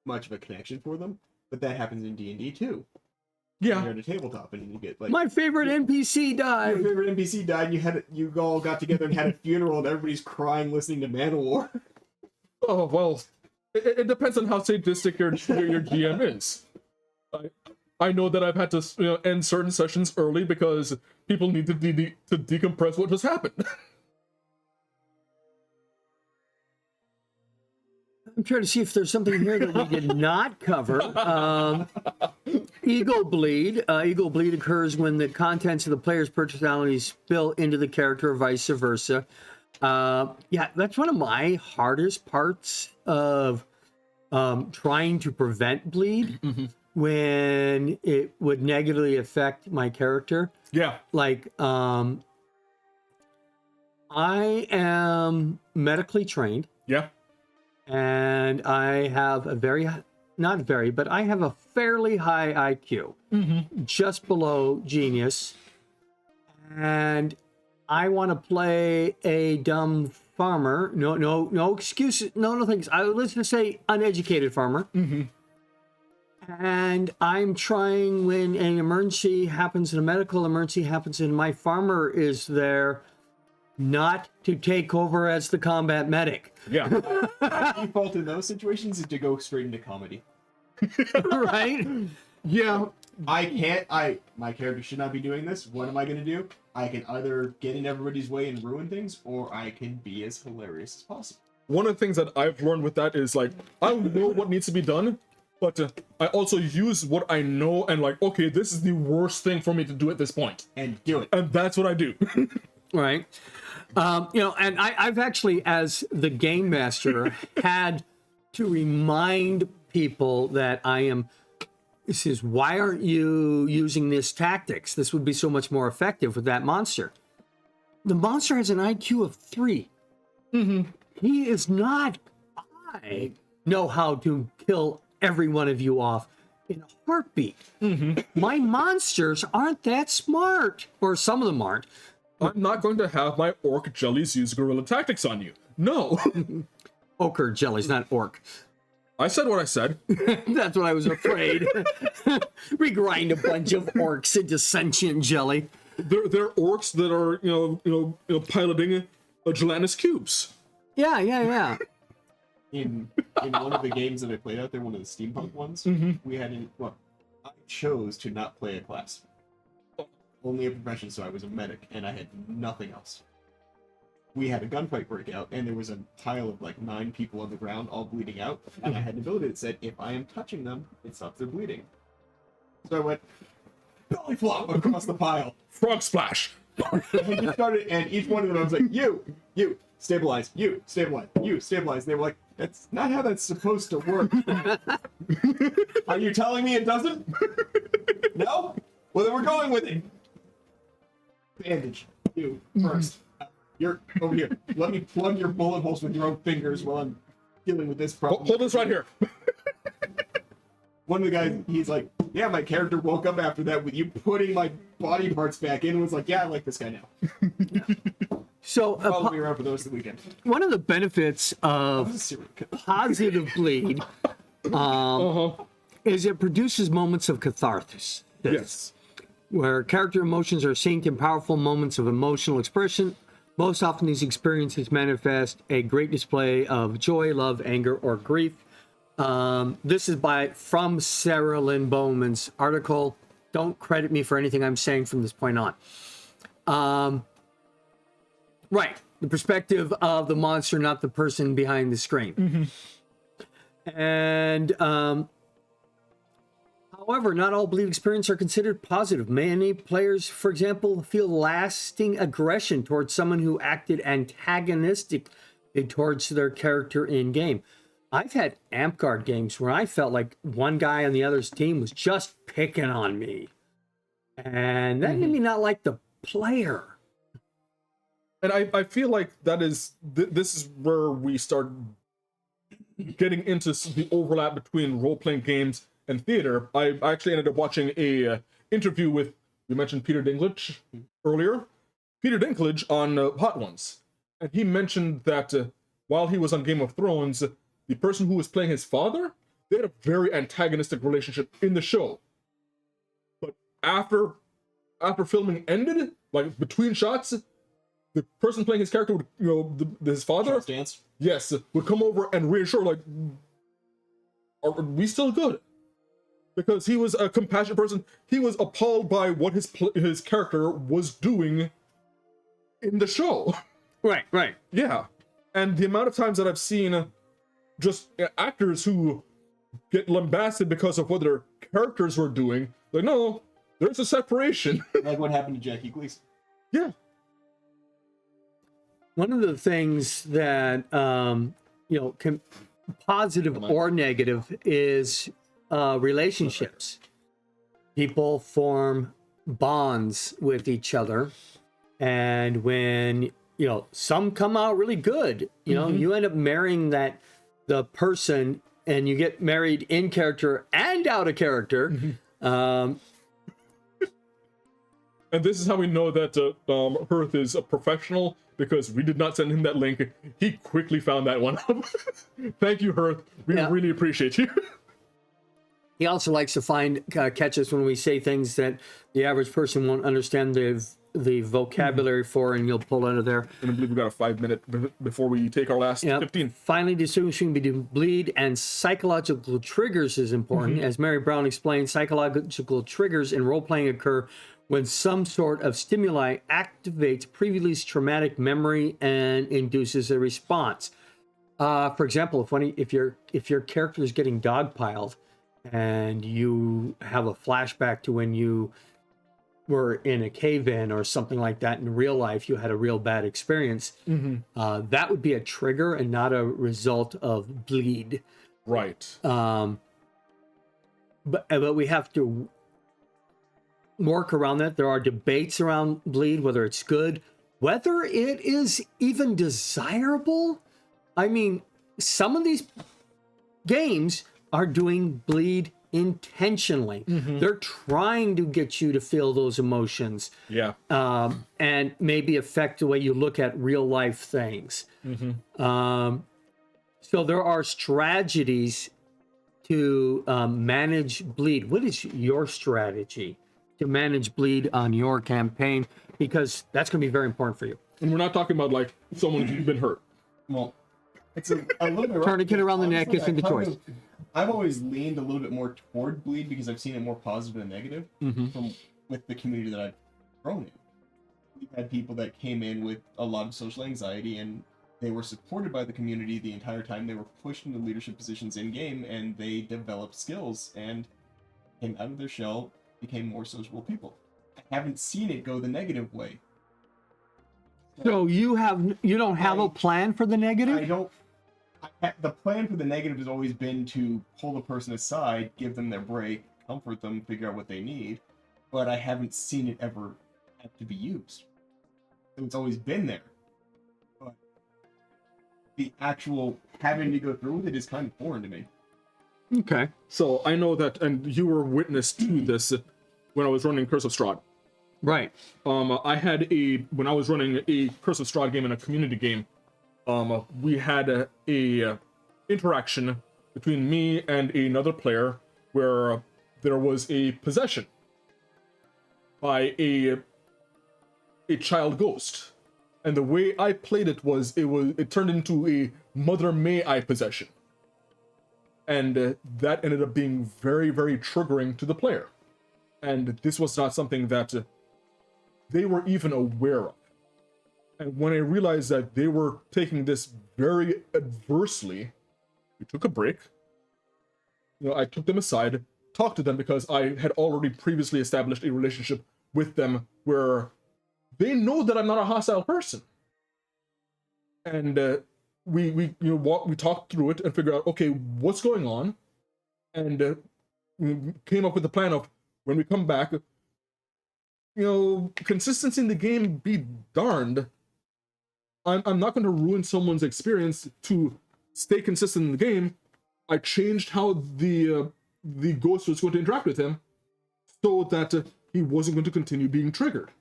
S3: much of a connection for them. But that happens in D&D too.
S1: Yeah.
S3: You're at a tabletop and you get like...
S2: My favorite NPC died!
S3: Your favorite NPC died and you all got together and had a funeral and everybody's crying listening to Manowar.
S1: Oh, well... It depends on how sadistic your GM is. I know that I've had to end certain sessions early because people need to decompress what just happened.
S2: I'm trying to see if there's something here that we did not cover. Ego bleed. Ego bleed occurs when the contents of the player's personalities spill into the character or vice versa. Yeah, that's one of my hardest parts of trying to prevent bleed when it would negatively affect my character.
S1: Yeah.
S2: Like, I am medically trained.
S1: Yeah.
S2: And I have I have a fairly high IQ, just below genius. And I want to play a dumb farmer. No excuses. No things. Let's just say uneducated farmer. And I'm trying when an emergency happens, a medical emergency happens, and my farmer is there. not to take over as the combat medic.
S1: Yeah.
S3: Default in those situations is to go straight into comedy.
S2: Right?
S1: Yeah.
S3: My character should not be doing this. What am I going to do? I can either get in everybody's way and ruin things, or I can be as hilarious as possible.
S1: One of the things that I've learned with that is, like, I know what needs to be done, but I also use what I know and, like, okay, this is the worst thing for me to do at this point.
S3: And do it.
S1: And that's what I do.
S2: Right. And I've actually, as the game master, had to remind people that this is, why aren't you using this tactics? This would be so much more effective with that monster. The monster has an IQ of 3.
S1: Mm-hmm.
S2: He is not, I know how to kill every one of you off in a heartbeat.
S1: Mm-hmm.
S2: My monsters aren't that smart, or some of them aren't.
S1: I'm not going to have my orc jellies use guerrilla tactics on you. No.
S2: Ochre jellies, not orc.
S1: I said what I said.
S2: That's what I was afraid. We grind a bunch of orcs into sentient jelly.
S1: They're orcs that are, piloting gelatinous cubes.
S2: Yeah.
S3: In one of the games that I played out there, one of the steampunk ones, we had I chose to not play a class. Only a profession, so I was a medic, and I had nothing else. We had a gunfight break out, and there was a pile of like 9 people on the ground, all bleeding out, and I had an ability that said, if I am touching them, it stops their bleeding. So I went, belly flop across the pile.
S1: Frog splash.
S3: And he just started, and each one of them, I was like, you, stabilize, you, stabilize, you, stabilize. And they were like, that's not how that's supposed to work. Are you telling me it doesn't? No? Well, then we're going with it. Bandage, you, first. You're over here. Let me plug your bullet holes with your own fingers while I'm dealing with this problem.
S1: Hold this right here.
S3: One of the guys, he's like, yeah, my character woke up after that with you putting my body parts back in and was like, yeah, I like this guy now.
S2: So
S3: Follow me around for the rest of the weekend.
S2: one of the benefits of positive bleed is it produces moments of catharsis.
S1: Yes.
S2: Where character emotions are synced in powerful moments of emotional expression. Most often these experiences manifest a great display of joy, love, anger, or grief. This is from Sarah Lynn Bowman's article. Don't credit me for anything I'm saying from this point on. Right. The perspective of the monster, not the person behind the screen. Mm-hmm. And however, not all bleed experiences are considered positive. Many players, for example, feel lasting aggression towards someone who acted antagonistic towards their character in game. I've had Amp-Guard games where I felt like one guy on the other's team was just picking on me. And that made me not like the player.
S1: And I feel like that is, this is where we start getting into the overlap between role-playing games and theater. I actually ended up watching a interview with, we mentioned Peter Dinklage earlier. Peter Dinklage on Hot Ones. And he mentioned that while he was on Game of Thrones, the person who was playing his father, they had a very antagonistic relationship in the show. But after filming ended, like between shots, the person playing his character would, his father,
S3: Dance.
S1: yes, would come over and reassure, like, are we still good? Because he was a compassionate person. He was appalled by what his character was doing in the show.
S2: Right.
S1: Yeah. And the amount of times that I've seen just actors who get lambasted because of what their characters were doing, like, no, there's a separation.
S3: Like what happened to Jackie Gleason.
S1: Yeah.
S2: One of the things that, positive or negative is relationships. People form bonds with each other. And when, some come out really good, you end up marrying the person, and you get married in character and out of character.
S1: And this is how we know that Hearth is a professional, because we did not send him that link. He quickly found that one up. Thank you, Hearth. We really appreciate you. He
S2: also likes to find catches when we say things that the average person won't understand. They've the vocabulary for, and you'll pull out of there.
S1: And I believe we got a 5 minute before we take our last
S2: Yep.
S1: 15.
S2: Finally, distinguishing between bleed and psychological triggers is important. As Mary Brown explained, psychological triggers in role-playing occur when some sort of stimuli activates previously traumatic memory and induces a response. For example, if your character is getting dogpiled and you have a flashback to when you were in a cave-in or something like that in real life, you had a real bad experience, that would be a trigger and not a result of bleed.
S1: Right.
S2: But we have to work around that. There are debates around bleed, whether it's good, whether it is even desirable. I mean, some of these games are doing bleed intentionally. They're trying to get you to feel those emotions.
S1: Yeah.
S2: And maybe affect the way you look at real life things. So there are strategies to manage bleed. What is your strategy to manage bleed on your campaign? Because that's going to be very important for you.
S1: And we're not talking about like someone who's been hurt.
S3: Well, it's a little bit
S2: Tourniquet around the neck isn't the choice.
S3: I've always leaned a little bit more toward bleed because I've seen it more positive than negative with the community that I've grown in. We've had people that came in with a lot of social anxiety, and they were supported by the community the entire time. They were pushed into leadership positions in game, and they developed skills and came out of their shell, became more sociable people. I haven't seen it go the negative way.
S2: So you don't have a plan for the negative?
S3: The plan for the negative has always been to pull the person aside, give them their break, comfort them, figure out what they need, but I haven't seen it ever have to be used. So it's always been there. But the actual having to go through with it is kind of foreign to me.
S2: Okay.
S1: So I know that, and you were witness to this when I was running Curse of Strahd.
S2: Right.
S1: I had when I was running a Curse of Strahd game and a community game, we had a interaction between me and another player where there was a possession by a child ghost, and the way I played it was it turned into a Mother May I possession, and that ended up being very, very triggering to the player, and this was not something that they were even aware of. And when I realized that they were taking this very adversely, we took a break. I took them aside, talked to them, because I had already previously established a relationship with them where they know that I'm not a hostile person. And we talked through it and figured out, okay, what's going on? And we came up with a plan of, when we come back, consistency in the game be darned. I'm not going to ruin someone's experience to stay consistent in the game. I changed how the ghost was going to interact with him so that he wasn't going to continue being triggered.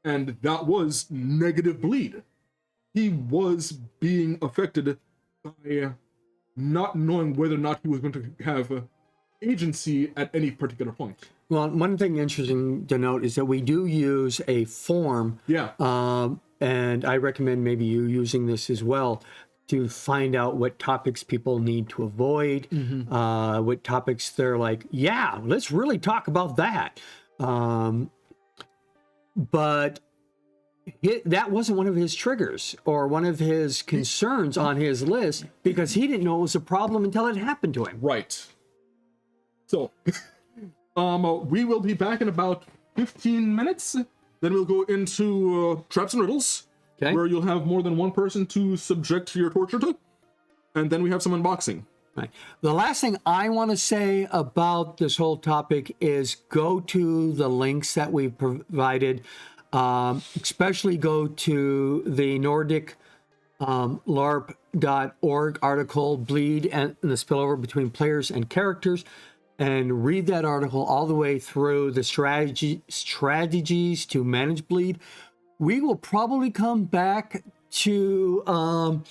S1: And that was negative bleed. He was being affected by not knowing whether or not he was going to have agency at any particular point.
S2: Well, one thing interesting to note is that we do use a form.
S1: Yeah.
S2: And I recommend maybe you using this as well to find out what topics people need to avoid, what topics they're like, yeah, let's really talk about that. But that wasn't one of his triggers or one of his concerns on his list, because he didn't know it was a problem until it happened to him.
S1: Right. So, we will be back in about 15 minutes. Then we'll go into traps and riddles, where you'll have more than one person to subject your torture to. And then we have some unboxing.
S2: Right. The last thing I want to say about this whole topic is go to the links that we've provided. Especially go to the Nordic LARP.org article, Bleed and the Spillover Between Players and Characters, and read that article all the way through the strategies to manage bleed. We will probably come back to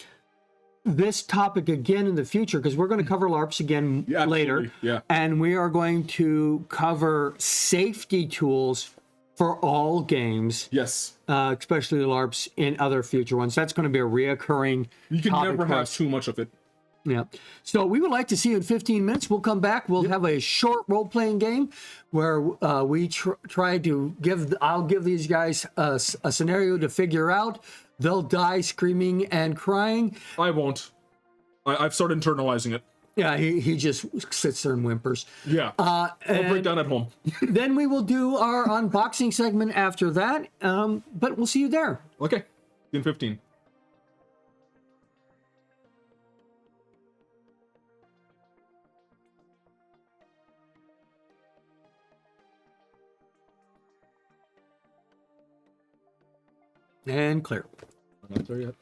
S2: this topic again in the future, because we're going to cover LARPs again later.
S1: Yeah.
S2: And we are going to cover safety tools for all games,
S1: Yes.
S2: especially LARPs in other future ones. That's going to be a reoccurring
S1: You can
S2: topic
S1: never
S2: for
S1: have
S2: us.
S1: too much of it.
S2: Yeah. So we would like to see you in 15 minutes. We'll come back. We'll have a short role-playing game where we try to I'll give these guys a scenario to figure out. They'll die screaming and crying.
S1: I won't. I've started internalizing it.
S2: Yeah, he just sits there and whimpers.
S1: Yeah. I'll break down at home.
S2: Then we will do our unboxing segment after that. But we'll see you there.
S1: Okay. In 15.
S2: And clear.
S1: I'm not there yet.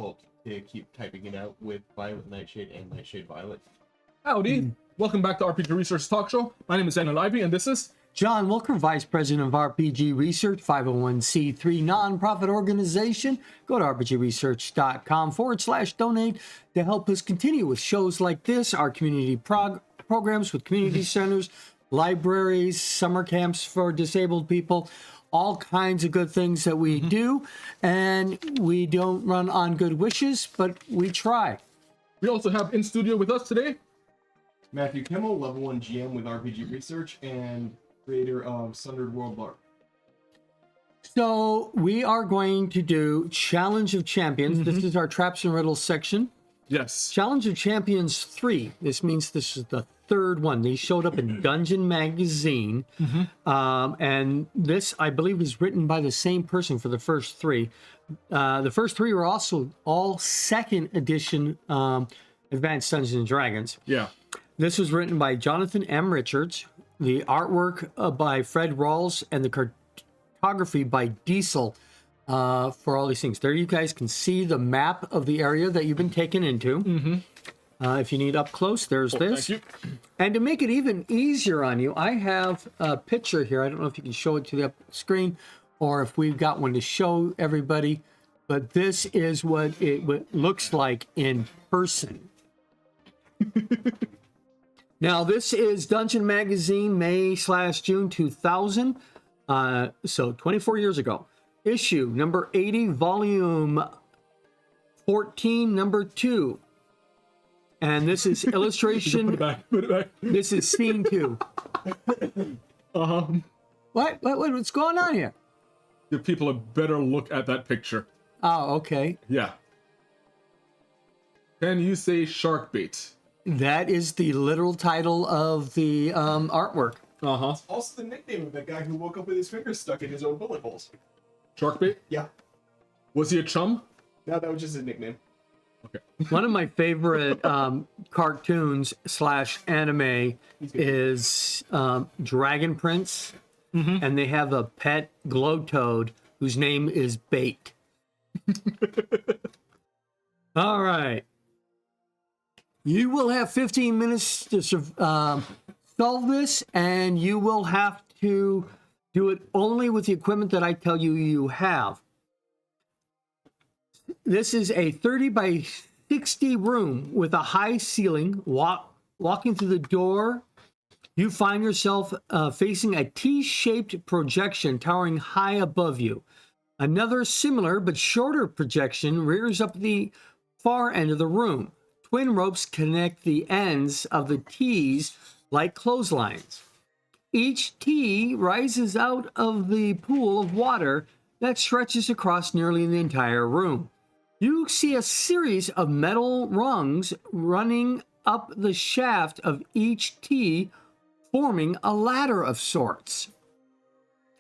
S3: difficult to keep typing it out with Violet Nightshade and Nightshade Violet.
S1: Howdy. Welcome back to RPG Research Talk Show. My name is Daniel Ivy, and this is...
S2: John Wilker, Vice President of RPG Research, 501c3 nonprofit organization. Go to rpgresearch.com/donate to help us continue with shows like this, our community programs with community centers, libraries, summer camps for disabled people, all kinds of good things that we do. And we don't run on good wishes, but we try.
S1: We also have in studio with us today...
S3: Matthew Kimmel, level 1 GM with RPG Research and creator of Sundered World LARP.
S2: So we are going to do Challenge of Champions. This is our Traps and Riddles section.
S1: Yes.
S2: Challenge of Champions 3. This means this is the third one. These showed up in Dungeon Magazine. And this, I believe, is written by the same person for the first three. The first three were also all second edition Advanced Dungeons and Dragons.
S1: Yeah.
S2: This was written by Jonathan M. Richards, the artwork by Fred Rawls, and the cartography by Diesel for all these things. There you guys can see the map of the area that you've been taken into. If you need up close, there's this.
S1: Thank you.
S2: And to make it even easier on you, I have a picture here. I don't know if you can show it to the screen or if we've got one to show everybody, but this is what it looks like in person. Now, this is Dungeon Magazine, May/June 2000. So 24 years ago. Issue number 80, volume 14, number 2. And this is illustration.
S1: Put it back. Put it back.
S2: This is scene 2. What's going on here?
S1: Give people a better look at that picture.
S2: Oh, okay.
S1: Yeah. Can you say shark bait?
S2: That is the literal title of the artwork.
S3: Also the nickname of that guy who woke up with his fingers stuck in his own bullet holes.
S1: Shark bait?
S3: Yeah.
S1: Was he a chum?
S3: No, that was just his nickname.
S1: Okay.
S2: One of my favorite cartoons / anime is Dragon Prince, and they have a pet glow toad whose name is Bait. All right. You will have 15 minutes to solve this, and you will have to do it only with the equipment that I tell you you have. This is a 30 by 60 room with a high ceiling. Walking through the door, you find yourself facing a T-shaped projection towering high above you. Another similar but shorter projection rears up the far end of the room. Twin ropes connect the ends of the T's like clotheslines. Each T rises out of the pool of water that stretches across nearly the entire room. You see a series of metal rungs running up the shaft of each T, forming a ladder of sorts.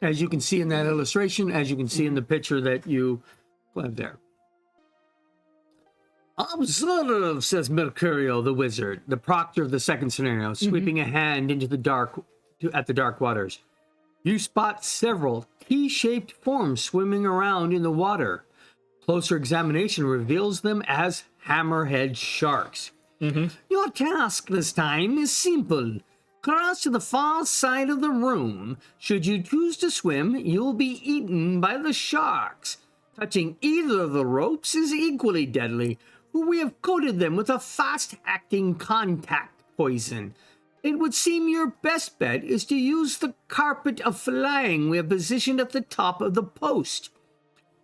S2: As you can see in that illustration, as you can see in the picture that you have there. Observe, says Mercurio, the wizard, the proctor of the second scenario, sweeping a hand into the dark at the dark waters. You spot several T-shaped forms swimming around in the water. Closer examination reveals them as hammerhead sharks. Your task this time is simple. Cross to the far side of the room. Should you choose to swim, you'll be eaten by the sharks. Touching either of the ropes is equally deadly. We have coated them with a fast-acting contact poison. It would seem your best bet is to use the carpet of flying we have positioned at the top of the post.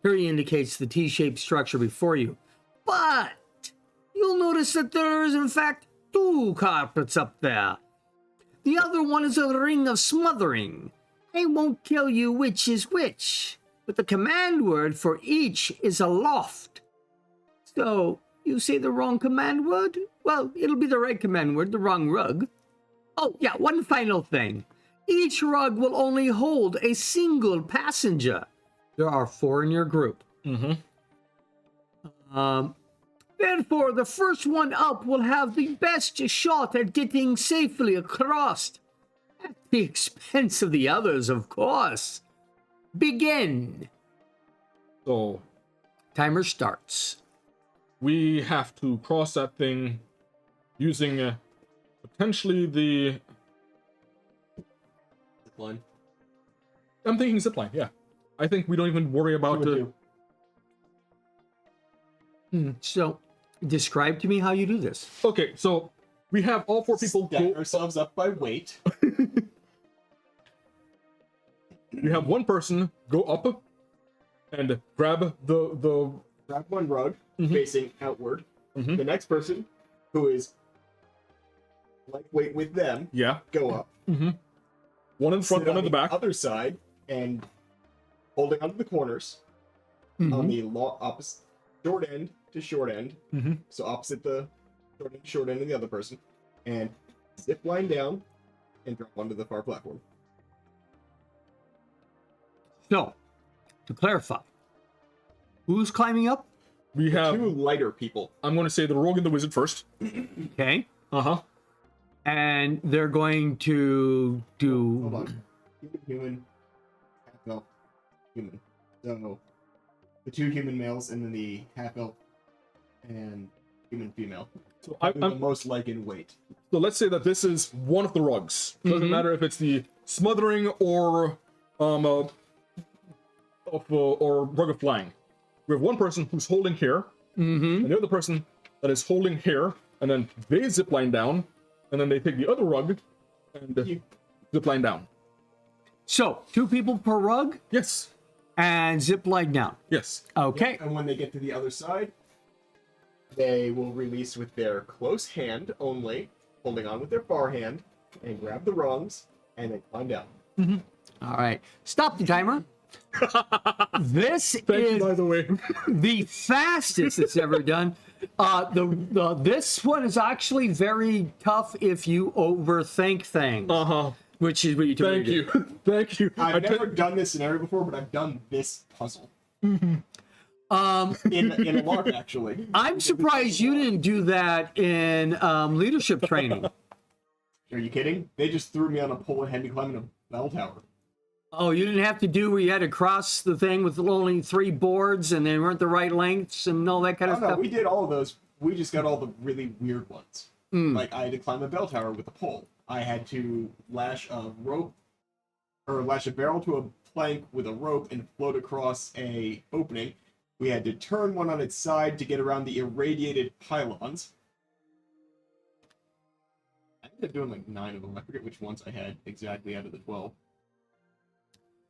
S2: Here he indicates the T-shaped structure before you. But you'll notice that there is, in fact, 2 carpets up there. The other one is a ring of smothering. I won't tell you which is which, but the command word for each is aloft. So, you say the wrong command word? Well, it'll be the right command word, the wrong rug. Oh, yeah, one final thing. Each rug will only hold a single passenger. There are 4 in your group. Therefore, the first one up will have the best shot at getting safely across. At the expense of the others, of course. Begin.
S1: So,
S2: Timer starts.
S1: we have to cross that thing using potentially the.
S3: Zipline.
S1: I'm thinking zipline. Yeah, I think we don't even worry about
S3: Two and two.
S2: So, describe to me how you do this.
S1: Okay, so we have all 4 people
S3: Stack
S1: go.
S3: ourselves up by weight.
S1: We have one person go up and grab the
S3: Grab one rug,
S1: Mhm.
S3: facing outward.
S1: Mhm.
S3: The next person, who is lightweight with them,
S1: yeah.
S3: go up.
S1: One in front,
S3: sit
S1: one in the back.
S3: Other side, and holding onto the corners on the opposite short end to short end. So opposite the short end of the other person, and zip line down and drop onto the far platform.
S2: So, to clarify, who's climbing up?
S1: We have.
S3: 2 lighter people.
S1: I'm going to say the rogue and the wizard first.
S2: Okay.
S1: Uh-huh.
S2: And they're going to do.
S3: Hold on. Human, half elf, human. So the 2 human males and then the half elf and human female.
S1: So
S3: I'm the
S1: I'm,
S3: most like in weight.
S1: so let's say that this is one of the rugs. Doesn't matter if it's the smothering or or rug of flying. We have one person who's holding here, and the other person that is holding here, and then they zip line down, and then they take the other rug and zip line down.
S2: So, 2 people per rug
S1: Yes.
S2: and zip line down.
S1: Yes.
S2: Okay.
S3: And when they get to the other side, they will release with their close hand only, holding on with their far hand, and grab the rungs, and then climb down.
S2: All right. Stop the timer. This
S1: Thank you,
S2: is
S1: by the way.
S2: the fastest it's ever done. This one is actually very tough if you overthink things,
S1: Uh-huh.
S2: which is what you told me
S1: Thank
S2: to do.
S1: you. Thank you.
S3: I've never done this scenario before, but I've done this puzzle. In a LARP, actually.
S2: I'm surprised you didn't do that in leadership training.
S3: Are you kidding? They just threw me on a pole and had me climb in a bell tower.
S2: Oh, you didn't have to do where you had to cross the thing with only 3 boards and they weren't the right lengths and all that kind of
S3: No,
S2: stuff?
S3: we did all of those. We just got all the really weird ones. Like, I had to climb a bell tower with a pole. I had to lash a rope, or lash a barrel to a plank with a rope and float across a opening. We had to turn one on its side to get around the irradiated pylons. I ended up doing like 9 of them. I forget which ones I had exactly out of the 12.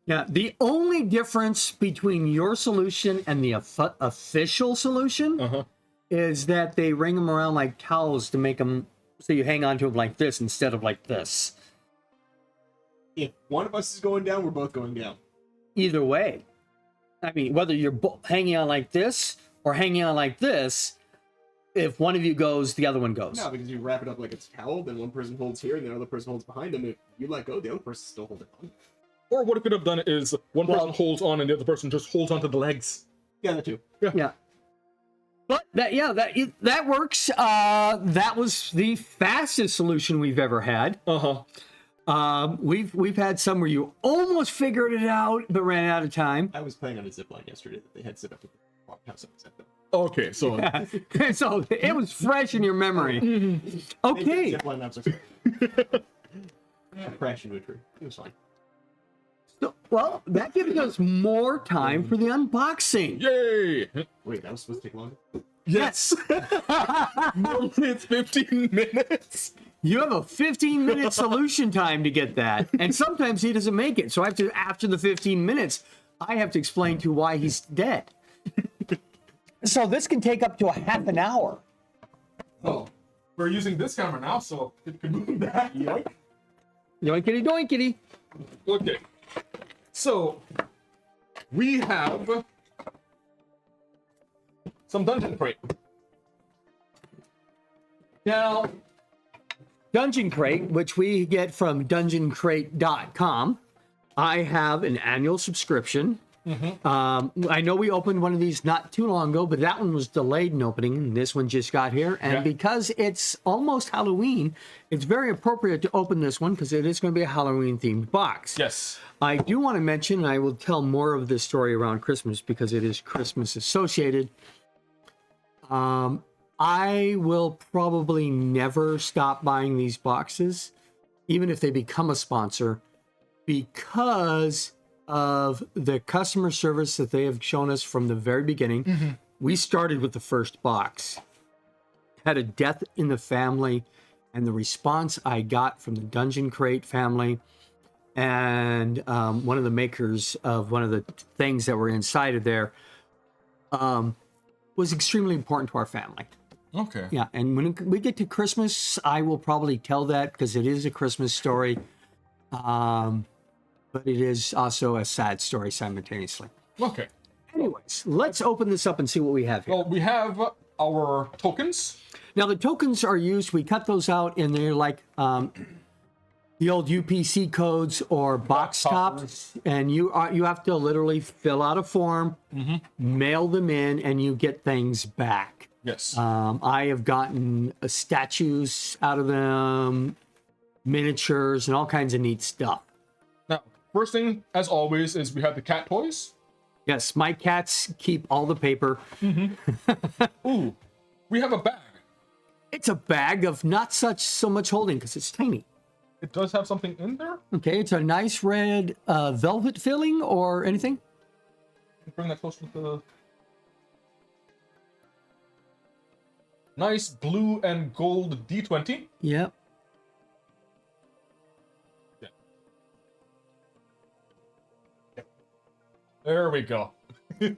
S2: Yeah, the only difference between your solution and the official solution
S1: Uh-huh.
S2: is that they ring them around like towels to make them so you hang on to them like this instead of like this.
S3: If one of us is going down, we're both going down.
S2: Either way. I mean, whether you're hanging on like this or hanging on like this, if one of you goes, the other one goes.
S3: No, because you wrap it up like it's a towel, then one person holds here and the other person holds behind them. If you let go, the other person's still holding on.
S1: Or what it could have done is one person holds on and the other person just holds onto the legs.
S3: Yeah, that too.
S2: Yeah. But that works. That was the fastest solution we've ever had.
S1: Uh-huh.
S2: We've had some where you almost figured it out but ran out of time.
S3: I was playing on a zipline yesterday that they had set up with the house set up.
S1: Okay, so
S2: So it was fresh in your memory. Okay.
S3: Zipline maps I crashed into a tree. It was fine.
S2: So, well, that gives us more time for the unboxing.
S1: yay!
S3: Wait, that was supposed to take longer?
S1: Yes. Normally it's 15 minutes.
S2: You have a 15-minute solution time to get that. And sometimes he doesn't make it. So after the 15 minutes, I have to explain to you why he's dead. So this can take up to a half an hour.
S1: Oh, we're using this camera now, so it can move back.
S3: Yoink.
S2: Yoinkity doinkity.
S1: Okay. So we have some dungeon crate.
S2: Now, Dungeon Crate, which we get from dungeoncrate.com, I have an annual subscription. I know we opened one of these not too long ago, but that one was delayed in opening, and this one just got here. And because it's almost Halloween, it's very appropriate to open this one because it is going to be a Halloween-themed box.
S1: Yes.
S2: I do want to mention, and I will tell more of this story around Christmas because it is Christmas associated. I will probably never stop buying these boxes, even if they become a sponsor, because of the customer service that they have shown us from the very beginning. We started with the first box, had a death in the family, and the response I got from the Dungeon Crate family and one of the makers of one of the things that were inside of there was extremely important to our family.
S1: Okay.
S2: Yeah, and when we get to Christmas, I will probably tell that because it is a Christmas story, but it is also a sad story simultaneously.
S1: Okay.
S2: Anyways, let's open this up and see what we have here.
S1: Well, we have our tokens.
S2: Now, the tokens are used, we cut those out, and they're like the old UPC codes or box tops, and you have to literally fill out a form, mail them in, and you get things back.
S1: Yes.
S2: I have gotten statues out of them, miniatures, and all kinds of neat stuff.
S1: Now, first thing, as always, is we have the cat toys.
S2: Yes, my cats keep all the paper.
S1: Ooh, we have a bag.
S2: It's a bag of not so much holding because it's tiny.
S1: It does have something in there.
S2: Okay, it's a nice red velvet filling or anything.
S1: Bring that closer to the... Nice blue and gold D20.
S2: Yep.
S1: Yeah. There we go.
S2: All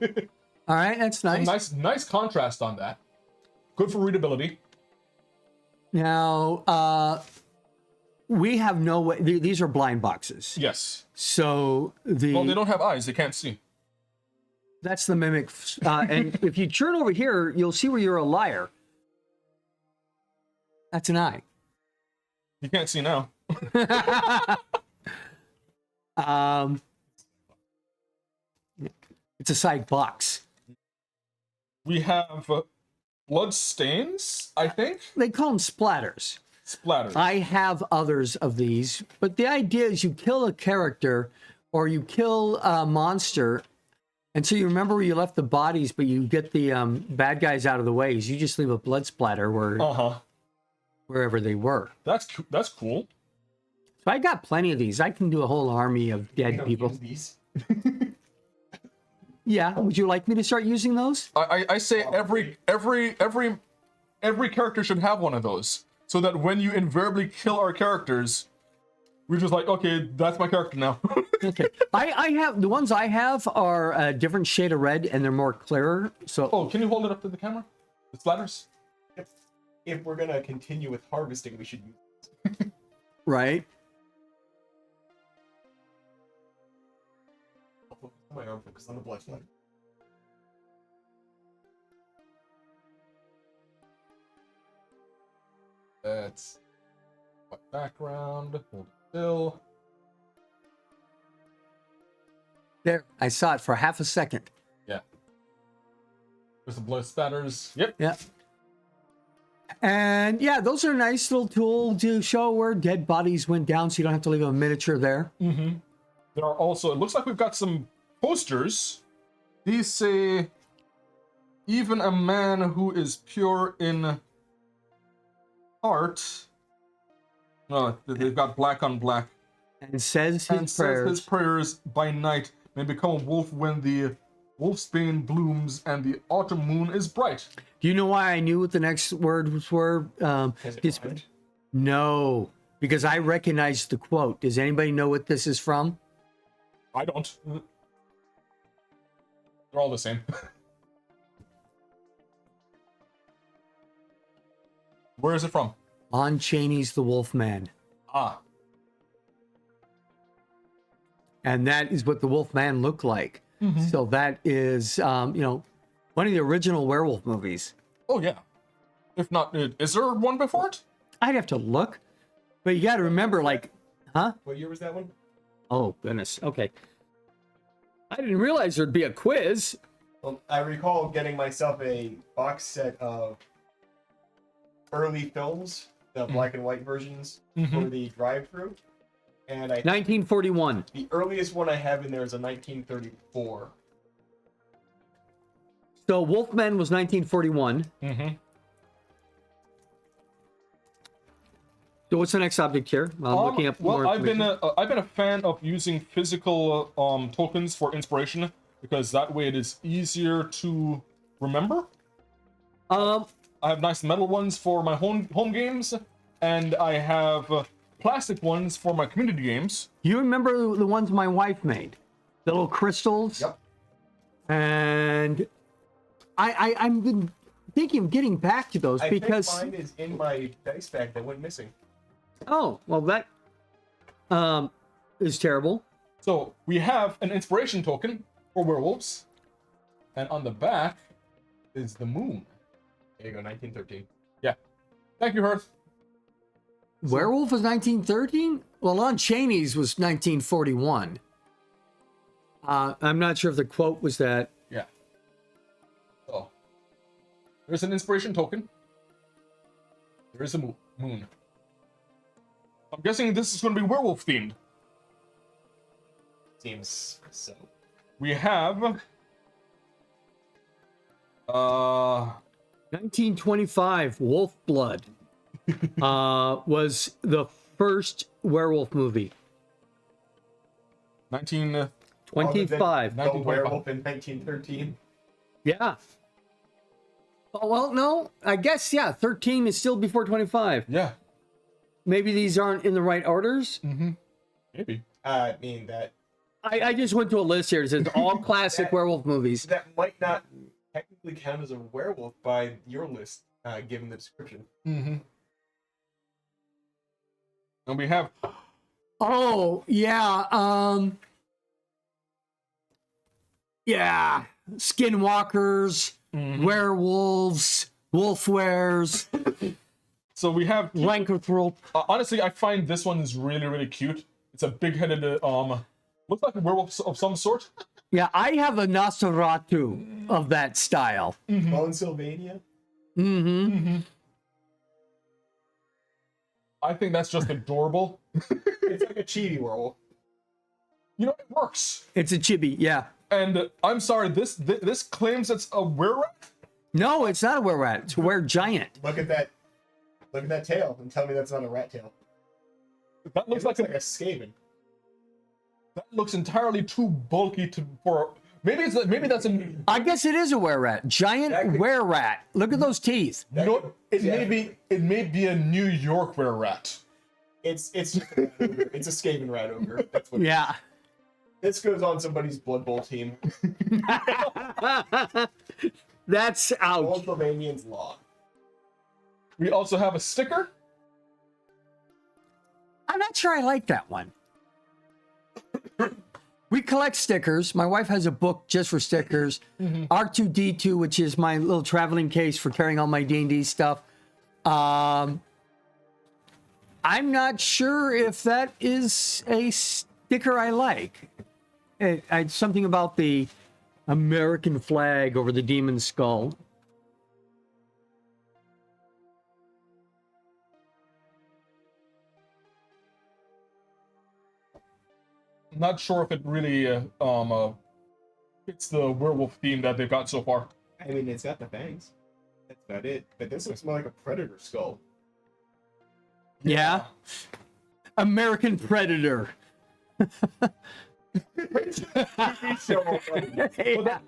S2: right, that's nice.
S1: Nice contrast on that. Good for readability.
S2: Now, we have no way. These are blind boxes.
S1: Yes.
S2: So
S1: Well, they don't have eyes. They can't see.
S2: that's the mimic. And if you turn over here, you'll see where you're a liar. That's an eye.
S1: You can't see now.
S2: It's a side box.
S1: We have blood stains, I think.
S2: They call them splatters.
S1: Splatters.
S2: I have others of these, but the idea is you kill a character or you kill a monster, and so you remember where you left the bodies, but you get the bad guys out of the way. You just leave a blood splatter wherever they were.
S1: That's cool.
S2: So I got plenty of these. I can do a whole army of dead people.
S3: These.
S2: Yeah, would you like me to start using those?
S1: I say every character should have one of those, so that when you invariably kill our characters, we're just like, okay, that's my character now.
S2: Okay, I have the ones I have are a different shade of red and they're more clearer. So
S1: Oh, can you hold it up to the camera? The splatters.
S3: If we're gonna continue with harvesting, we should use
S2: right.
S3: my arm focus on the blood flow.
S1: That's white background. Hold still.
S2: There, I saw it for half a second.
S1: Yeah. There's the blood spatters. Yep.
S2: Yeah. And yeah, those are a nice little tool to show where dead bodies went down, so you don't have to leave a miniature there.
S1: Mm-hmm. There are also, it looks like we've got some posters. These say, even a man who is pure in heart. Oh, they've got black on black.
S2: And says his
S1: And
S2: prayers.
S1: says his prayers by night may become a wolf when the wolfsbane blooms and the autumn moon is bright.
S2: Do you know why I knew what the next words were? No, because I recognized the quote. Does anybody know what this is from?
S1: I don't. They're all the same. Where is it from?
S2: Lon Chaney's The Wolf Man.
S1: Ah.
S2: And that is what the Wolf Man looked like.
S1: Mm-hmm.
S2: So that is, one of the original werewolf movies.
S1: Oh, yeah. If not, is there one before it?
S2: I'd have to look. But you got to remember, huh?
S3: What year was that one?
S2: Oh, goodness. Okay. I didn't realize there'd be a quiz.
S3: Well, I recall getting myself a box set of early films, the black and white versions for the drive-thru, and
S2: 1941.
S3: the earliest one I have in there is a 1934.
S2: So Wolfman was 1941.
S1: Mm-hmm.
S2: So what's the next object here? I'm looking up more
S1: I've
S2: information.
S1: been a fan of using physical tokens for inspiration because that way it is easier to remember. I have nice metal ones for my home games, and I have plastic ones for my community games.
S2: You remember the ones my wife made? The little crystals?
S3: Yep.
S2: And I'm been thinking of getting back to those because...
S3: I think mine is in my dice bag that went missing.
S2: Oh, well that is terrible.
S1: So we have an inspiration token for werewolves, and on the back is the moon.
S3: There you go, 1913.
S1: Yeah. Thank you, Hearth.
S2: Werewolf was 1913? Well, Lon Chaney's was 1941. I'm not sure if the quote was that.
S1: Yeah. So there's an inspiration token. There is a moon. I'm guessing this is going to be werewolf themed.
S3: Seems so.
S1: We have
S2: 1925, Wolf Blood was the first werewolf movie.
S1: 1925.
S3: The werewolf in 1913.
S2: Yeah. Oh, well, no, I guess, yeah, 13 is still before 25.
S1: Yeah.
S2: Maybe these aren't in the right orders.
S1: Mm-hmm. Maybe.
S3: I mean, that
S2: I just went to a list here. It says all classic werewolf movies.
S3: that might not technically count as a werewolf by your list, given the description.
S1: Mm-hmm. And we have
S2: Oh, yeah. Yeah. Skinwalkers, werewolves, wolfwares,
S1: so we have
S2: lycanthrope.
S1: honestly, I find this one is really, really cute. It's a big-headed looks like a werewolf of some sort.
S2: Yeah, I have a Nosferatu of that style.
S3: Bone Sylvania?
S2: Mm-hmm.
S1: I think that's just adorable.
S3: It's like a chibi werewolf.
S1: You know, it works.
S2: It's a chibi, yeah.
S1: And I'm sorry, this claims it's a were-rat?
S2: No, it's not a were-rat. It's a were-giant.
S3: Look at that tail and tell me that's not a rat tail.
S1: That looks like
S3: like a Skaven.
S1: that looks entirely too bulky for. Maybe that's a.
S2: I guess it is a were-rat. Giant were-rat. Look at those teeth.
S1: You know, it may be a New York were-rat.
S3: It's just a rat ogre. It's a Skaven rat ogre. That's what.
S2: Yeah.
S3: This goes on somebody's Blood Bowl team.
S2: That's
S3: Old
S2: ouch.
S3: Sylvanian's Law.
S1: We also have a sticker.
S2: I'm not sure I like that one. We collect stickers. My wife has a book just for stickers. R2D2, which is my little traveling case for carrying all my D&D stuff. I'm not sure if that is a sticker I like. It's something about the American flag over the demon's skull.
S1: I'm not sure if it really fits the werewolf theme that they've got so far.
S3: I mean, it's got the fangs. That's about it. But this looks more like a predator skull.
S2: Yeah. American Predator. Yeah.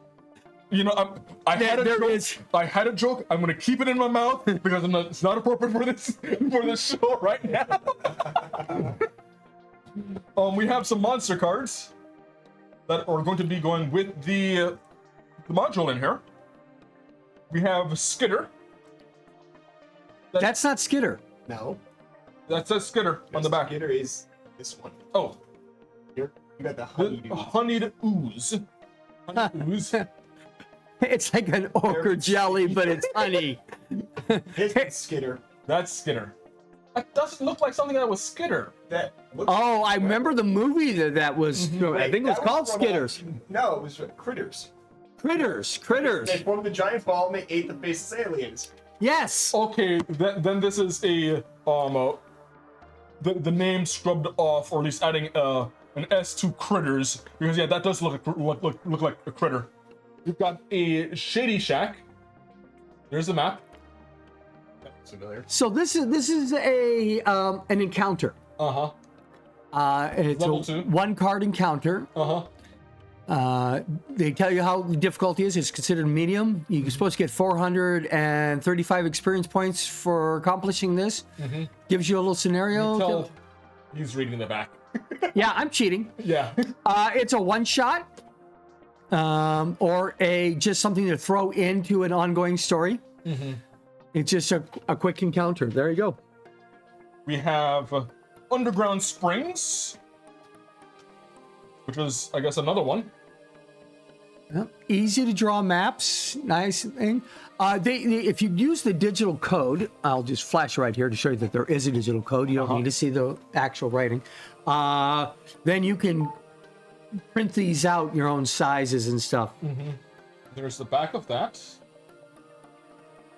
S1: You know, I had a joke. I had a joke. I'm gonna keep it in my mouth because it's not appropriate for this show right now. We have some monster cards that are going to be going with the module in here. We have Skitter.
S2: That's not Skitter.
S3: No.
S1: That says Skitter on the back.
S3: Skitter is this one.
S1: Oh,
S3: You got the
S1: the
S3: honeydew.
S1: honeyed ooze. Honeyed ooze.
S2: It's like an ochre jelly, but it's honey.
S3: This is Skitter.
S1: That's Skitter. That doesn't look like something that was Skitter.
S3: That looks
S2: Oh, I remember the movie that was, I think it was
S3: that
S2: called
S3: from,
S2: Skitters.
S3: No, it was Critters.
S2: Critters.
S3: They formed a giant ball and they ate the faceless aliens.
S2: Yes.
S1: Okay, then this is a the name scrubbed off, or at least adding an S to Critters, because yeah, that does look like a critter. We've got a Shady Shack. There's the map.
S3: That's familiar.
S2: So this is a an encounter.
S1: Uh-huh.
S2: It's
S1: Level
S2: a
S1: 2.
S2: 1-card encounter.
S1: Uh-huh.
S2: They tell you how the difficulty is. It's considered medium. You're supposed to get 435 experience points for accomplishing this. Gives you a little scenario.
S1: Tell he's reading the back.
S2: Yeah, I'm cheating.
S1: Yeah.
S2: It's a one-shot, or just something to throw into an ongoing story. It's just a quick encounter. There you go.
S1: We have Underground Springs, which was, I guess, another one.
S2: Yep. Easy to draw maps. Nice thing. If you use the digital code, I'll just flash right here to show you that there is a digital code. You don't need to see the actual writing. Then you can print these out your own sizes and stuff.
S1: There's the back of that.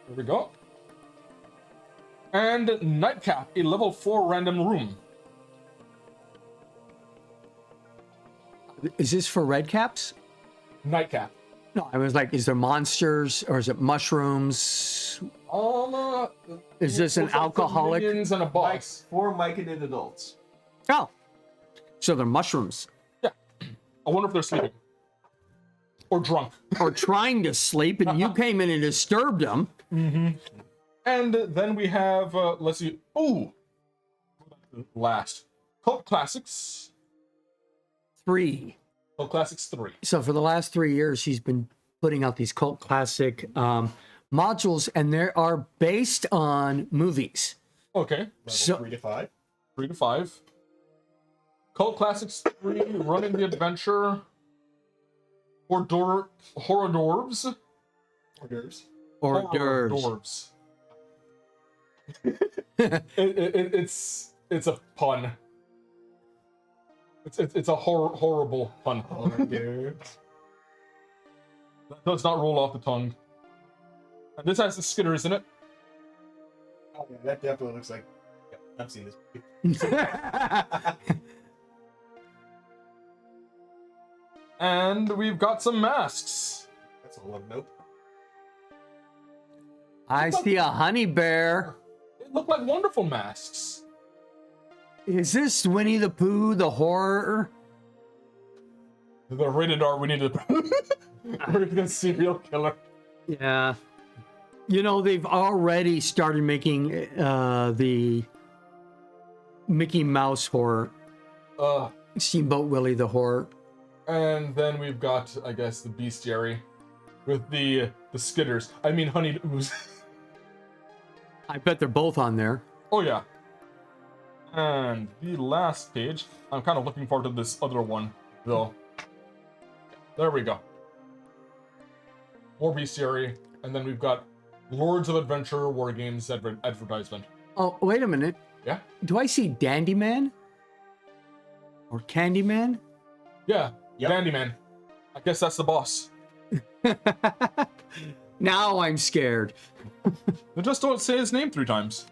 S1: There we go. And Nightcap, a level 4 random room.
S2: Is this for red caps?
S1: Nightcap.
S2: No, I was like, is there monsters or is it mushrooms? Is this an alcoholic?
S1: Minions and a boss.
S3: For myconid adults.
S2: Oh, so they're mushrooms.
S1: Yeah. I wonder if they're sleeping. Or drunk.
S2: Or trying to sleep, and you came in and disturbed them.
S1: And then we have, let's see. Ooh. Last. Cult Classics.
S2: 3.
S1: Cult Classics 3.
S2: So for the last 3 years, she's been putting out these cult classic modules, and they are based on movies.
S1: Okay.
S2: So
S3: 3 to 5.
S1: 3 to 5. Cult Classics 3, Running the Adventure. Hors d'oeuvres.
S3: Hors d'oeuvres.
S2: hors d'oeuvres.
S1: It's a pun. It's a horrible pun. That does not roll off the tongue. And this has the skitters in it.
S3: Oh, yeah, that definitely looks like. Yeah, I've seen this movie.
S1: And we've got some masks.
S3: That's all of nope.
S2: I see a honey bear.
S1: They look like wonderful masks.
S2: Is this Winnie the Pooh, the horror?
S1: The rated R, we need to. American serial killer.
S2: Yeah. You know, they've already started making the Mickey Mouse horror. Steamboat Willie the horror.
S1: And then we've got, I guess, the bestiary with the skitters. I mean, honey ooze.
S2: I bet they're both on there.
S1: Oh yeah. And the last page, I'm kind of looking forward to this other one, though. There we go. More bestiary, and then we've got Lords of Adventure War Games advertisement.
S2: Oh, wait a minute.
S1: Yeah?
S2: Do I see Dandy Man? Or Candyman?
S1: Yeah,
S3: Yep.
S1: Dandyman. I guess that's the boss.
S2: Now I'm scared.
S1: They just don't say his name 3 times.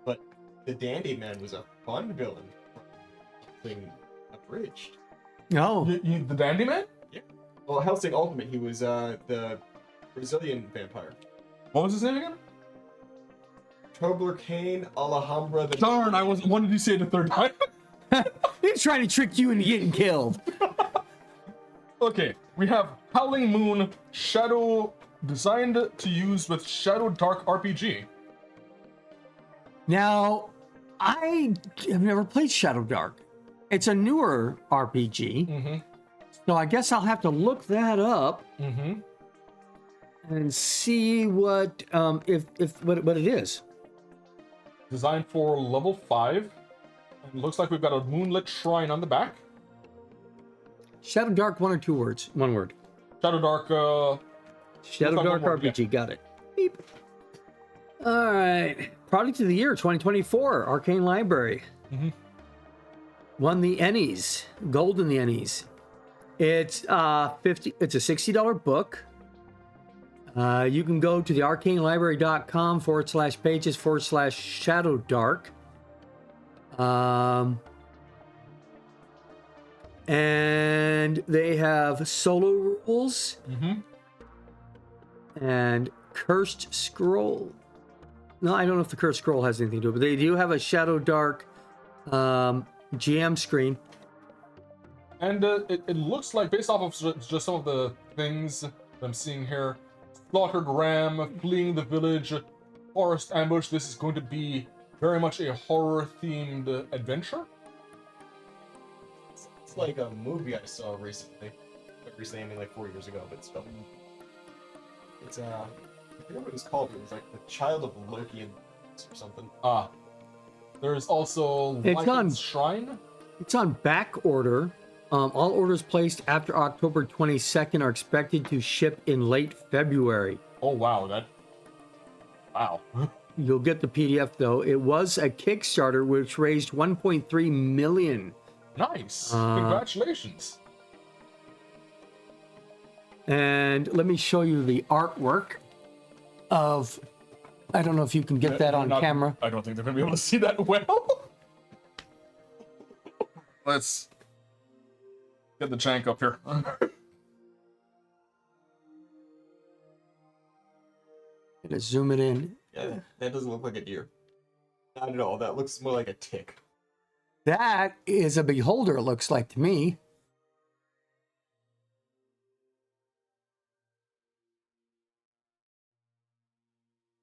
S3: But the Dandy Man was a fun villain. Thing abridged.
S2: No.
S1: The Dandyman?
S3: Yeah. Well, Helsing Ultimate, he was the Brazilian vampire.
S1: What was his name again?
S3: Tobler Kane Alhambra the.
S1: Darn, I wasn't. What did you say the 3rd time?
S2: He's trying to trick you into getting killed.
S1: Okay, we have Howling Moon Shadow, designed to use with Shadow Dark RPG.
S2: Now, I have never played Shadow Dark. It's a newer RPG. So I guess I'll have to look that up and see what what it is.
S1: Designed for level 5. And looks like we've got a moonlit shrine on the back.
S2: Shadow Dark, 1 or 2 words? 1 word.
S1: Shadow Dark,
S2: Shadow
S1: like
S2: Dark
S1: one word,
S2: RPG,
S1: yeah.
S2: got it. Beep. All right. Product of the year 2024, Arcane Library. Won the Ennies, gold in the Ennies. It's it's a $60 book. You can go to the arcanelibrary.com/pages/Shadow Dark. And they have solo rules and cursed scroll. No, I don't know if the cursed scroll has anything to do it, but they do have a Shadow Dark GM screen.
S1: And it looks like, based off of just some of the things that I'm seeing here, slaughtered ram, fleeing the village, forest ambush, this is going to be very much a horror-themed adventure.
S3: It's like a movie I saw recently. Recently, I mean like 4 years ago, but still. It's I forget what it was called. It was like the Child of Loki or something.
S1: There is also
S2: It's
S1: Lycan's
S2: on-
S1: Shrine.
S2: It's on back order. All orders placed after October 22nd are expected to ship in late February.
S1: Oh wow, wow.
S2: You'll get the PDF though. It was a Kickstarter which raised 1.3 million.
S1: Nice. Congratulations.
S2: And let me show you the artwork of. I don't know if you can get that on camera.
S1: I don't think they're gonna be able to see that well. Let's get the chank up here.
S2: Gonna zoom it in.
S3: Yeah, that doesn't look like a deer. Not at all. That looks more like a tick.
S2: That is a beholder, it looks like to me.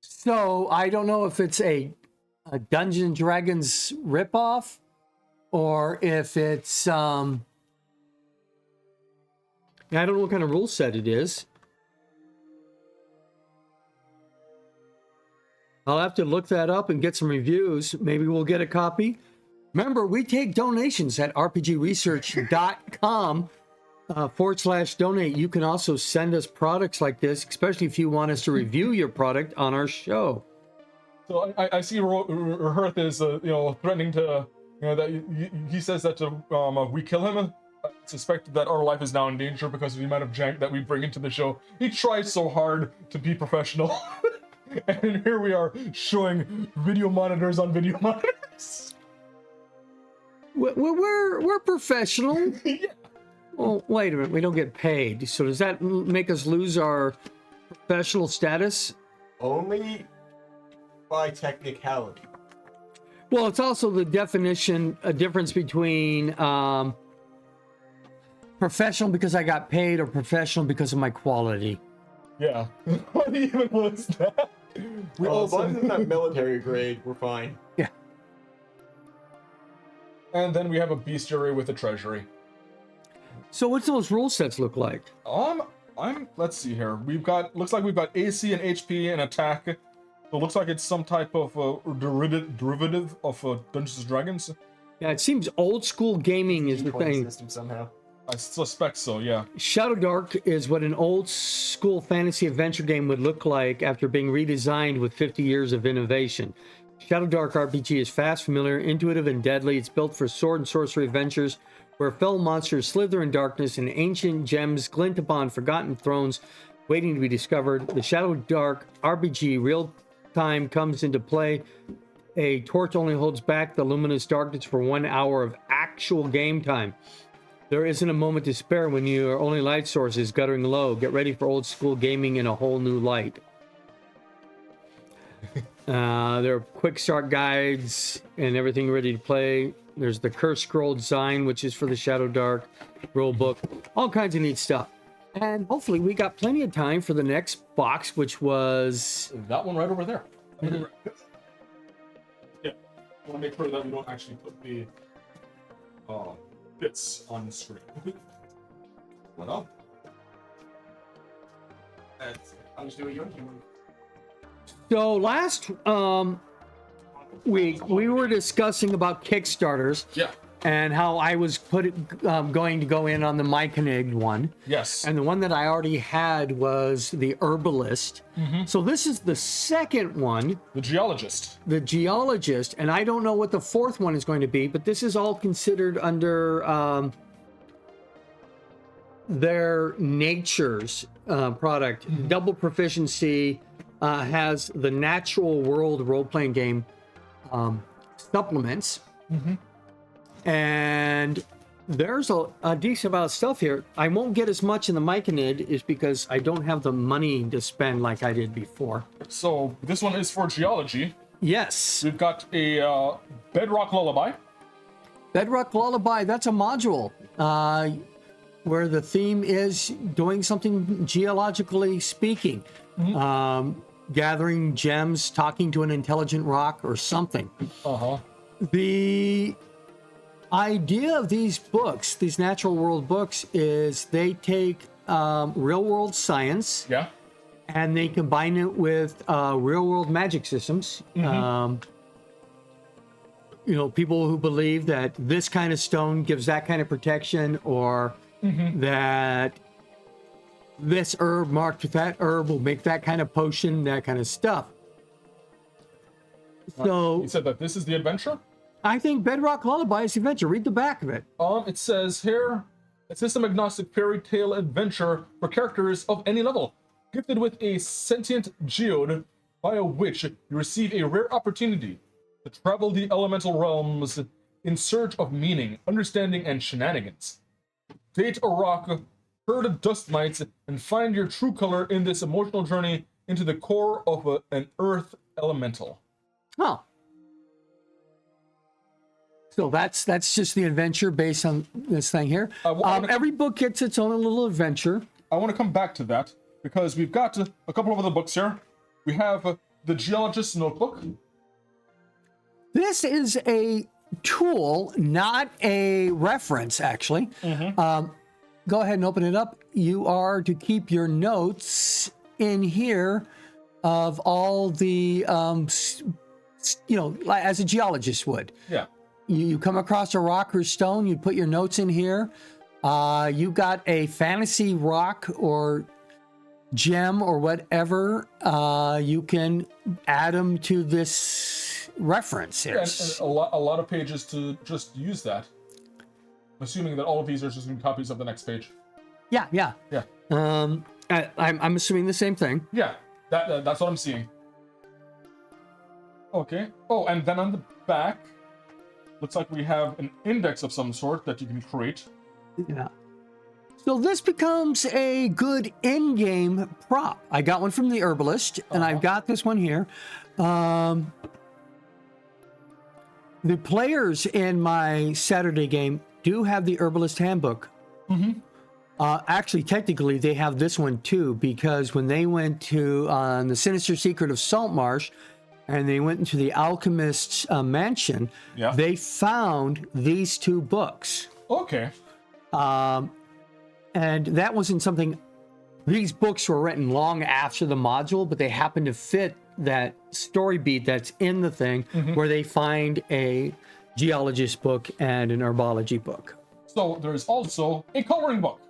S2: So I don't know if it's a Dungeons and Dragons ripoff or if it's I don't know what kind of rule set it is. I'll have to look that up and get some reviews. Maybe we'll get a copy. Remember, we take donations at rpgresearch.com /donate. You can also send us products like this, especially if you want us to review your product on our show.
S1: So I see Hearth is threatening to that he says that we kill him. I suspect that our life is now in danger because of the amount of jank that we bring into the show. He tried so hard to be professional. And here we are showing video monitors on video monitors.
S2: We're professional.
S1: Yeah.
S2: Well, wait a minute. We don't get paid. So does that make us lose our professional status?
S3: Only by technicality.
S2: Well, it's also the difference between professional because I got paid or professional because of my quality.
S1: Yeah. What even was that? We
S3: As long as it's not military grade, we're fine.
S2: Yeah.
S1: And then we have a bestiary with a treasury.
S2: So what's those rule sets look like?
S1: Let's see here. Looks like we've got AC and HP and attack. So it looks like it's some type of derivative of Dungeons and Dragons.
S2: Yeah, it seems old school gaming is the thing.
S3: System somehow.
S1: I suspect so, yeah.
S2: Shadow Dark is what an old school fantasy adventure game would look like after being redesigned with 50 years of innovation. Shadow Dark RPG is fast, familiar, intuitive, and deadly. It's built for sword and sorcery adventures where fell monsters slither in darkness and ancient gems glint upon forgotten thrones waiting to be discovered. The Shadow Dark RPG real time comes into play. A torch only holds back the luminous darkness for 1 hour of actual game time. There isn't a moment to spare when your only light source is guttering low. Get ready for old school gaming in a whole new light. There are quick start guides and everything ready to play. There's the Curse Scroll design, which is for the Shadow Dark rule book. All kinds of neat stuff. And hopefully we got plenty of time for the next box, which was...
S1: That one right over there. Yeah. I want to make sure that we don't actually put the bits on the screen.
S3: What up? I'll just do it young.
S2: So last week we were discussing about Kickstarters.
S1: Yeah.
S2: And how I was going to go in on the Myconid one.
S1: Yes.
S2: And the one that I already had was the Herbalist. So this is the second one.
S1: The Geologist.
S2: The Geologist. And I don't know what the fourth one is going to be, but this is all considered under their Nature's product. Double Proficiency has the Natural World role-playing game supplements. And There's a decent amount of stuff here. I won't get as much in the Myconid is because I don't have the money to spend like I did before.
S1: So this one is for geology.
S2: Yes.
S1: We've got a bedrock lullaby.
S2: Bedrock Lullaby, that's a module where the theme is doing something geologically speaking. Gathering gems, talking to an intelligent rock or something.
S1: Uh-huh.
S2: The idea of these books, these natural world books, is they take real world science
S1: Yeah.
S2: and they combine it with real world magic systems. People who believe that this kind of stone gives that kind of protection, or that this herb marked with that herb will make that kind of potion, that kind of stuff. So
S1: You said that this is the adventure?
S2: I think Bedrock Lullaby is the adventure. Read the back of it.
S1: It says here, a system-agnostic fairy tale adventure for characters of any level. Gifted with a sentient geode, via which you receive a rare opportunity to travel the elemental realms in search of meaning, understanding, and shenanigans. Date a rock, herd dust mites, and find your true color in this emotional journey into the core of an earth elemental.
S2: Oh. So that's just the adventure based on this thing here. Every book gets its own little adventure.
S1: I want to come back to that because we've got a couple of other books here. We have the Geologist's Notebook.
S2: This is a tool, not a reference, actually. Go ahead and open it up. You are to keep your notes in here of all the, as a geologist would.
S1: Yeah.
S2: You come across a rock or stone, you put your notes in here. You got a fantasy rock or gem or whatever. You can add them to this reference here.
S1: And a lot of pages to just use that. I'm assuming that all of these are just copies of the next page.
S2: Yeah.
S1: Yeah.
S2: I'm assuming the same thing.
S1: Yeah, that's what I'm seeing. Okay. Oh, and then on the back, looks like we have an index of some sort that you can create.
S2: Yeah. So this becomes a good in-game prop. I got one from the Herbalist, and I've got this one here. The players in my Saturday game do have the Herbalist Handbook. Actually, technically, they have this one too, because when they went to the Sinister Secret of Saltmarsh, and they went into the Alchemist's mansion, they found these two books.
S1: Okay.
S2: And that wasn't something, these books were written long after the module, but they happened to fit that story beat that's in the thing where they find a geologist book and an herbology book.
S1: So there's also a coloring book.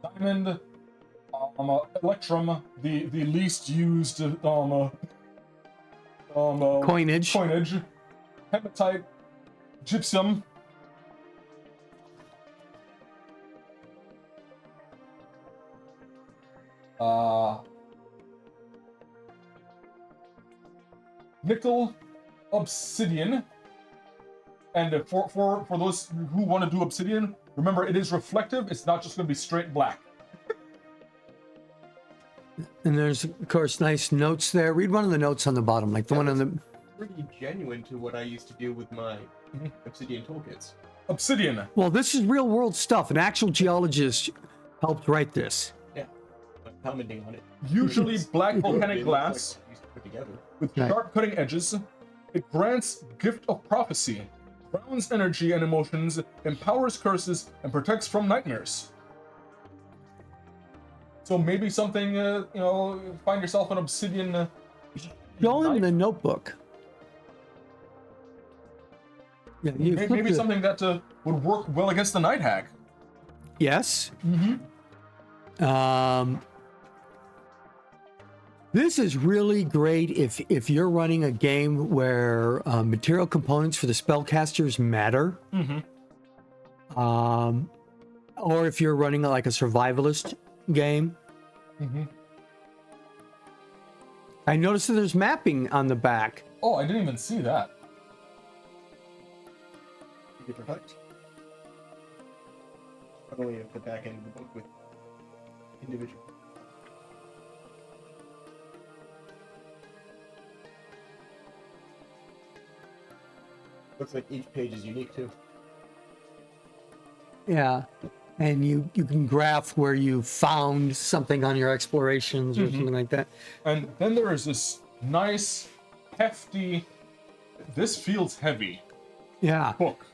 S1: Diamond, Electrum, the least used
S2: Coinage.
S1: Hematite, gypsum. Nickel, obsidian, and for those who want to do obsidian, remember it is reflective. It's not just going to be straight black.
S2: And there's, of course, nice notes there. Read one of the notes on the bottom, like the one on the...
S3: Pretty genuine to what I used to do with my obsidian toolkits.
S1: Obsidian.
S2: Well, this is real world stuff. An actual geologist helped write this.
S3: Yeah, I'm commenting on it.
S1: Usually black volcanic glass
S3: Used to put together.
S1: with sharp cutting edges. It grants gift of prophecy, grounds energy and emotions, empowers curses, and protects from nightmares. So maybe something, find yourself an obsidian.
S2: Show him the notebook. Yeah,
S1: Maybe something that would work well against the night hag.
S2: Yes. This is really great if you're running a game where material components for the spellcasters matter. Or if you're running like a survivalist game. I noticed that there's mapping on the back.
S1: Oh, I didn't even see that.
S3: Perfect. I'm only at the back end of the book with individual. Looks like each page is unique too.
S2: Yeah. And you can graph where you found something on your explorations or something like that.
S1: And then there is this nice, hefty, this feels heavy
S2: Yeah.
S1: book.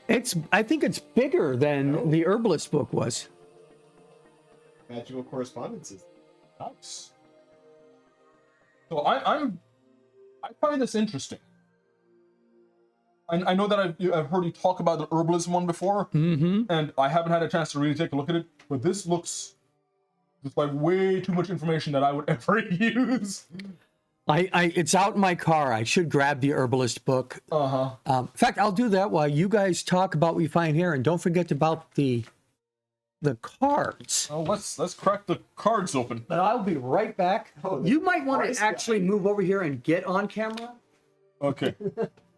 S2: I think it's bigger than
S3: Oh.
S2: the herbalist book was.
S3: Magical correspondences.
S1: Nice. So I find this interesting. I know that I've heard you talk about the herbalism one before, and I haven't had a chance to really take a look at it, but this looks just like way too much information that I would ever use.
S2: It's out in my car. I should grab the herbalist book. In fact, I'll do that while you guys talk about what we find here, and don't forget about the cards.
S1: Oh, let's crack the cards open.
S2: But I'll be right back.
S3: Oh,
S2: You might want
S3: price
S2: to actually move over here and get on camera.
S1: Okay,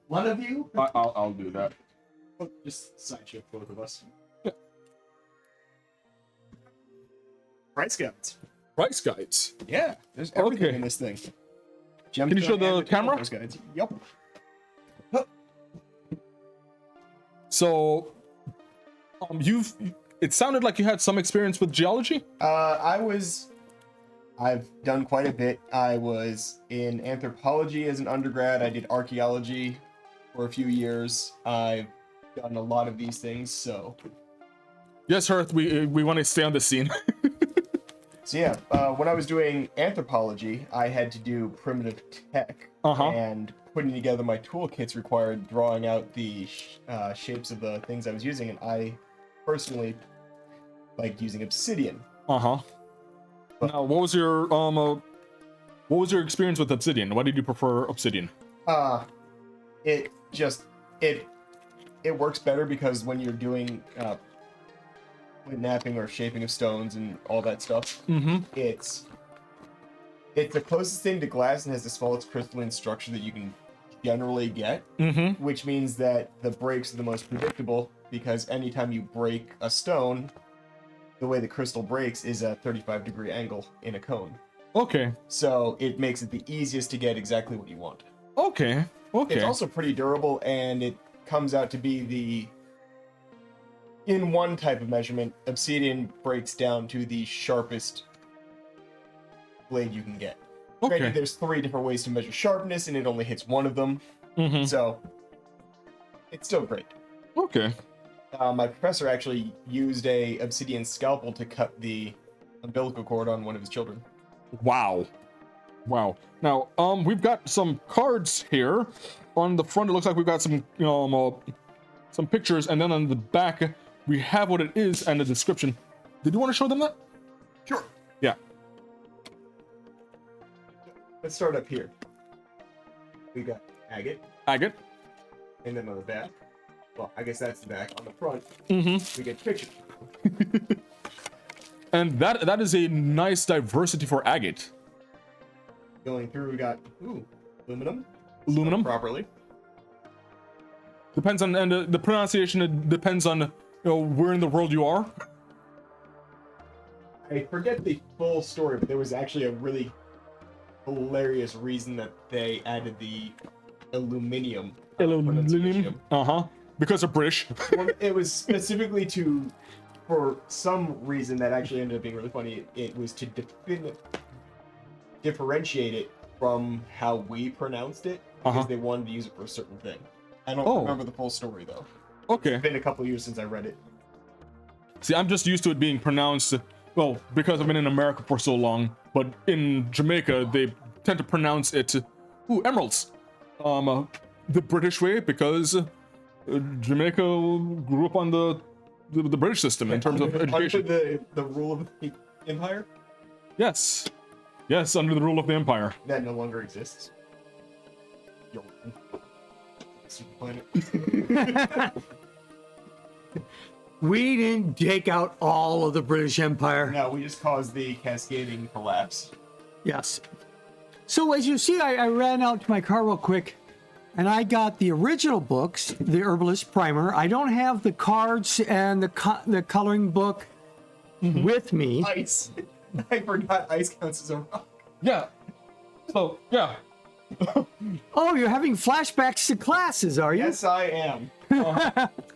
S2: One of you.
S1: I'll do that.
S3: Just sideshift both of us.
S1: Yeah.
S3: Price guides.
S1: Price guides.
S3: Yeah, there's everything
S1: Okay.
S3: in this thing.
S1: Can you show the camera?
S3: Price guides. Yep.
S1: So, it sounded like you had some experience with geology.
S3: I've done quite a bit. I was in anthropology as an undergrad. I did archaeology for a few years. I've done a lot of these things, so.
S1: Yes, Hearth, we want to stay on the scene.
S3: So yeah, when I was doing anthropology, I had to do primitive tech, and putting together my toolkits required drawing out the shapes of the things I was using, and I personally liked using obsidian.
S1: Now, what was your experience with obsidian? Why did you prefer obsidian?
S3: It works better because when you're doing knapping or shaping of stones and all that stuff, it's the closest thing to glass and has the smallest crystalline structure that you can generally get, which means that the breaks are the most predictable, because anytime you break a stone, the way the crystal breaks is a 35-degree angle in a cone.
S1: Okay.
S3: So it makes it the easiest to get exactly what you want.
S1: Okay.
S3: It's also pretty durable, and it comes out to be in one type of measurement, obsidian breaks down to the sharpest blade you can get.
S1: Okay.
S3: Granted, there's 3 different ways to measure sharpness, and it only hits one of them. So it's still great.
S1: Okay.
S3: My professor actually used a obsidian scalpel to cut the umbilical cord on one of his children.
S1: Wow. Now, we've got some cards here. On the front, it looks like we've got some pictures, and then on the back, we have what it is and the description. Did you want to show them that?
S3: Sure.
S1: Yeah.
S3: Let's start up here. We got agate,
S1: Agate.
S3: and then on the back, well, I guess that's the back. On the front, we get pictures.
S1: And that is a nice diversity for agate.
S3: Going through, we got aluminum.
S1: Aluminum.
S3: Spelled properly.
S1: Depends on, and the pronunciation, it depends on where in the world you are.
S3: I forget the full story, but there was actually a really hilarious reason that they added the aluminium.
S1: Aluminum. Because of British.
S3: Well, it was specifically for some reason that actually ended up being really funny. It was to differentiate it from how we pronounced it, because they wanted to use it for a certain thing. I don't remember the full story though.
S1: Okay.
S3: It's been a couple years since I read it.
S1: See, I'm just used to it being pronounced, well, because I've been in America for so long, but in Jamaica, they tend to pronounce it, emeralds. The British way, because Jamaica grew up on the British system in terms of education.
S3: Under the rule of the empire?
S1: Yes, under the rule of the empire.
S3: That no longer exists. Planet.
S2: We didn't take out all of the British Empire.
S3: No, we just caused the cascading collapse.
S2: Yes. So as you see, I ran out to my car real quick, And I got the original books, the Herbalist Primer. I don't have the cards and the coloring book with me.
S3: Ice. I forgot ice counts as a rock.
S1: Yeah. So, yeah.
S2: Oh, you're having flashbacks to classes, are you?
S3: Yes, I am.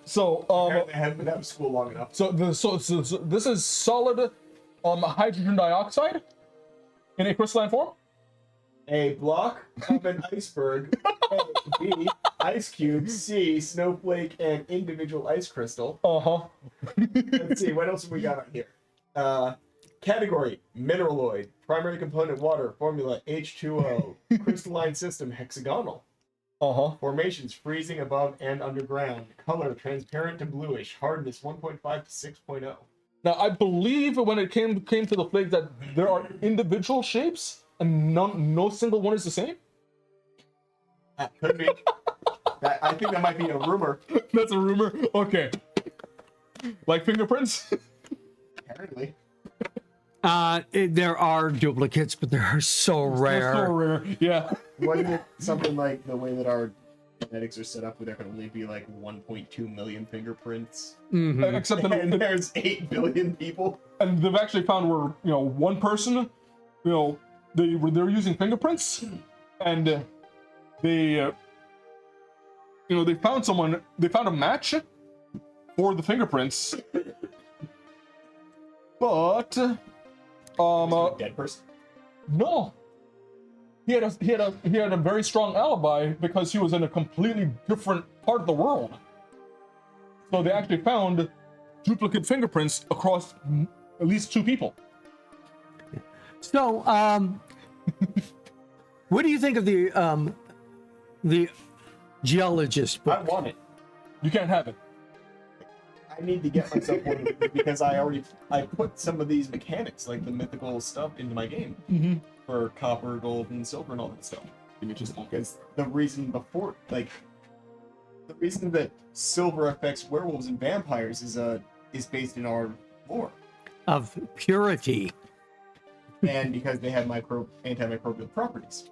S1: So,
S3: Apparently I haven't been out of school long enough.
S1: so this is solid hydrogen dioxide in a crystalline form.
S3: A block of an iceberg. A, B, ice cube. C, snowflake and individual ice crystal. Let's see, what else have we got on here? Category, mineraloid. Primary component, water. Formula, H2O. Crystalline system, hexagonal. Formations, freezing above and underground. Color, transparent to bluish. Hardness, 1.5 to 6.0.
S1: Now, I believe when it came to the flake that there are individual shapes and no single one is the same.
S3: That could be. I think that might be a rumor.
S1: That's a rumor. Okay. Like fingerprints.
S3: Apparently.
S2: There are duplicates, but they're so rare.
S1: So rare. Yeah.
S3: Wasn't it something like the way that our genetics are set up where there can only be like 1.2 million fingerprints?
S1: Except that
S3: And there's 8 billion people.
S1: and they've actually found where one person, they're using fingerprints, and they found a match for the fingerprints, but
S3: Dead person.
S1: no, he had a very strong alibi because he was in a completely different part of the world. So they actually found duplicate fingerprints across at least 2 people.
S2: So, what do you think of the geologist
S3: I
S2: book?
S3: want it.
S1: You can't have it.
S3: I need to get myself one of these because I put some of these mechanics, like the mythical stuff, into my game for copper, gold, and silver, and all that stuff.
S1: Give me just
S3: Because the reason that silver affects werewolves and vampires is based in our lore,
S2: Of purity.
S3: and because they have antimicrobial properties,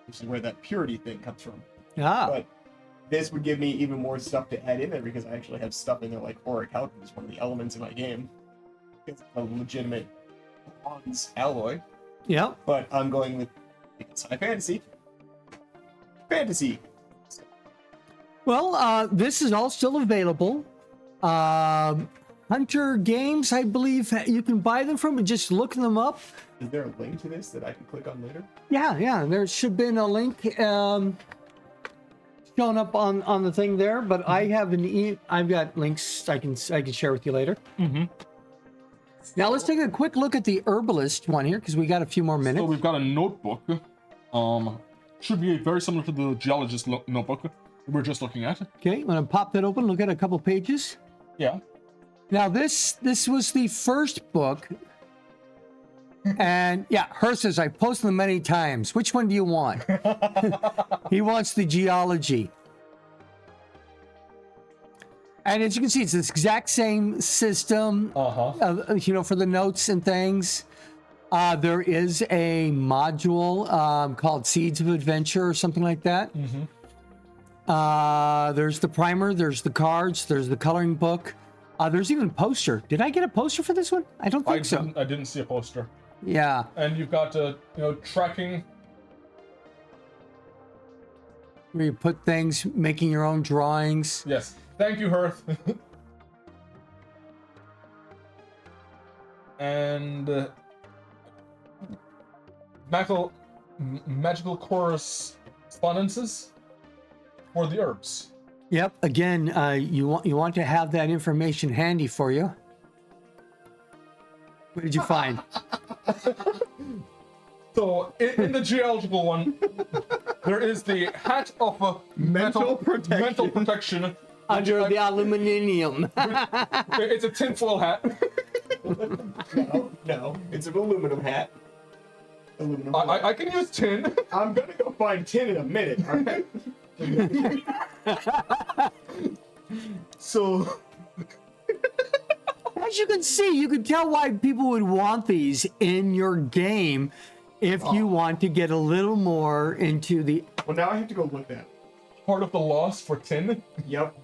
S3: which is where that purity thing comes from.
S2: Ah,
S3: But this would give me even more stuff to add in there because I actually have stuff in there like auric alchemy is one of the elements in my game. It's a legitimate bronze alloy,
S2: yeah.
S3: but I'm going with it's high fantasy. Fantasy.
S2: Well, this is all still available. Hunter Games, I believe you can buy them from, and just look them up.
S3: Is there a link to this that I can click on later?
S2: Yeah, there should be a link shown up on the thing there, but I have I've got links I can share with you later. Now let's take a quick look at the herbalist one here because we got a few more
S1: So
S2: minutes.
S1: we've got a notebook. Should be very similar to the geologist notebook we're just looking at.
S2: Okay, I'm gonna pop that open, look at a couple pages.
S1: Yeah.
S2: Now this was the first book, and yeah, Her says I've posted them many times. Which one do you want? He wants the geology. And as you can see, it's this exact same system, for the notes and things. There is a module called Seeds of Adventure or something like that. There's the primer, there's the cards, there's the coloring book. There's even a poster. Did I get a poster for this one? I don't think so.
S1: I didn't see a poster.
S2: Yeah.
S1: And you've got tracking.
S2: Where you put things, making your own drawings.
S1: Yes. Thank you, Hearth. And magical correspondences for the herbs.
S2: Yep. Again, you want to have that information handy for you. What did you find?
S1: So in the geological one, there is the hat of mental protection.
S2: Under the aluminium.
S1: It's a tinfoil hat.
S3: No, it's an aluminum hat. Aluminum.
S1: I can use tin.
S3: I'm gonna go find tin in a minute. Alright.
S1: So,
S2: As you can see, you can tell why people would want these in your game if you want to get a little more into the...
S3: Well, now I have to go look that.
S1: Part of the loss for Tin.
S3: Yep.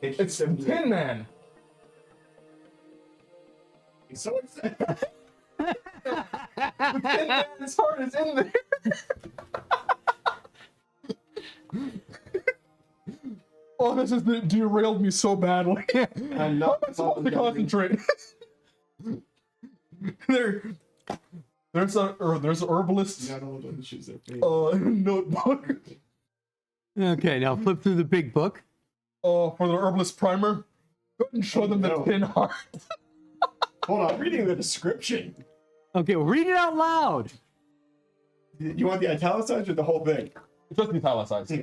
S1: It's Tin Man.
S3: Someone said
S1: The Tin Man's heart is in there. Oh, this has derailed me so badly.
S3: I'm
S1: How
S3: not
S1: am I supposed to concentrate? There's an herbalist
S3: Not all those issues are fake.
S1: notebook.
S2: Okay, now flip through the big book.
S1: For the herbalist primer. Go ahead and show them the
S3: no.
S1: tin heart.
S3: Hold on, I'm reading the description.
S2: Okay, well, read it out loud.
S3: You want the italicized or the whole thing?
S1: Just italicized.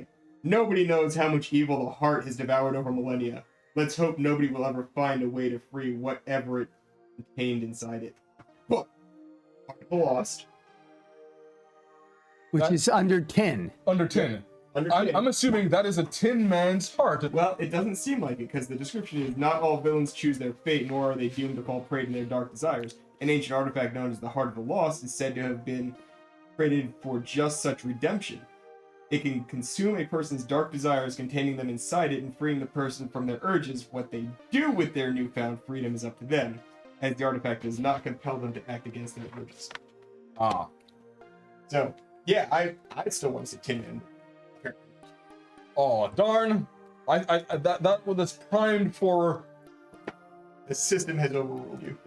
S3: Nobody knows how much evil the heart has devoured over millennia. Let's hope nobody will ever find a way to free whatever it contained inside it. But, lost.
S2: Which is under 10.
S1: Under 10.
S3: Under
S1: I'm assuming that is a Tin Man's heart.
S3: Well, it doesn't seem like it, because the description is not all villains choose their fate, nor are they doomed to fall prey to their dark desires. An ancient artifact known as the Heart of the Lost is said to have been created for just such redemption. It can consume a person's dark desires, containing them inside it, and freeing the person from their urges. What they do with their newfound freedom is up to them, as the artifact does not compel them to act against their urges.
S1: Ah.
S3: So, yeah, I still want to see Tin Man.
S1: Oh, darn. That was primed for...
S3: The system has overruled you.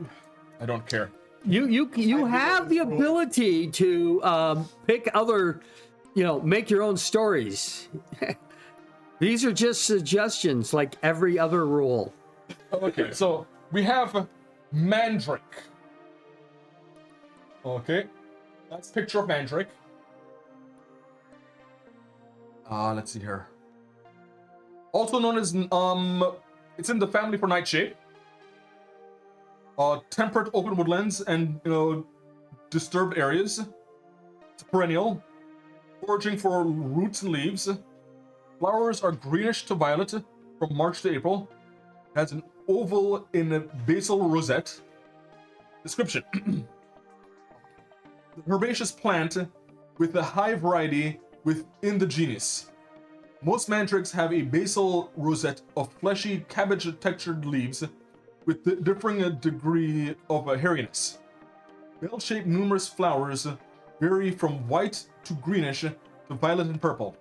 S1: I don't care.
S2: You have the ability to pick other, make your own stories. These are just suggestions, like every other rule.
S1: Okay, so we have Mandrake. Okay, that's a picture of Mandrake. Let's see here. Also known as, it's in the family for nightshade. Temperate open woodlands and, disturbed areas. It's perennial. Foraging for roots and leaves. Flowers are greenish to violet from March to April. Has an oval in a basal rosette. Description. Herbaceous plant with a high variety within the genus. Most mandrakes have a basal rosette of fleshy, cabbage-textured leaves with the differing degree of hairiness. Bell-shaped numerous flowers vary from white to greenish to violet and purple.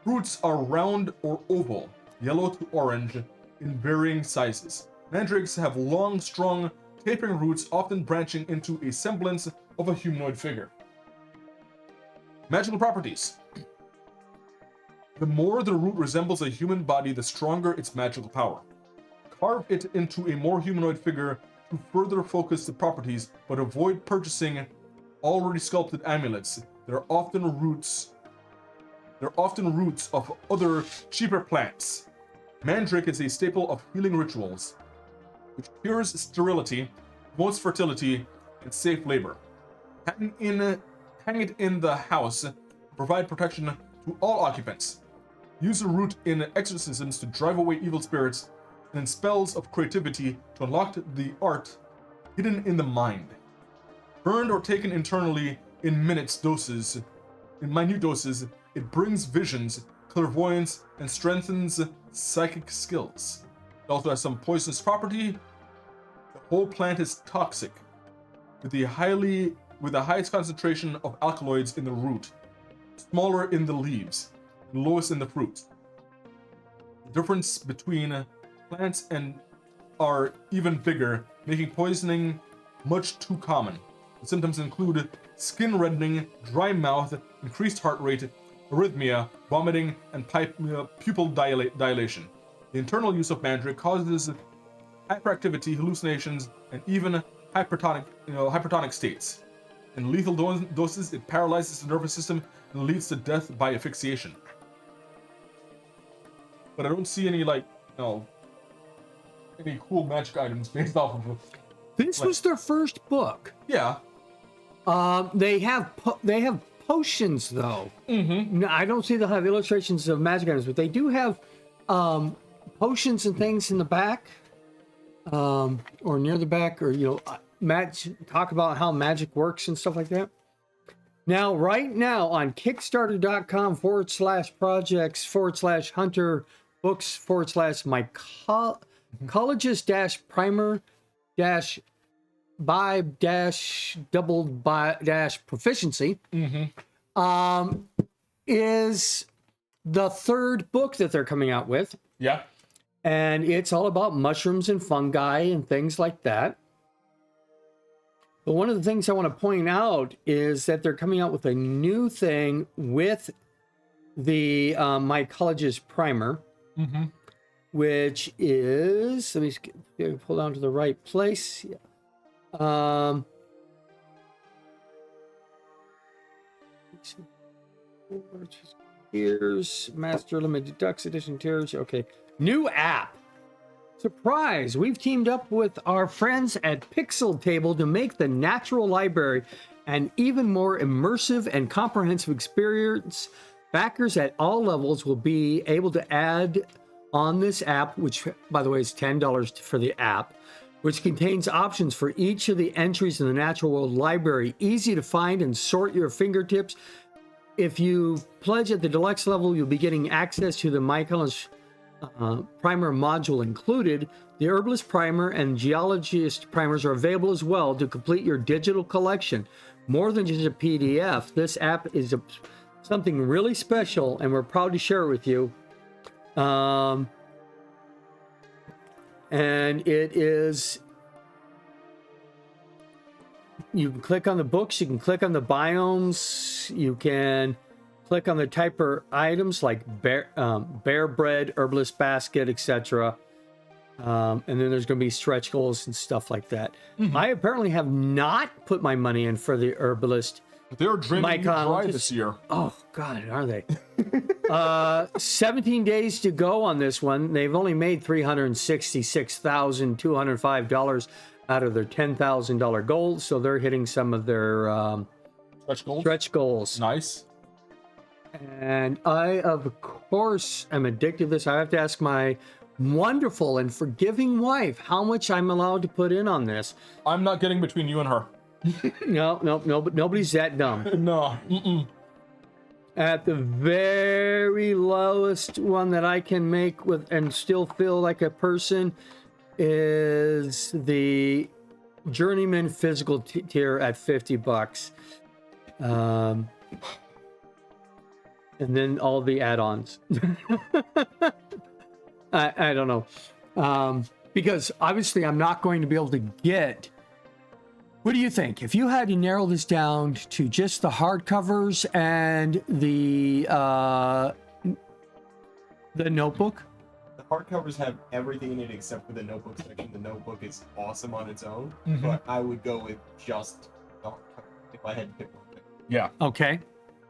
S1: Fruits are round or oval, yellow to orange, in varying sizes. Mandrakes have long, strong, tapering roots, often branching into a semblance of a humanoid figure. Magical properties. The more the root resembles a human body, the stronger its magical power. Carve it into a more humanoid figure to further focus the properties, but avoid purchasing already sculpted amulets. They're often roots of other cheaper plants. Mandrake is a staple of healing rituals, which cures sterility, promotes fertility, and safe labor. Hang it in the house to provide protection to all occupants. Use the root in exorcisms to drive away evil spirits, and in spells of creativity to unlock the art hidden in the mind. Burned or taken internally in minute doses, it brings visions, clairvoyance, and strengthens psychic skills. It also has some poisonous property. The whole plant is toxic, with the highest concentration of alkaloids in the root, smaller in the leaves, and lowest in the fruit. The difference between plants and are even bigger, making poisoning much too common. The symptoms include skin reddening, dry mouth, increased heart rate, arrhythmia, vomiting, and pupil dilation. The internal use of mandrake causes hyperactivity, hallucinations, and even hypertonic states. In lethal doses, it paralyzes the nervous system and leads to death by asphyxiation. But I don't see any any cool magic items based off of it.
S2: This was their first book.
S1: Yeah.
S2: They have potions though. Mm-hmm. I don't see they'll have illustrations of magic items, but they do have potions and things in the back, or near the back, or talk about how magic works and stuff like that. Now, right now on Kickstarter.com/projects/Hunter books/mycologist primer bibe double proficiency is the third book that they're coming out with.
S1: Yeah.
S2: And it's all about mushrooms and fungi and things like that. But one of the things I want to point out is that they're coming out with a new thing with the mycologist primer, which is, let me pull down to the right place. Here's Master Limited Deluxe Edition Tiers. Okay. New app. Surprise! We've teamed up with our friends at Pixel Table to make the Natural Library an even more immersive and comprehensive experience. Backers at all levels will be able to add on this app, which, by the way, is $10 for the app, which contains options for each of the entries in the Natural World Library. Easy to find and sort your fingertips. If you pledge at the deluxe level, you'll be getting access to the mycologist primer module included. The herbalist primer and geologist primers are available as well to complete your digital collection. More than just a PDF, this app is something really special, and we're proud to share it with you. And it is, you can click on the books, you can click on the biomes, you can click on the type of items like bear bread, herbalist basket, etc. And then there's going to be stretch goals and stuff like that. I apparently have not put my money in for the herbalist.
S1: They're draining you dry this year.
S2: Oh, God, are they? 17 days to go on this one. They've only made $366,205 out of their $10,000 goal, so they're hitting some of their stretch goals.
S1: Nice.
S2: And I, of course, am addicted to this. I have to ask my wonderful and forgiving wife how much I'm allowed to put in on this.
S1: I'm not getting between you and her.
S2: No, but nobody's that dumb.
S1: No.
S2: At the very lowest one that I can make with and still feel like a person is the Journeyman physical tier at $50. And then all the add-ons. I don't know. Because obviously I'm not going to be able to get... What do you think? If you had to narrow this down to just the hardcovers and the notebook?
S3: The hardcovers have everything in it except for the notebook section. The notebook is awesome on its own, but I would go with just the hardcover if I had to pick one.
S1: Yeah.
S2: Okay.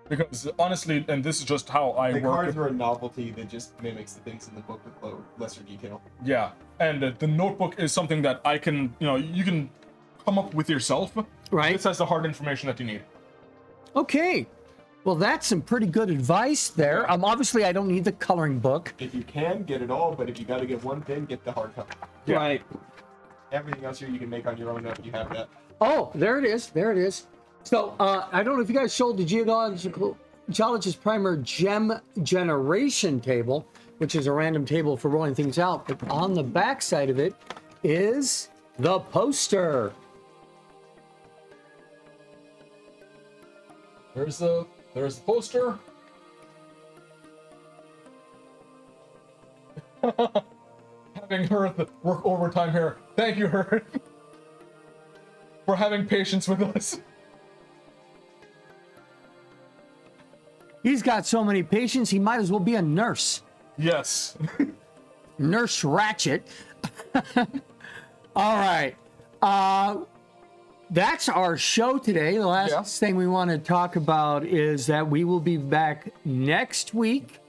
S1: Because honestly, and this is just how I
S3: The
S1: work.
S3: cards are a novelty that just mimics the things in the book with lesser detail.
S1: Yeah, and the notebook is something that I can, you can come up with yourself.
S2: Right.
S1: This has the hard information that you need.
S2: Okay. Well, that's some pretty good advice there. Obviously, I don't need the coloring book.
S3: If you can, get it all, but if you got to get one thing, get the hardcover.
S1: Yeah.
S2: Right.
S3: Everything else here you can make on your own if you have that.
S2: Oh, there it is. There it is. So, I don't know if you guys showed the Geologist Primer Gem Generation table, which is a random table for rolling things out, but on the back side of it is the poster.
S1: There's the poster. Having her work overtime here. Thank you, her, for having patience with us.
S2: He's got so many patients, he might as well be a nurse.
S1: Yes.
S2: Nurse Ratchet. All right. That's our show today. The last thing we want to talk about is that we will be back next week.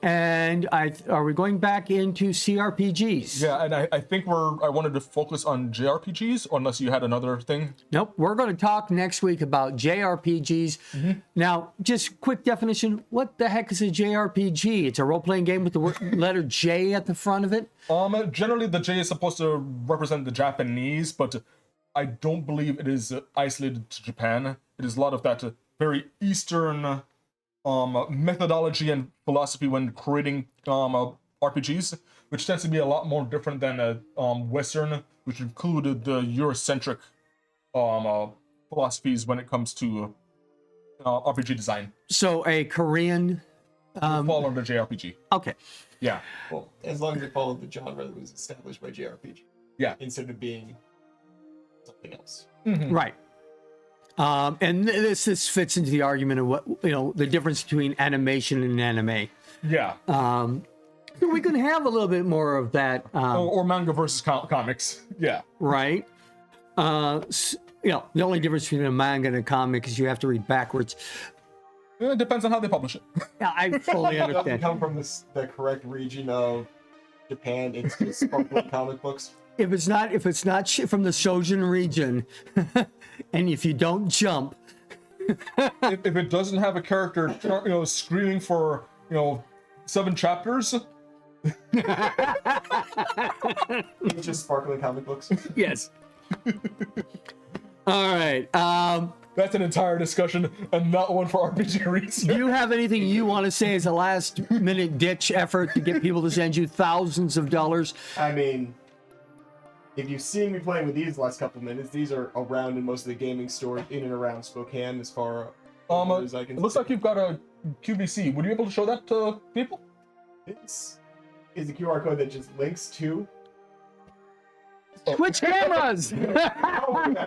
S2: And are we going back into CRPGs?
S1: Yeah, and I think I wanted to focus on JRPGs, unless you had another thing.
S2: Nope. We're going to talk next week about JRPGs. Now, just quick definition. What the heck is a JRPG? It's a role-playing game with the letter J at the front of it?
S1: Generally, the J is supposed to represent the Japanese, but I don't believe it is isolated to Japan. It is a lot of that very Eastern methodology and philosophy when creating RPGs, which tends to be a lot more different than Western, which included the Eurocentric philosophies when it comes to RPG design.
S2: So a Korean.
S1: Fall under JRPG.
S2: Okay.
S1: Yeah.
S3: Well, as long as it followed the genre that was established by JRPG.
S1: Yeah.
S3: Instead of being something else.
S2: Right. And this fits into the argument of what, the difference between animation and anime.
S1: Yeah.
S2: So we can have a little bit more of that.
S1: Or manga versus comics. Yeah.
S2: Right. The only difference between a manga and a comic is you have to read backwards.
S1: It depends on how they publish it.
S2: Yeah, I fully
S3: It doesn't
S2: understand.
S3: come from the correct region of Japan. It's just sparkling comic books.
S2: If it's not from the Shojin region, and if you don't jump,
S1: if it doesn't have a character, screaming for 7 chapters.
S3: It's just sparkling comic books.
S2: yes. All right.
S1: That's an entire discussion and not one for RPG research.
S2: Do you have anything you want to say as a last minute ditch effort to get people to send you thousands of dollars?
S3: I mean, if you've seen me playing with these the last couple minutes, these are around in most of the gaming stores in and around Spokane as far as I can
S1: It looks like you've got a QVC. Would you be able to show that to people?
S3: This is the QR code that just links to...
S2: Twitch cameras!
S3: Oh, yeah.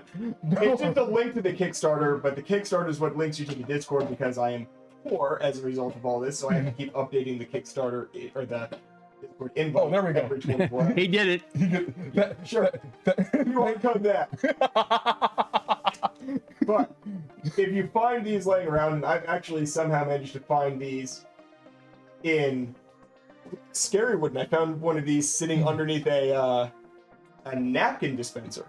S3: It's just a link to the Kickstarter, but the Kickstarter is what links you to the Discord because I am poor as a result of all this, so I have to keep updating the Kickstarter or the Discord invite.
S1: Oh, there we go.
S3: Every 24 hours.
S2: He did it.
S3: Sure. You won't code that. But if you find these laying around, and I've actually somehow managed to find these in Scarywood, and I found one of these sitting underneath a napkin dispenser.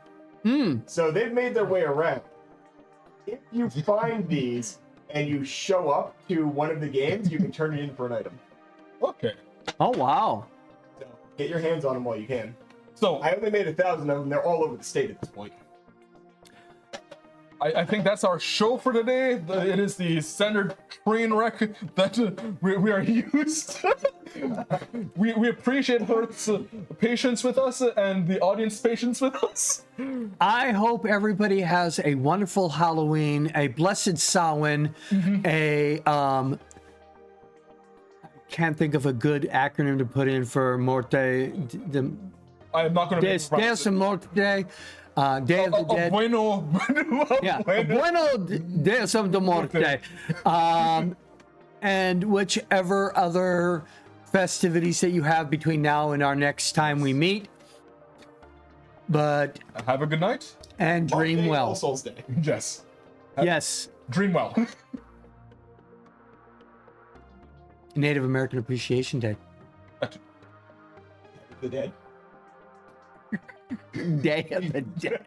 S3: So they've made their way around. If you find these and you show up to one of the games, you can turn it in for an item.
S1: Okay.
S2: Oh, wow.
S3: So get your hands on them while you can.
S1: So
S3: I only made 1,000 of them. They're all over the state at this point.
S1: I think that's our show for today. It is the standard train wreck that we are used. we appreciate Hert's patience with us and the audience patience with us.
S2: I hope everybody has a wonderful Halloween, a blessed Samhain, a can't think of a good acronym to put in for Morte.
S1: I am not going to.
S2: Deus Morte. Day of the Dead.
S1: Bueno.
S2: Yeah. Bueno Deus of the Morte. And whichever other festivities that you have between now and our next time we meet. But
S1: Have a good night.
S2: and dream
S3: All
S2: well.
S3: Souls Day.
S1: Yes.
S2: Yes.
S1: Dream well.
S2: Native American Appreciation Day.
S3: The dead.
S2: Day of the Dead.